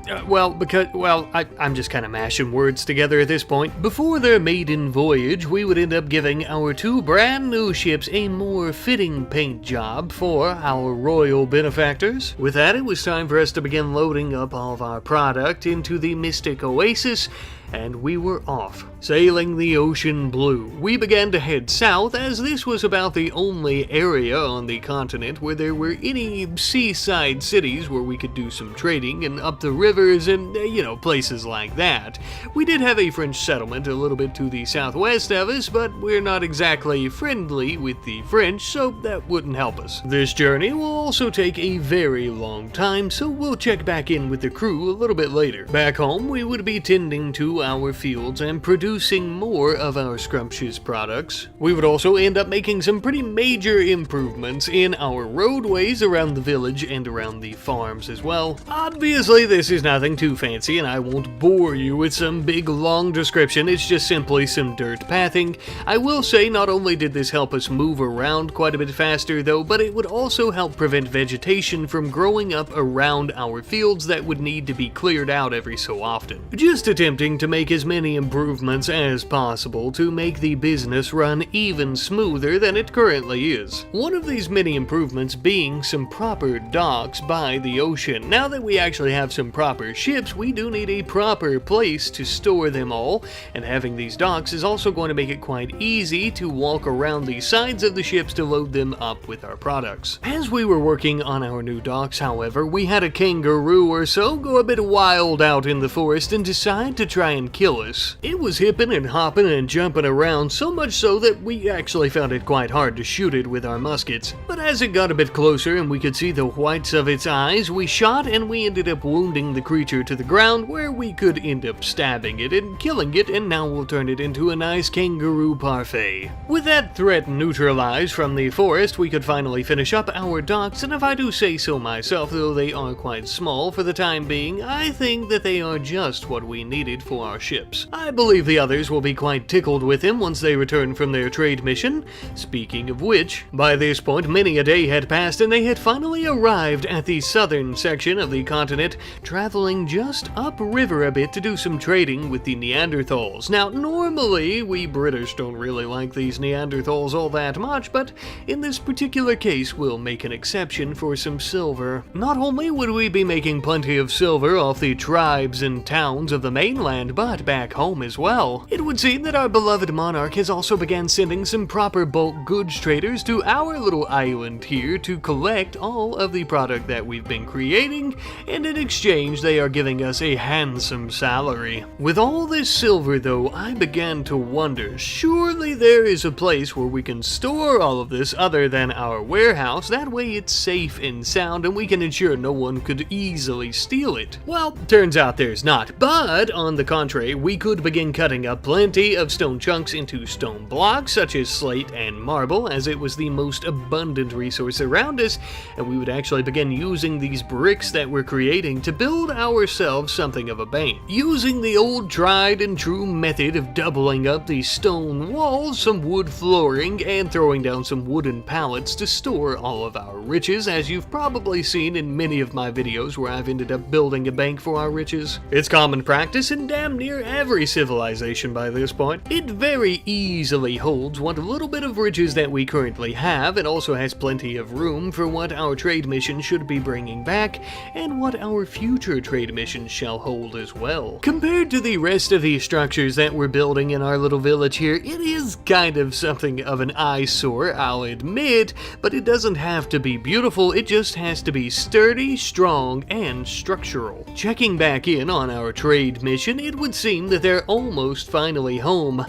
I'm just kind of mashing words together at this point. Before their maiden voyage, we would end up giving our 2 brand new ships a more fitting paint job for our royal benefactors. With that, it was time for us to begin loading up all of our product into the Mystic Oasis, and we were off, sailing the ocean blue. We began to head south, as this was about the only area on the continent where there were any seaside cities where we could do some trading and up the rivers and, places like that. We did have a French settlement a little bit to the southwest of us, but we're not exactly friendly with the French, so that wouldn't help us. This journey will also take a very long time, so we'll check back in with the crew a little bit later. Back home, we would be tending to our fields and producing more of our scrumptious products. We would also end up making some pretty major improvements in our roadways around the village and around the farms as well. Obviously, this is nothing too fancy, and I won't bore you with some big long description. It's just simply some dirt pathing. I will say not only did this help us move around quite a bit faster though, but it would also help prevent vegetation from growing up around our fields that would need to be cleared out every so often. Just attempting to make as many improvements as possible to make the business run even smoother than it currently is. One of these many improvements being some proper docks by the ocean. Now that we actually have some proper ships, we do need a proper place to store them all, and having these docks is also going to make it quite easy to walk around the sides of the ships to load them up with our products. As we were working on our new docks, however, we had a kangaroo or so go a bit wild out in the forest and decide to try and kill us. It was hipping and hopping and jumping around, so much so that we actually found it quite hard to shoot it with our muskets. But as it got a bit closer and we could see the whites of its eyes, we shot and we ended up wounding the creature to the ground, where we could end up stabbing it and killing it, and now we'll turn it into a nice kangaroo parfait. With that threat neutralized from the forest, we could finally finish up our docks, and if I do say so myself, though they are quite small for the time being, I think that they are just what we needed for our ships. I believe the others will be quite tickled with him once they return from their trade mission. Speaking of which, by this point many a day had passed and they had finally arrived at the southern section of the continent, traveling just upriver a bit to do some trading with the Neanderthals. Now normally we British don't really like these Neanderthals all that much, but in this particular case we'll make an exception for some silver. Not only would we be making plenty of silver off the tribes and towns of the mainland, but back home as well. It would seem that our beloved monarch has also began sending some proper bulk goods traders to our little island here to collect all of the product that we've been creating, and in exchange they are giving us a handsome salary. With all this silver though, I began to wonder, surely there is a place where we can store all of this other than our warehouse, that way it's safe and sound and we can ensure no one could easily steal it. Well, turns out there's not, but on the contrary, we could begin cutting up plenty of stone chunks into stone blocks such as slate and marble, as it was the most abundant resource around us, and we would actually begin using these bricks that we're creating to build ourselves something of a bank. Using the old tried and true method of doubling up the stone walls, some wood flooring, and throwing down some wooden pallets to store all of our riches, as you've probably seen in many of my videos where I've ended up building a bank for our riches. It's common practice, and damn damn near every civilization by this point. It very easily holds what little bit of riches that we currently have. It also has plenty of room for what our trade mission should be bringing back, and what our future trade missions shall hold as well. Compared to the rest of the structures that we're building in our little village here, it is kind of something of an eyesore, I'll admit, but it doesn't have to be beautiful, it just has to be sturdy, strong, and structural. Checking back in on our trade mission, it would seem that they're almost finally home,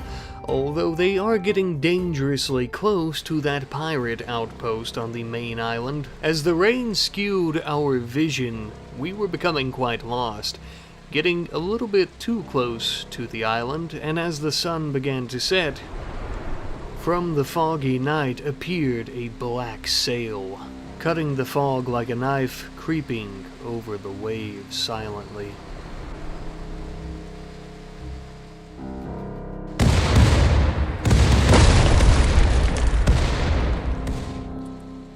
although they are getting dangerously close to that pirate outpost on the main island. As the rain skewed our vision, we were becoming quite lost, getting a little bit too close to the island, and as the sun began to set, from the foggy night appeared a black sail, cutting the fog like a knife, creeping over the waves silently.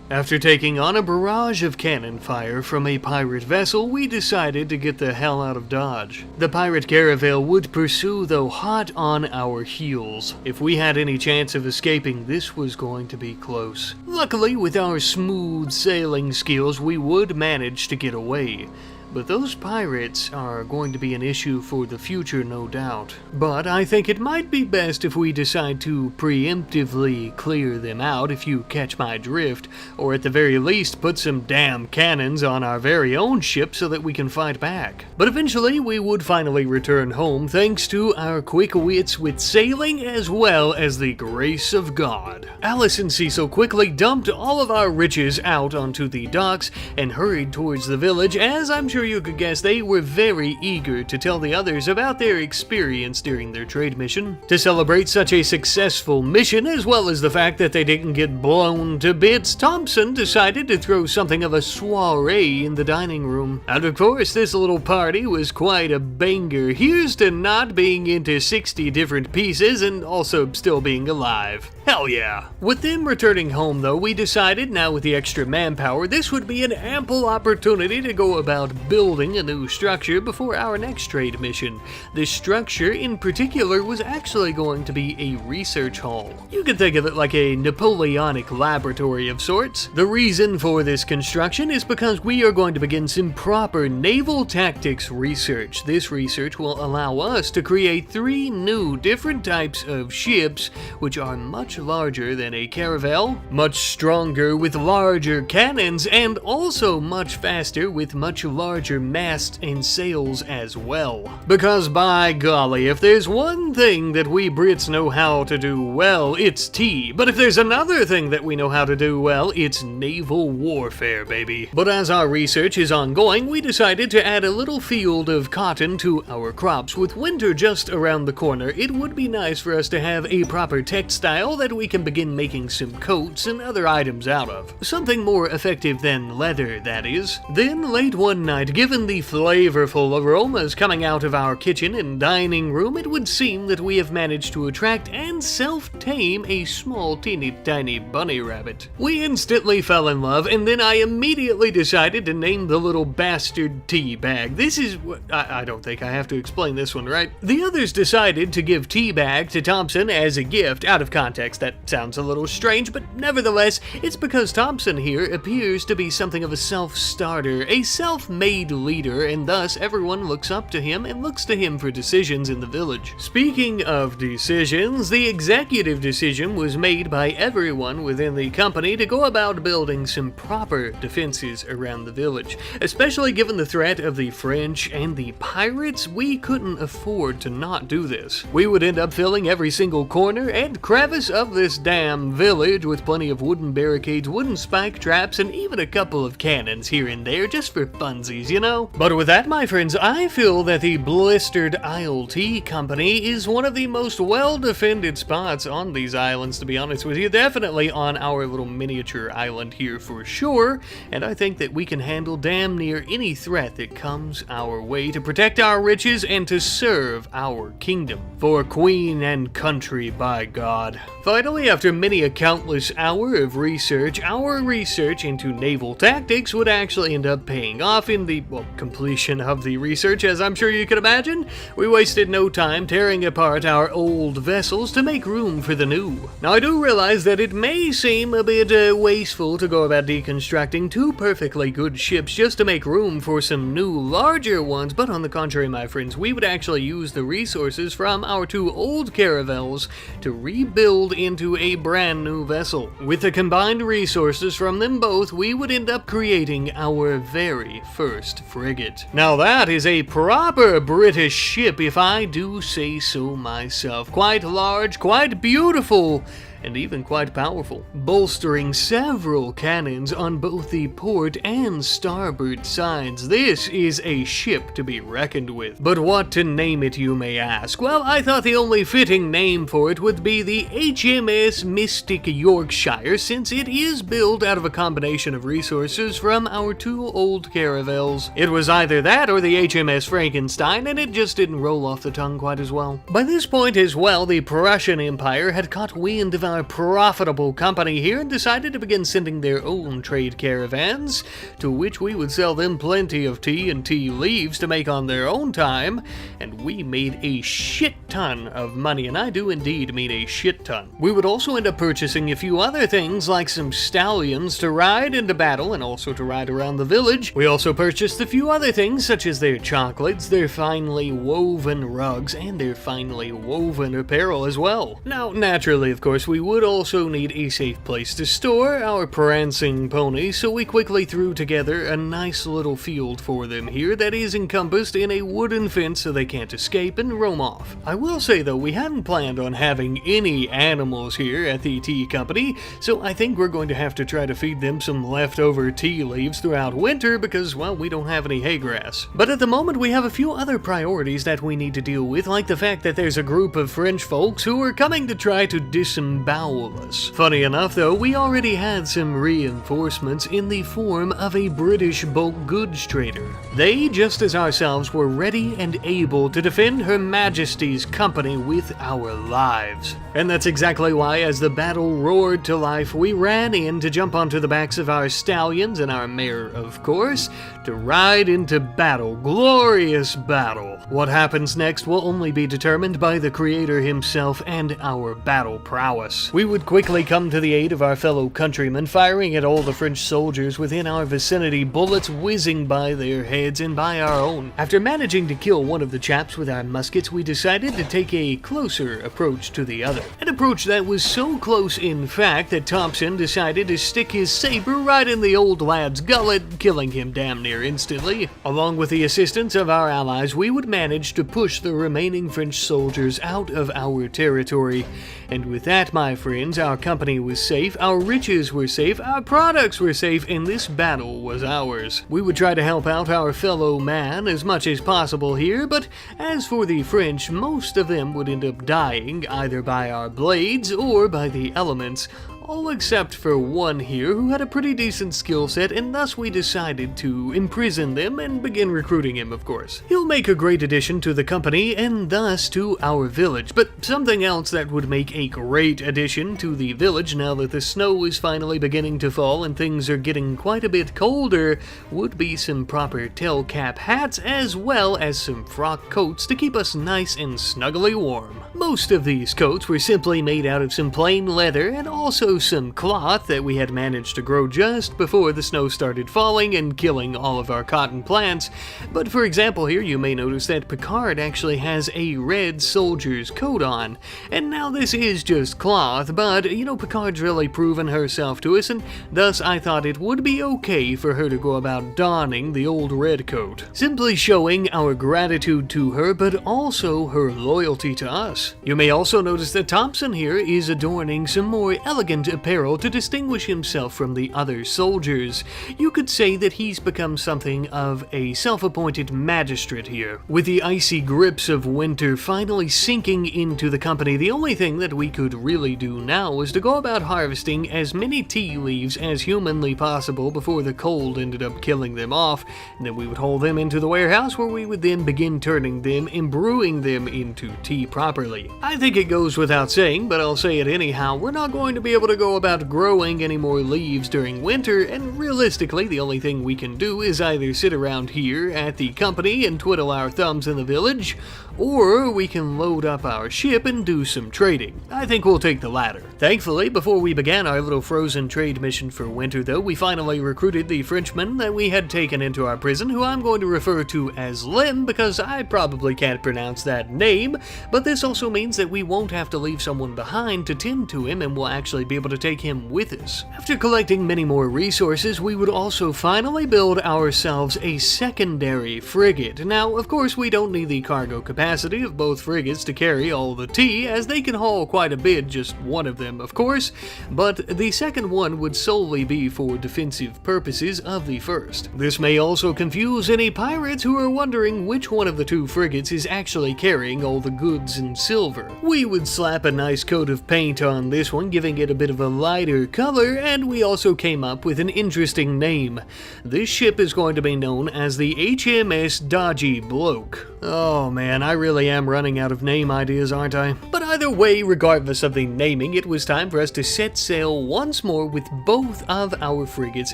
After taking on a barrage of cannon fire from a pirate vessel, we decided to get the hell out of Dodge. The pirate caravel would pursue, though, hot on our heels. If we had any chance of escaping, this was going to be close. Luckily, with our smooth sailing skills, we would manage to get away. But those pirates are going to be an issue for the future, no doubt. But I think it might be best if we decide to preemptively clear them out, if you catch my drift, or at the very least put some damn cannons on our very own ship so that we can fight back. But eventually we would finally return home thanks to our quick wits with sailing as well as the grace of God. Alice and Cecil quickly dumped all of our riches out onto the docks and hurried towards the village. As I'm sure you could guess, they were very eager to tell the others about their experience during their trade mission. To celebrate such a successful mission, as well as the fact that they didn't get blown to bits, Thompson decided to throw something of a soiree in the dining room. And of course, this little party was quite a banger. Here's to not being into 60 different pieces and also still being alive. Hell yeah. With them returning home though, we decided, now with the extra manpower, this would be an ample opportunity to go about building a new structure before our next trade mission. This structure in particular was actually going to be a research hall. You could think of it like a Napoleonic laboratory of sorts. The reason for this construction is because we are going to begin some proper naval tactics research. This research will allow us to create 3 new different types of ships, which are much larger than a caravel, much stronger with larger cannons, and also much faster with much larger masts and sails as well. Because by golly, if there's one thing that we Brits know how to do well, it's tea. But if there's another thing that we know how to do well, it's naval warfare, baby. But as our research is ongoing, we decided to add a little field of cotton to our crops. With winter just around the corner, it would be nice for us to have a proper textile that we can begin making some coats and other items out of. Something more effective than leather, that is. Then late one night, given the flavorful aromas coming out of our kitchen and dining room, it would seem that we have managed to attract and self-tame a small teeny tiny bunny rabbit. We instantly fell in love, and then I immediately decided to name the little bastard tea bag. This is what I don't think I have to explain this one, right? The others decided to give tea bag to Thompson as a gift. Out of context, that sounds a little strange, but nevertheless, it's because Thompson here appears to be something of a self-starter, a self-made leader, and thus everyone looks up to him and looks to him for decisions in the village. Speaking of decisions, the executive decision was made by everyone within the company to go about building some proper defenses around the village. Especially given the threat of the French and the pirates, we couldn't afford to not do this. We would end up filling every single corner and crevice of this damn village with plenty of wooden barricades, wooden spike traps, and even a couple of cannons here and there just for funsies, you know? But with that, my friends, I feel that the Blistered Isle Tea Company is one of the most well-defended spots on these islands, to be honest with you. Definitely on our little miniature island here for sure, and I think that we can handle damn near any threat that comes our way to protect our riches and to serve our kingdom. For queen and country, by God. For finally, after many a countless hour of research, our research into naval tactics would actually end up paying off in the, well, completion of the research, as I'm sure you can imagine. We wasted no time tearing apart our old vessels to make room for the new. Now, I do realize that it may seem a bit wasteful to go about deconstructing two perfectly good ships just to make room for some new, larger ones, but on the contrary, my friends, we would actually use the resources from our two old caravels to rebuild into a brand new vessel. With the combined resources from them both, we would end up creating our very first frigate. Now that is a proper British ship, if I do say so myself. Quite large, quite beautiful, and even quite powerful, bolstering several cannons on both the port and starboard sides. This is a ship to be reckoned with. But what to name it, you may ask? Well, I thought the only fitting name for it would be the HMS Mystic Yorkshire, since it is built out of a combination of resources from our two old caravels. It was either that or the HMS Frankenstein, and it just didn't roll off the tongue quite as well. By this point as well, the Prussian Empire had caught wind of our profitable company here and decided to begin sending their own trade caravans, to which we would sell them plenty of tea and tea leaves to make on their own time, and we made a shit ton of money, and I do indeed mean a shit ton. We would also end up purchasing a few other things like some stallions to ride into battle and also to ride around the village. We also purchased a few other things such as their chocolates, their finely woven rugs, and their finely woven apparel as well. Now, naturally, of course, we would also need a safe place to store our prancing ponies, so we quickly threw together a nice little field for them here that is encompassed in a wooden fence so they can't escape and roam off. I will say though, we hadn't planned on having any animals here at the tea company, so I think we're going to have to try to feed them some leftover tea leaves throughout winter because, well, we don't have any hay grass. But at the moment we have a few other priorities that we need to deal with, like the fact that there's a group of French folks who are coming to try to disembowel us. Funny enough though, we already had some reinforcements in the form of a British bulk goods trader. They, just as ourselves, were ready and able to defend Her Majesty's company with our lives. And that's exactly why, as the battle roared to life, we ran in to jump onto the backs of our stallions and our mare, of course, to ride into battle. Glorious battle. What happens next will only be determined by the creator himself and our battle prowess. We would quickly come to the aid of our fellow countrymen, firing at all the French soldiers within our vicinity, bullets whizzing by their heads and by our own. After managing to kill one of the chaps with our muskets, we decided to take a closer approach to the other. An approach that was so close, in fact, that Thompson decided to stick his saber right in the old lad's gullet, killing him damn near instantly. Along with the assistance of our allies, we would manage to push the remaining French soldiers out of our territory. And with that, my friends, our company was safe, our riches were safe, our products were safe, and this battle was ours. We would try to help out our fellow man as much as possible here, but as for the French, most of them would end up dying, either by our blades or by the elements. All except for one here who had a pretty decent skill set, and thus we decided to imprison them and begin recruiting him, of course. He'll make a great addition to the company and thus to our village, but something else that would make a great addition to the village now that the snow is finally beginning to fall and things are getting quite a bit colder would be some proper tail cap hats as well as some frock coats to keep us nice and snuggly warm. Most of these coats were simply made out of some plain leather and also some cloth that we had managed to grow just before the snow started falling and killing all of our cotton plants. But for example, here you may notice that Picard actually has a red soldier's coat on. And now this is just cloth, but you know, Picard's really proven herself to us, and thus I thought it would be okay for her to go about donning the old red coat, simply showing our gratitude to her, but also her loyalty to us. You may also notice that Thompson here is adorning some more elegant improved apparel to distinguish himself from the other soldiers. You could say that he's become something of a self-appointed magistrate here. With the icy grips of winter finally sinking into the company, the only thing that we could really do now was to go about harvesting as many tea leaves as humanly possible before the cold ended up killing them off, and then we would haul them into the warehouse where we would then begin turning them and brewing them into tea properly. I think it goes without saying, but I'll say it anyhow, we're not going to be able to go about growing any more leaves during winter, and realistically the only thing we can do is either sit around here at the company and twiddle our thumbs in the village, or we can load up our ship and do some trading. I think we'll take the latter. Thankfully, before we began our little frozen trade mission for winter though, we finally recruited the Frenchman that we had taken into our prison, who I'm going to refer to as Lim because I probably can't pronounce that name, but this also means that we won't have to leave someone behind to tend to him and we'll actually be able to take him with us. After collecting many more resources, we would also finally build ourselves a secondary frigate. Now, of course, we don't need the cargo capacity of both frigates to carry all the tea, as they can haul quite a bit, just one of them, of course, but the second one would solely be for defensive purposes of the first. This may also confuse any pirates who are wondering which one of the two frigates is actually carrying all the goods and silver. We would slap a nice coat of paint on this one, giving it a bit of a lighter color, and we also came up with an interesting name. This ship is going to be known as the HMS Dodgy Bloke. Oh man, I really am running out of name ideas, aren't I? But either way, regardless of the naming, it was time for us to set sail once more with both of our frigates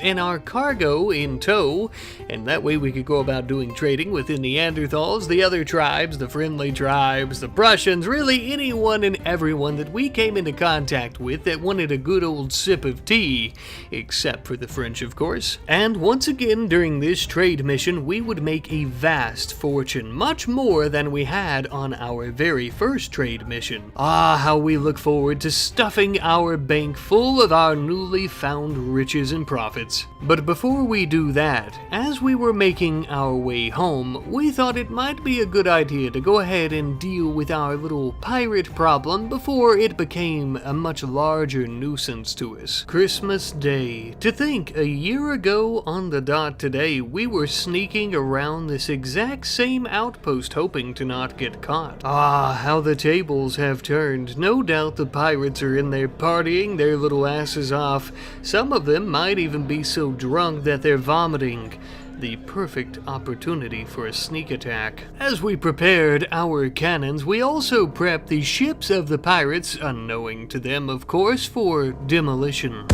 and our cargo in tow, and that way we could go about doing trading with the Neanderthals, the other tribes, the friendly tribes, the Prussians, really anyone and everyone that we came into contact with that wanted a good old sip of tea, except for the French, of course. And once again, during this trade mission, we would make a vast fortune, much more than we had on our very first trade mission. Ah, how we look forward to stuffing our bank full of our newly found riches and profits. But before we do that, as we were making our way home, we thought it might be a good idea to go ahead and deal with our little pirate problem before it became a much larger nuisance to us. Christmas Day. To think, a year ago on the dot today, we were sneaking around this exact same outpost hoping to not get caught. Ah, how the tables have turned. No doubt the pirates are in there partying their little asses off. Some of them might even be so drunk that they're vomiting. The perfect opportunity for a sneak attack. As we prepared our cannons, we also prepped the ships of the pirates, unknowing to them of course, for demolition.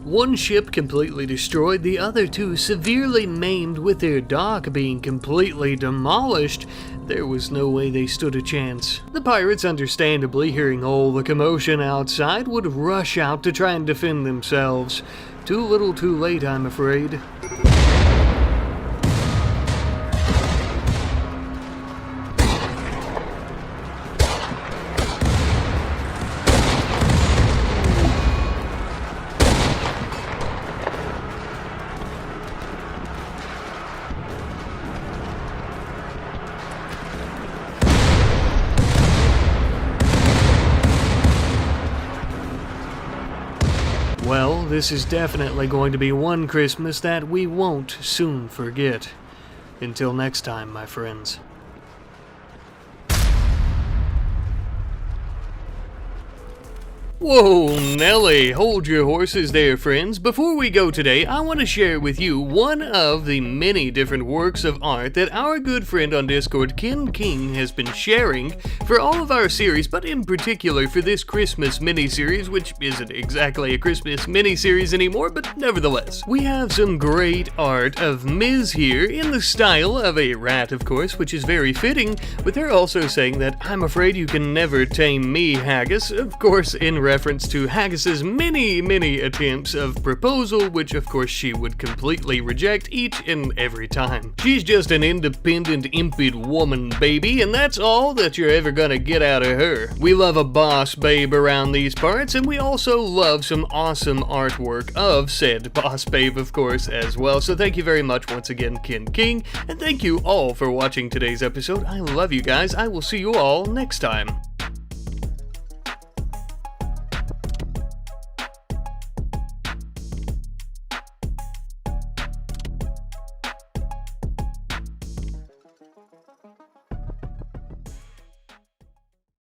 One ship completely destroyed, the other two severely maimed with their dock being completely demolished. There was no way they stood a chance. The pirates, understandably hearing all the commotion outside, would rush out to try and defend themselves. Too little too late, I'm afraid. Well, this is definitely going to be one Christmas that we won't soon forget. Until next time, my friends. Whoa, Nelly, hold your horses there, friends. Before we go today, I want to share with you one of the many different works of art that our good friend on Discord, Ken King, has been sharing for all of our series, but in particular for this Christmas mini-series, which isn't exactly a Christmas mini-series anymore, but nevertheless. We have some great art of Ms. here in the style of a rat, of course, which is very fitting, with her also saying that, "I'm afraid you can never tame me, Haggis," of course in reference to Haggis's many attempts of proposal, which of course she would completely reject each and every time. She's just an independent, impid woman, baby, and that's all that you're ever gonna get out of her. We love a boss babe around these parts, and we also love some awesome artwork of said boss babe, of course, as well. So thank you very much once again, Ken King, and thank you all for watching today's episode. I love you guys. I will see you all next time.